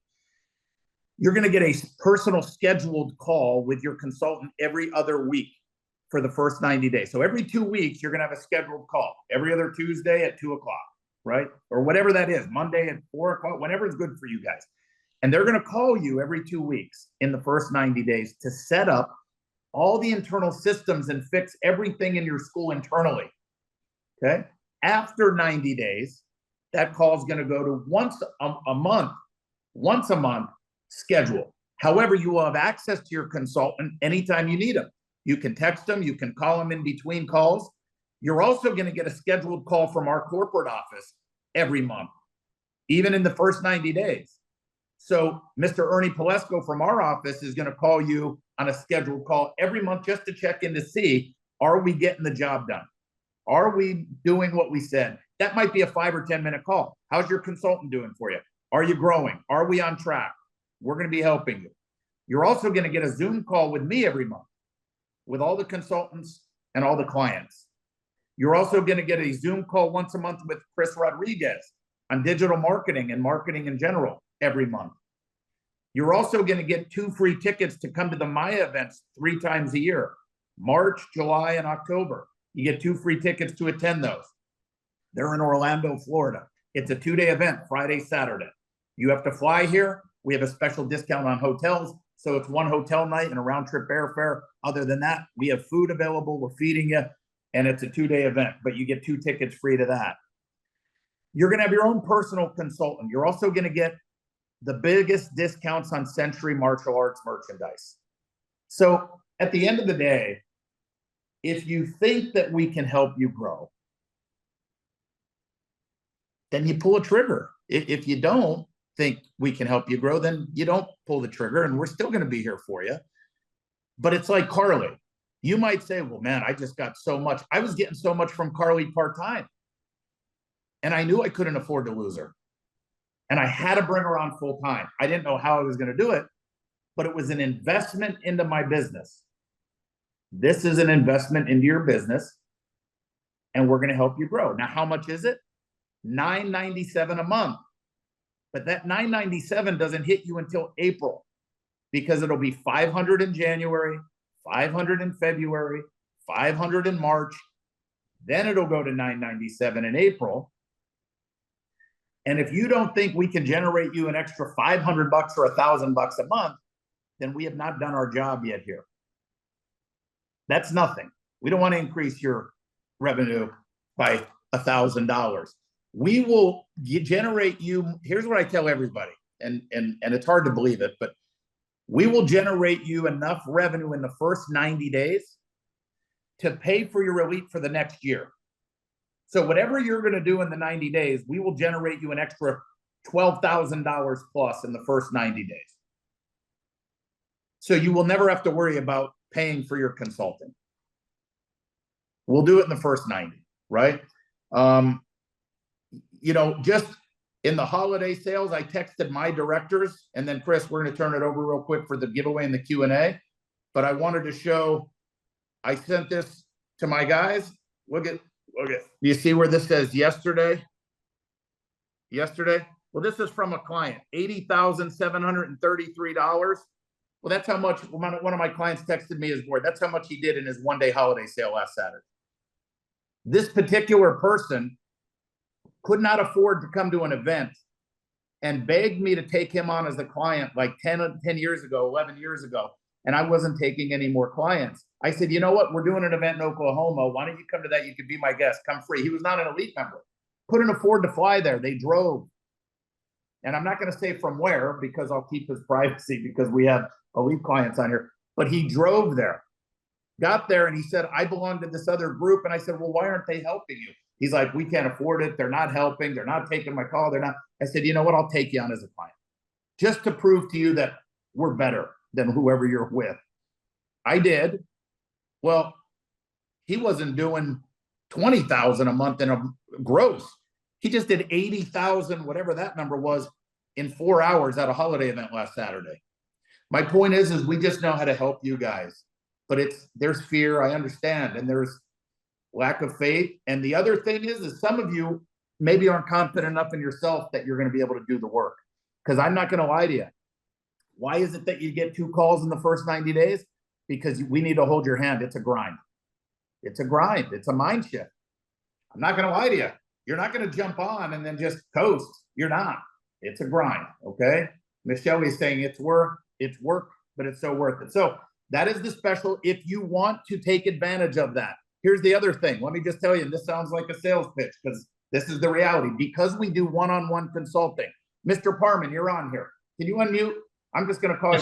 you're going to get a personal scheduled call with your consultant every other week for the first 90 days. So every 2 weeks, you're going to have a scheduled call every other Tuesday at 2 o'clock, right? Or whatever that is, Monday at 4 o'clock, whenever is good for you guys. And they're going to call you every 2 weeks in the first 90 days to set up all the internal systems and fix everything in your school internally. Okay. After 90 days, that call is going to go to once a month schedule. However, you will have access to your consultant anytime you need them. You can text them, you can call them in between calls. You're also going to get a scheduled call from our corporate office every month, even in the first 90 days. So Mr. Ernie Palesco from our office is going to call you on a scheduled call every month just to check in to see, are we getting the job done? Are we doing what we said? That might be a 5 or 10 minute call. How's your consultant doing for you? Are you growing? Are we on track? We're going to be helping you. You're also going to get a Zoom call with me every month with all the consultants and all the clients. You're also going to get a Zoom call once a month with Chris Rodriguez on digital marketing and marketing in general every month. You're also going to get 2 free tickets to come to the MAIA events 3 times a year, March, July, and October. You get 2 free tickets to attend those. They're in Orlando, Florida. It's a 2-day event, Friday, Saturday. You have to fly here. We have a special discount on hotels. So it's 1 hotel night and a round trip airfare. Other than that, we have food available. We're feeding you. And it's a 2-day event, but you get 2 tickets free to that. You're going to have your own personal consultant. You're also going to get the biggest discounts on Century Martial Arts merchandise. So at the end of the day, if you think that we can help you grow, then you pull a trigger. If you don't think we can help you grow, then you don't pull the trigger, and we're still going to be here for you. But it's like Carly. You might say, well, man, I just got so much. I was getting so much from Carly part-time. And I knew I couldn't afford to lose her. And I had to bring her on full-time. I didn't know how I was going to do it, but it was an investment into my business. This is an investment into your business, and we're going to help you grow. Now, how much is it? $997 a month. But that $997 doesn't hit you until April, because it'll be $500 in January, $500 in February, $500 in March. Then it'll go to $997 in April. And if you don't think we can generate you an extra $500 or $1,000 a month, then we have not done our job yet here. That's nothing. We don't want to increase your revenue by $1,000. We will generate you. Here's what I tell everybody, and it's hard to believe it, but we will generate you enough revenue in the first 90 days to pay for your elite for the next year. So whatever you're going to do in the 90 days, we will generate you an extra $12,000 plus in the first 90 days. So you will never have to worry about paying for your consulting. We'll do it in the first 90, right? You know, just in the holiday sales, I texted my directors, and then Chris, we're going to turn it over real quick for the giveaway and the Q&A. But I wanted to show, I sent this to my guys. Look at, you see where this says yesterday? Yesterday? Well, this is from a client, $80,733. Well, that's how much one of my clients texted me his board. That's how much he did in his one-day holiday sale last Saturday. This particular person could not afford to come to an event and begged me to take him on as a client like 10 years ago, 11 years ago, and I wasn't taking any more clients. I said, you know what? We're doing an event in Oklahoma. Why don't you come to that? You could be my guest. Come free. He was not an elite member. Couldn't afford to fly there. They drove. And I'm not going to say from where, because I'll keep his privacy, because we have elite clients on here. But he drove there. Got there, and he said, I belong to this other group. And I said, well, why aren't they helping you? He's like, we can't afford it. They're not helping. They're not taking my call. They're not. I said, you know what? I'll take you on as a client, just to prove to you that we're better than whoever you're with. I did. Well, he wasn't doing 20,000 a month in a gross. He just did 80,000, whatever that number was, in 4 hours at a holiday event last Saturday. My point is we just know how to help you guys. But there's fear, I understand, and there's lack of faith. And the other thing is some of you maybe aren't confident enough in yourself that you're going to be able to do the work. Because I'm not going to lie to you. Why is it that you get 2 calls in the first 90 days? Because we need to hold your hand. It's a grind. It's a grind. It's a mind shift. I'm not going to lie to you. You're not going to jump on and then just coast. You're not. It's a grind, okay? Michelle is saying it's work, but it's so worth it. So that is the special. If you want to take advantage of that, here's the other thing. Let me just tell you, and this sounds like a sales pitch, because this is the reality. Because we do one-on-one consulting. Mr. Parman, you're on here. Can you unmute? I'm just going to call you.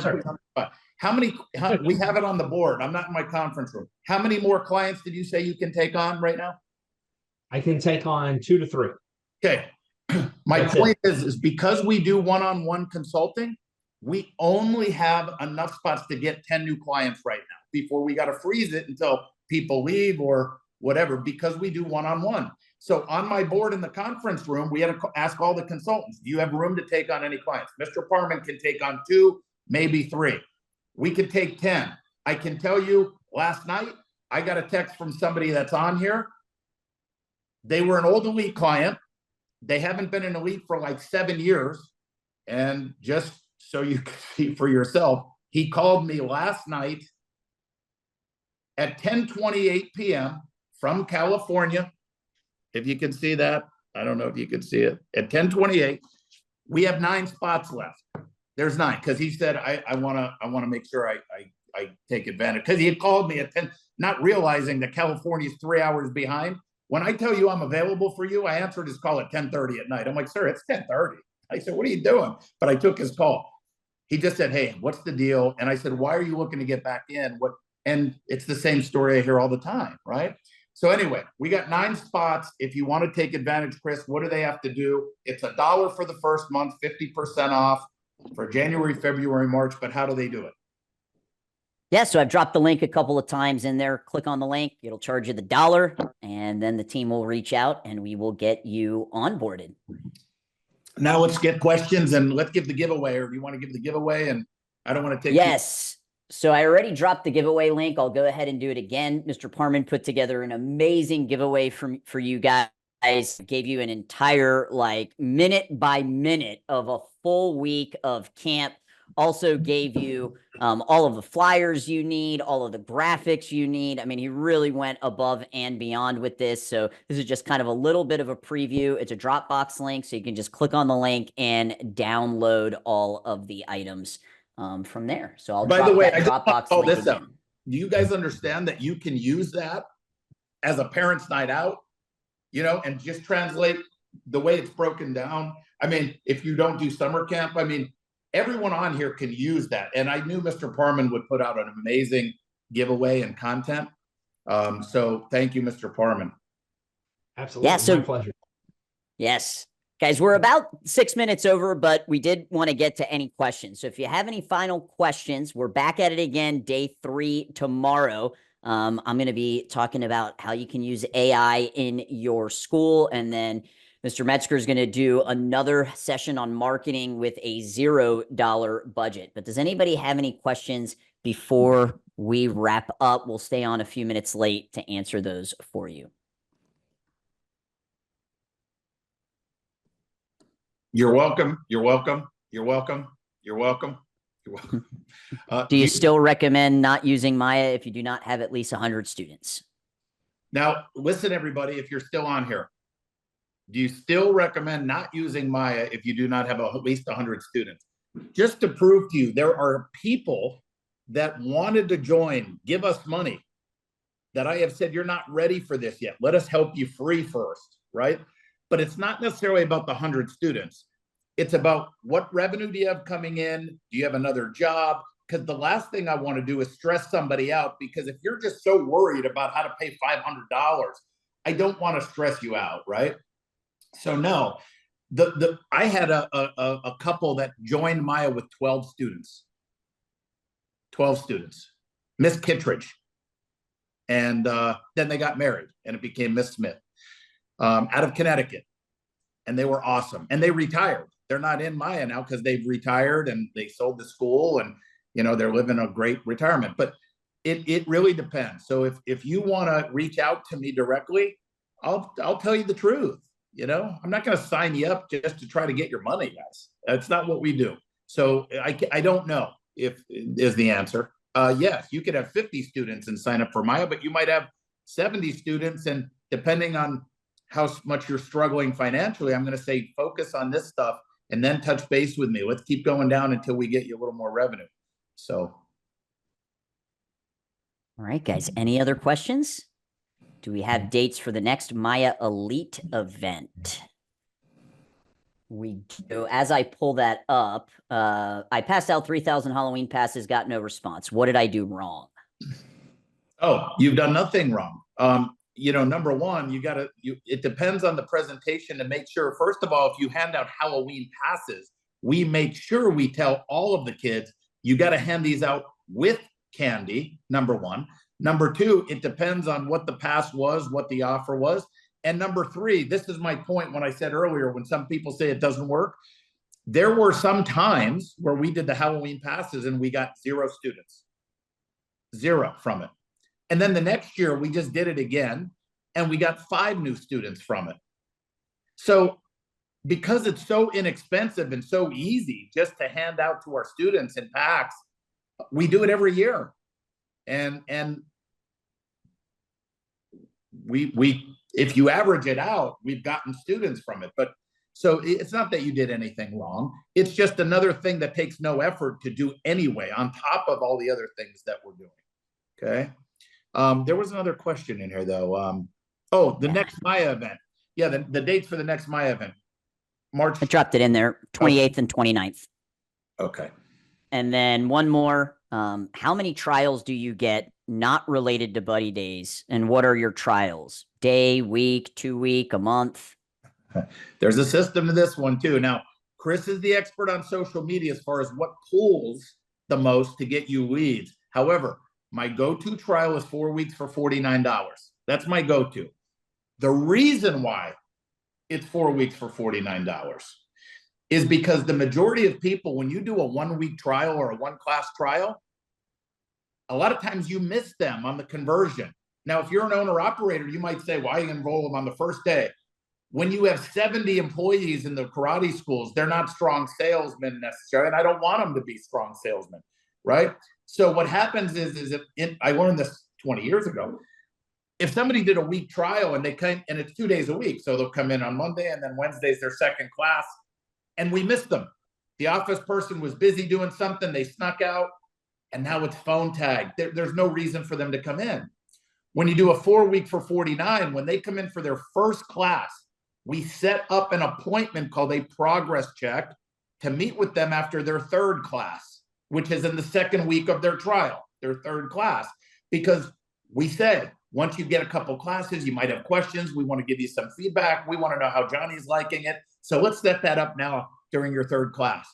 We have it on the board. I'm not in my conference room. How many more clients did you say you can take on right now? I can take on 2 to 3. Okay. My point is because we do one-on-one consulting, we only have enough spots to get 10 new clients right now before we got to freeze it until people leave or whatever, because we do one-on-one. So on my board in the conference room, we had to ask all the consultants, do you have room to take on any clients? Mr. Parman can take on 2, maybe 3. We could take 10. I can tell you last night, I got a text from somebody that's on here. They were an old elite client. They haven't been an elite for like 7 years. And just so you can see for yourself, he called me last night at 10:28 p.m. from California. If you can see that, I don't know if you can see it. At 10:28, we have 9 spots left. There's 9, because he said, I want to make sure I take advantage. Because he had called me at 10, not realizing that California is 3 hours behind. When I tell you I'm available for you, I answered his call at 10:30 at night. I'm like, sir, it's 10:30. I said, what are you doing? But I took his call. He just said, hey, what's the deal? And I said, why are you looking to get back in? And it's the same story I hear all the time, right? So anyway, we got 9 spots. If you want to take advantage, Chris, what do they have to do? It's $1 for the first month, 50% off for January, February, March. But how do they do it? Yeah, so I've dropped the link a couple of times in there. Click on the link. It'll charge you the $1, and then the team will reach out and we will get you onboarded. Now let's get questions and let's give the giveaway. Or do you want to give the giveaway? And I don't want to take. Yes. So I already dropped the giveaway link. I'll go ahead and do it again. Mr. Parman put together an amazing giveaway for you guys. Gave you an entire minute by minute of a full week of camp. Also gave you all of the flyers you need, all of the graphics you need. I mean, he really went above and beyond with this. So this is just kind of a little bit of a preview. It's a Dropbox link, so you can just click on the link and download all of the items from there. So I'll By the way, I Dropbox call link this out. Do you guys understand that you can use that as a parent's night out, and just translate the way it's broken down? I mean, if you don't do summer camp, I mean, everyone on here can use that. And I knew Mr. Parman would put out an amazing giveaway and content. So thank you, Mr. Parman. Absolutely. Yeah, so, my pleasure. Yes. Guys, we're about 6 minutes over, but we did want to get to any questions. So if you have any final questions, we're back at it again, day 3 tomorrow. I'm going to be talking about how you can use AI in your school. And then Mr. Metzger is going to do another session on marketing with a $0 budget. But does anybody have any questions before we wrap up? We'll stay on a few minutes late to answer those for you. You're welcome. You're welcome. You're welcome. You're welcome. You're welcome. Do you still recommend not using MAIA if you do not have at least 100 students? Now, listen, everybody, if you're still on here, do you still recommend not using MAIA if you do not have at least 100 students? Just to prove to you, there are people that wanted to join, give us money, that I have said, you're not ready for this yet. Let us help you free first, right? But it's not necessarily about the 100 students. It's about what revenue do you have coming in? Do you have another job? Because the last thing I want to do is stress somebody out, because if you're just so worried about how to pay $500, I don't want to stress you out, right? So no, I had a couple that joined MAIA with 12 students. 12 students. Miss Kittredge. And then they got married and it became Miss Smith. Out of Connecticut, and they were awesome. And they retired. They're not in MAIA now because they've retired and they sold the school, and they're living a great retirement. But it really depends. So if you want to reach out to me directly, I'll tell you the truth. I'm not going to sign you up just to try to get your money, guys. That's not what we do. So I don't know if is the answer. Yes, you could have 50 students and sign up for MAIA, but you might have 70 students, and depending on how much you're struggling financially, I'm going to say focus on this stuff and then touch base with me. Let's keep going down until we get you a little more revenue. So. All right, guys. Any other questions? Do we have dates for the next MAIA Elite event? We do. As I pull that up, I passed out 3,000 Halloween passes, got no response. What did I do wrong? Oh, you've done nothing wrong. Number one, it depends on the presentation to make sure, first of all, if you hand out Halloween passes, we make sure we tell all of the kids, you got to hand these out with candy, number one. Number two, it depends on what the pass was, what the offer was. And number three, this is my point when I said earlier, when some people say it doesn't work, there were some times where we did the Halloween passes and we got 0 students, 0 from it. And then the next year we just did it again and we got 5 new students from it. So because it's so inexpensive and so easy just to hand out to our students in packs, we do it every year. And we if you average it out, we've gotten students from it. But so it's not that you did anything wrong. It's just another thing that takes no effort to do anyway, on top of all the other things that we're doing. Okay. There was another question in here though. The next MAIA event. Yeah, the dates for the next MAIA event. March. I dropped it in there, 28th and 29th. Okay. And then one more. How many trials do you get not related to buddy days? And what are your trials? Day, week, 2 week, a month? There's a system to this one too. Now, Chris is the expert on social media as far as what pulls the most to get you leads. However, my go-to trial is 4 weeks for $49. That's my go-to. The reason why it's 4 weeks for $49 is because the majority of people, when you do a 1 week trial or a one class trial, a lot of times you miss them on the conversion. Now, if you're an owner operator, you might say, why enroll them on the first day? When you have 70 employees in the karate schools, they're not strong salesmen necessarily, and I don't want them to be strong salesmen, right? So what happens is I learned this 20 years ago. If somebody did a week trial and they came, and it's 2 days a week, so they'll come in on Monday and then Wednesday's their second class, and we missed them. The office person was busy doing something, they snuck out, and now it's phone tag. There's no reason for them to come in. When you do a 4 week for 49, when they come in for their first class, we set up an appointment called a progress check to meet with them after their third class, which is in the second week of their trial, their third class, because we said, once you get a couple classes, you might have questions. We want to give you some feedback. We want to know how Johnny's liking it. So let's set that up now during your third class.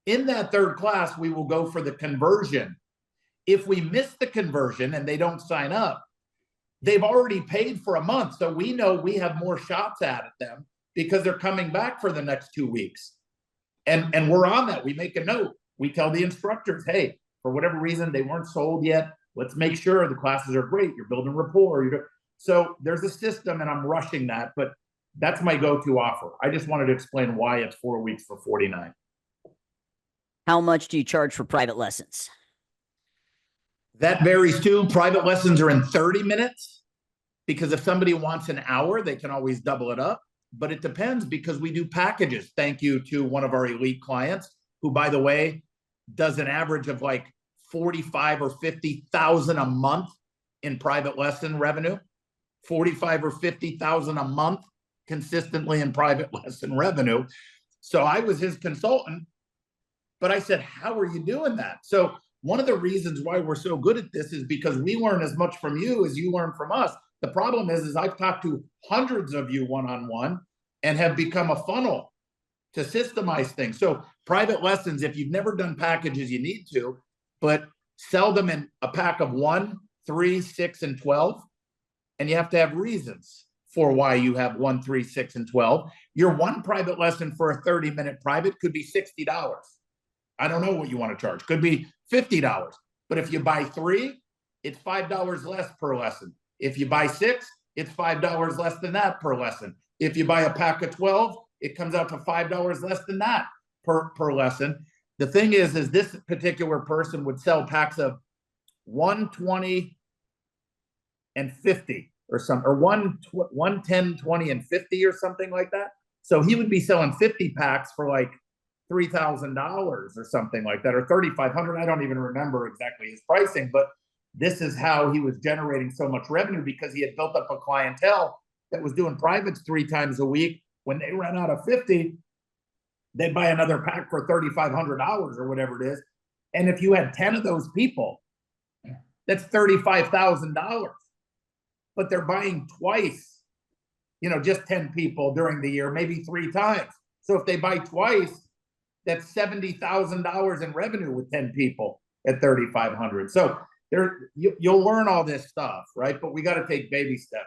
In that third class, we will go for the conversion. If we miss the conversion and they don't sign up, they've already paid for a month. So we know we have more shots at them because they're coming back for the next 2 weeks. And we're on that. We make a note. We tell the instructors, hey, for whatever reason, they weren't sold yet. Let's make sure the classes are great. You're building rapport. So there's a system, and I'm rushing that, but that's my go-to offer. I just wanted to explain why it's 4 weeks for $49. How much do you charge for private lessons? That varies too. Private lessons are in 30 minutes because if somebody wants an hour, they can always double it up. But it depends because we do packages. Thank you to one of our elite clients who, by the way, does an average of like 45 or 50,000 a month in private lesson revenue. 45 or 50,000 a month consistently in private lesson revenue. So I was his consultant, but I said, how are you doing that? So one of the reasons why we're so good at this is because we learn as much from you as you learn from us. The problem is I've talked to hundreds of you one-on-one and have become a funnel to systemize things. So private lessons, if you've never done packages, you need to, but sell them in a pack of 1, 3, 6, and 12. And you have to have reasons for why you have 1, 3, 6, and 12. Your one private lesson for a 30-minute private could be $60. I don't know what you want to charge. Could be $50. But if you buy 3, it's $5 less per lesson. If you buy 6, it's $5 less than that per lesson. If you buy a pack of 12, it comes out to $5 less than that per lesson. The thing is this particular person would sell packs of 1, 20, and 50 or something, or 1, 10, 20, and 50 or something like that. So he would be selling 50 packs for like $3,000 or something like that, or $3,500. I don't even remember exactly his pricing, but this is how he was generating so much revenue because he had built up a clientele that was doing privates 3 times a week. When they ran out of 50, they'd buy another pack for $3,500 or whatever it is. And if you had 10 of those people, that's $35,000. But they're buying twice, just 10 people during the year, maybe 3 times. So if they buy twice, that's $70,000 in revenue with 10 people at $3,500. So you'll learn all this stuff, right? But we got to take baby steps.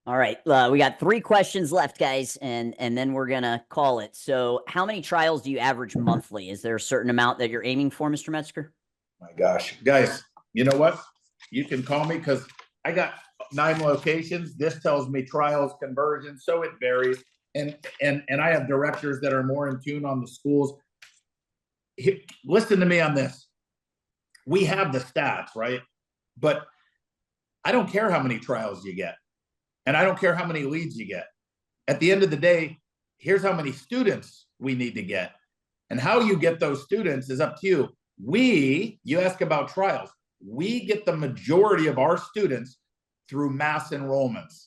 All right. We got 3 questions left, guys, and then we're going to call it. So how many trials do you average monthly? Is there a certain amount that you're aiming for, Mr. Metzger? My gosh, guys, you know what? You can call me because I got 9 locations. This tells me trials, conversions, so it varies. And I have directors that are more in tune on the schools. Listen to me on this. We have the stats, right? But I don't care how many trials you get. And I don't care how many leads you get. At the end of the day, here's how many students we need to get. And how you get those students is up to you. You ask about trials. We get the majority of our students through mass enrollments.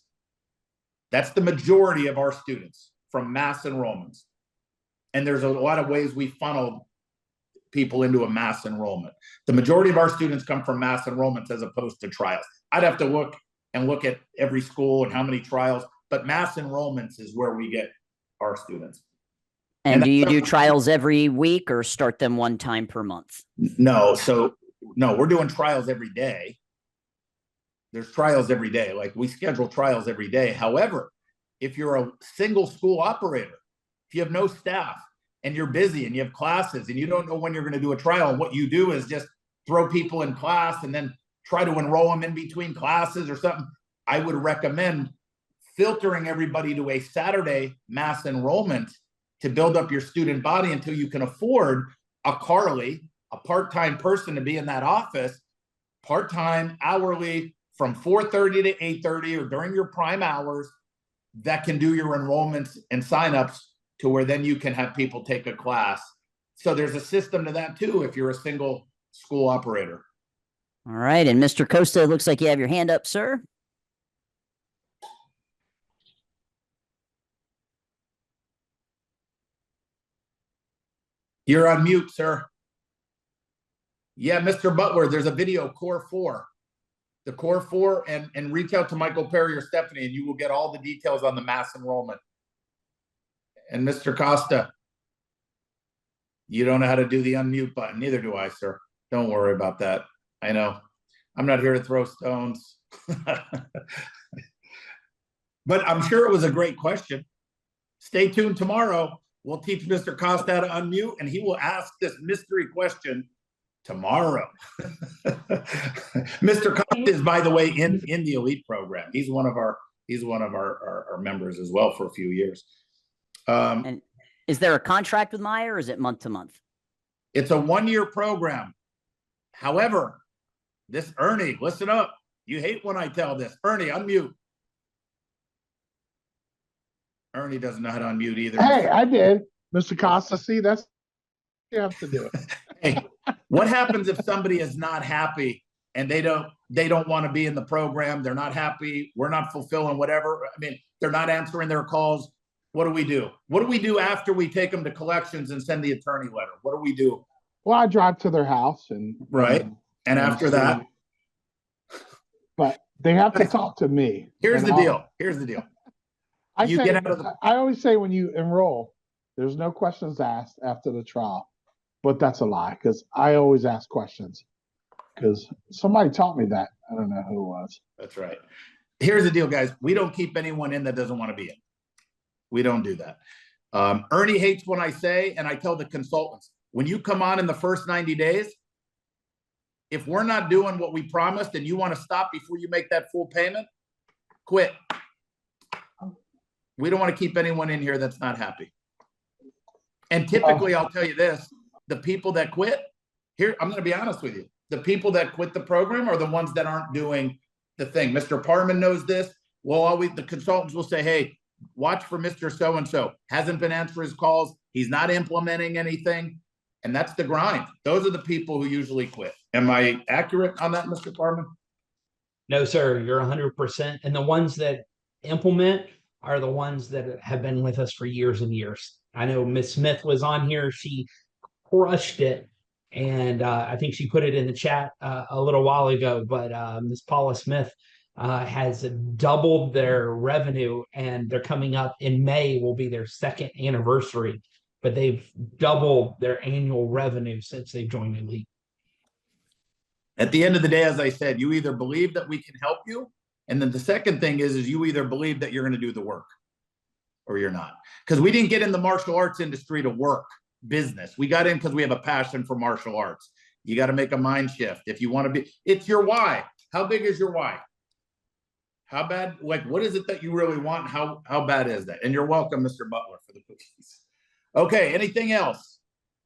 That's the majority of our students from mass enrollments. And there's a lot of ways we funnel people into a mass enrollment. The majority of our students come from mass enrollments as opposed to trials. I'd have to look at every school and how many trials, but mass enrollments is where we get our students. And do you do trials every week or start them one time per month? No, we're doing trials every day. There's trials every day. Like, we schedule trials every day. However, if you're a single school operator, if you have no staff and you're busy and you have classes and you don't know when you're going to do a trial, and what you do is just throw people in class and then try to enroll them in between classes or something, I would recommend filtering everybody to a Saturday mass enrollment to build up your student body until you can afford a Carly, a part-time person, to be in that office, part-time, hourly, from 4:30 to 8:30 or during your prime hours, that can do your enrollments and signups to where then you can have people take a class. So there's a system to that too if you're a single school operator. All right. And Mr. Costa, it looks like you have your hand up, sir. You're on mute, sir. Yeah, Mr. Butler, there's a video, Core 4. The Core 4, and reach out to Michael Perry or Stephanie, and you will get all the details on the mass enrollment. And Mr. Costa, you don't know how to do the unmute button. Neither do I, sir. Don't worry about that. I know. I'm not here to throw stones. But I'm sure it was a great question. Stay tuned tomorrow. We'll teach Mr. Costa how to unmute, and he will ask this mystery question tomorrow. Mr. Costa is, by the way, in the elite program. He's one of our members as well for a few years. And is there a contract with MAIA, or is it month to month? It's a 1-year program. However, this Ernie, listen up. You hate when I tell this. Ernie, unmute. Ernie doesn't know how to unmute either. Hey, I did, Mr. Costa. See, that's you have to do it. Hey, what happens if somebody is not happy and they don't want to be in the program? They're not happy. We're not fulfilling whatever. I mean, they're not answering their calls. What do we do? What do we do after we take them to collections and send the attorney letter? What do we do? Well, I drive to their house and right. And after that, but they have to talk to me. Here's the deal. Here's the deal. I always say when you enroll, there's no questions asked after the trial, but that's a lie because I always ask questions because somebody taught me that. I don't know who it was. That's right. Here's the deal, guys. We don't keep anyone in that doesn't want to be in. We don't do that. Ernie hates when I say, and I tell the consultants, when you come on in the first 90 days, if we're not doing what we promised and you want to stop before you make that full payment, quit. We don't want to keep anyone in here that's not happy. And typically, I'll tell you this, the people that quit, here, I'm going to be honest with you. The people that quit the program are the ones that aren't doing the thing. Mr. Parman knows this. Well, the consultants will say, hey, watch for Mr. So-and-so. Hasn't been answering his calls. He's not implementing anything. And that's the grind. Those are the people who usually quit. Am I accurate on that, Mr. Parman? No, sir, you're 100%. And the ones that implement are the ones that have been with us for years and years. I know Miss Smith was on here. She crushed it. And I think she put it in the chat a little while ago, but Miss Paula Smith has doubled their revenue, and they're coming up in May will be their 2nd anniversary, but they've doubled their annual revenue since they've joined Elite. At the end of the day, as I said, you either believe that we can help you, and then the second thing is you either believe that you're going to do the work or you're not. Because we didn't get in the martial arts industry to work business. We got in because we have a passion for martial arts. You got to make a mind shift. If you want to be, it's your why. How big is your why? How bad, like, what is it that you really want? How bad is that? And you're welcome, Mr. Butler, for the cookies. Okay, anything else?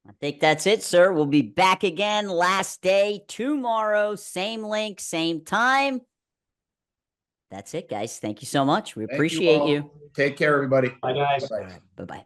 I think that's it, sir. We'll be back again last day tomorrow. Same link, same time. That's it, guys. Thank you so much. We appreciate you. Take care, everybody. Bye, guys. Bye. Bye-bye.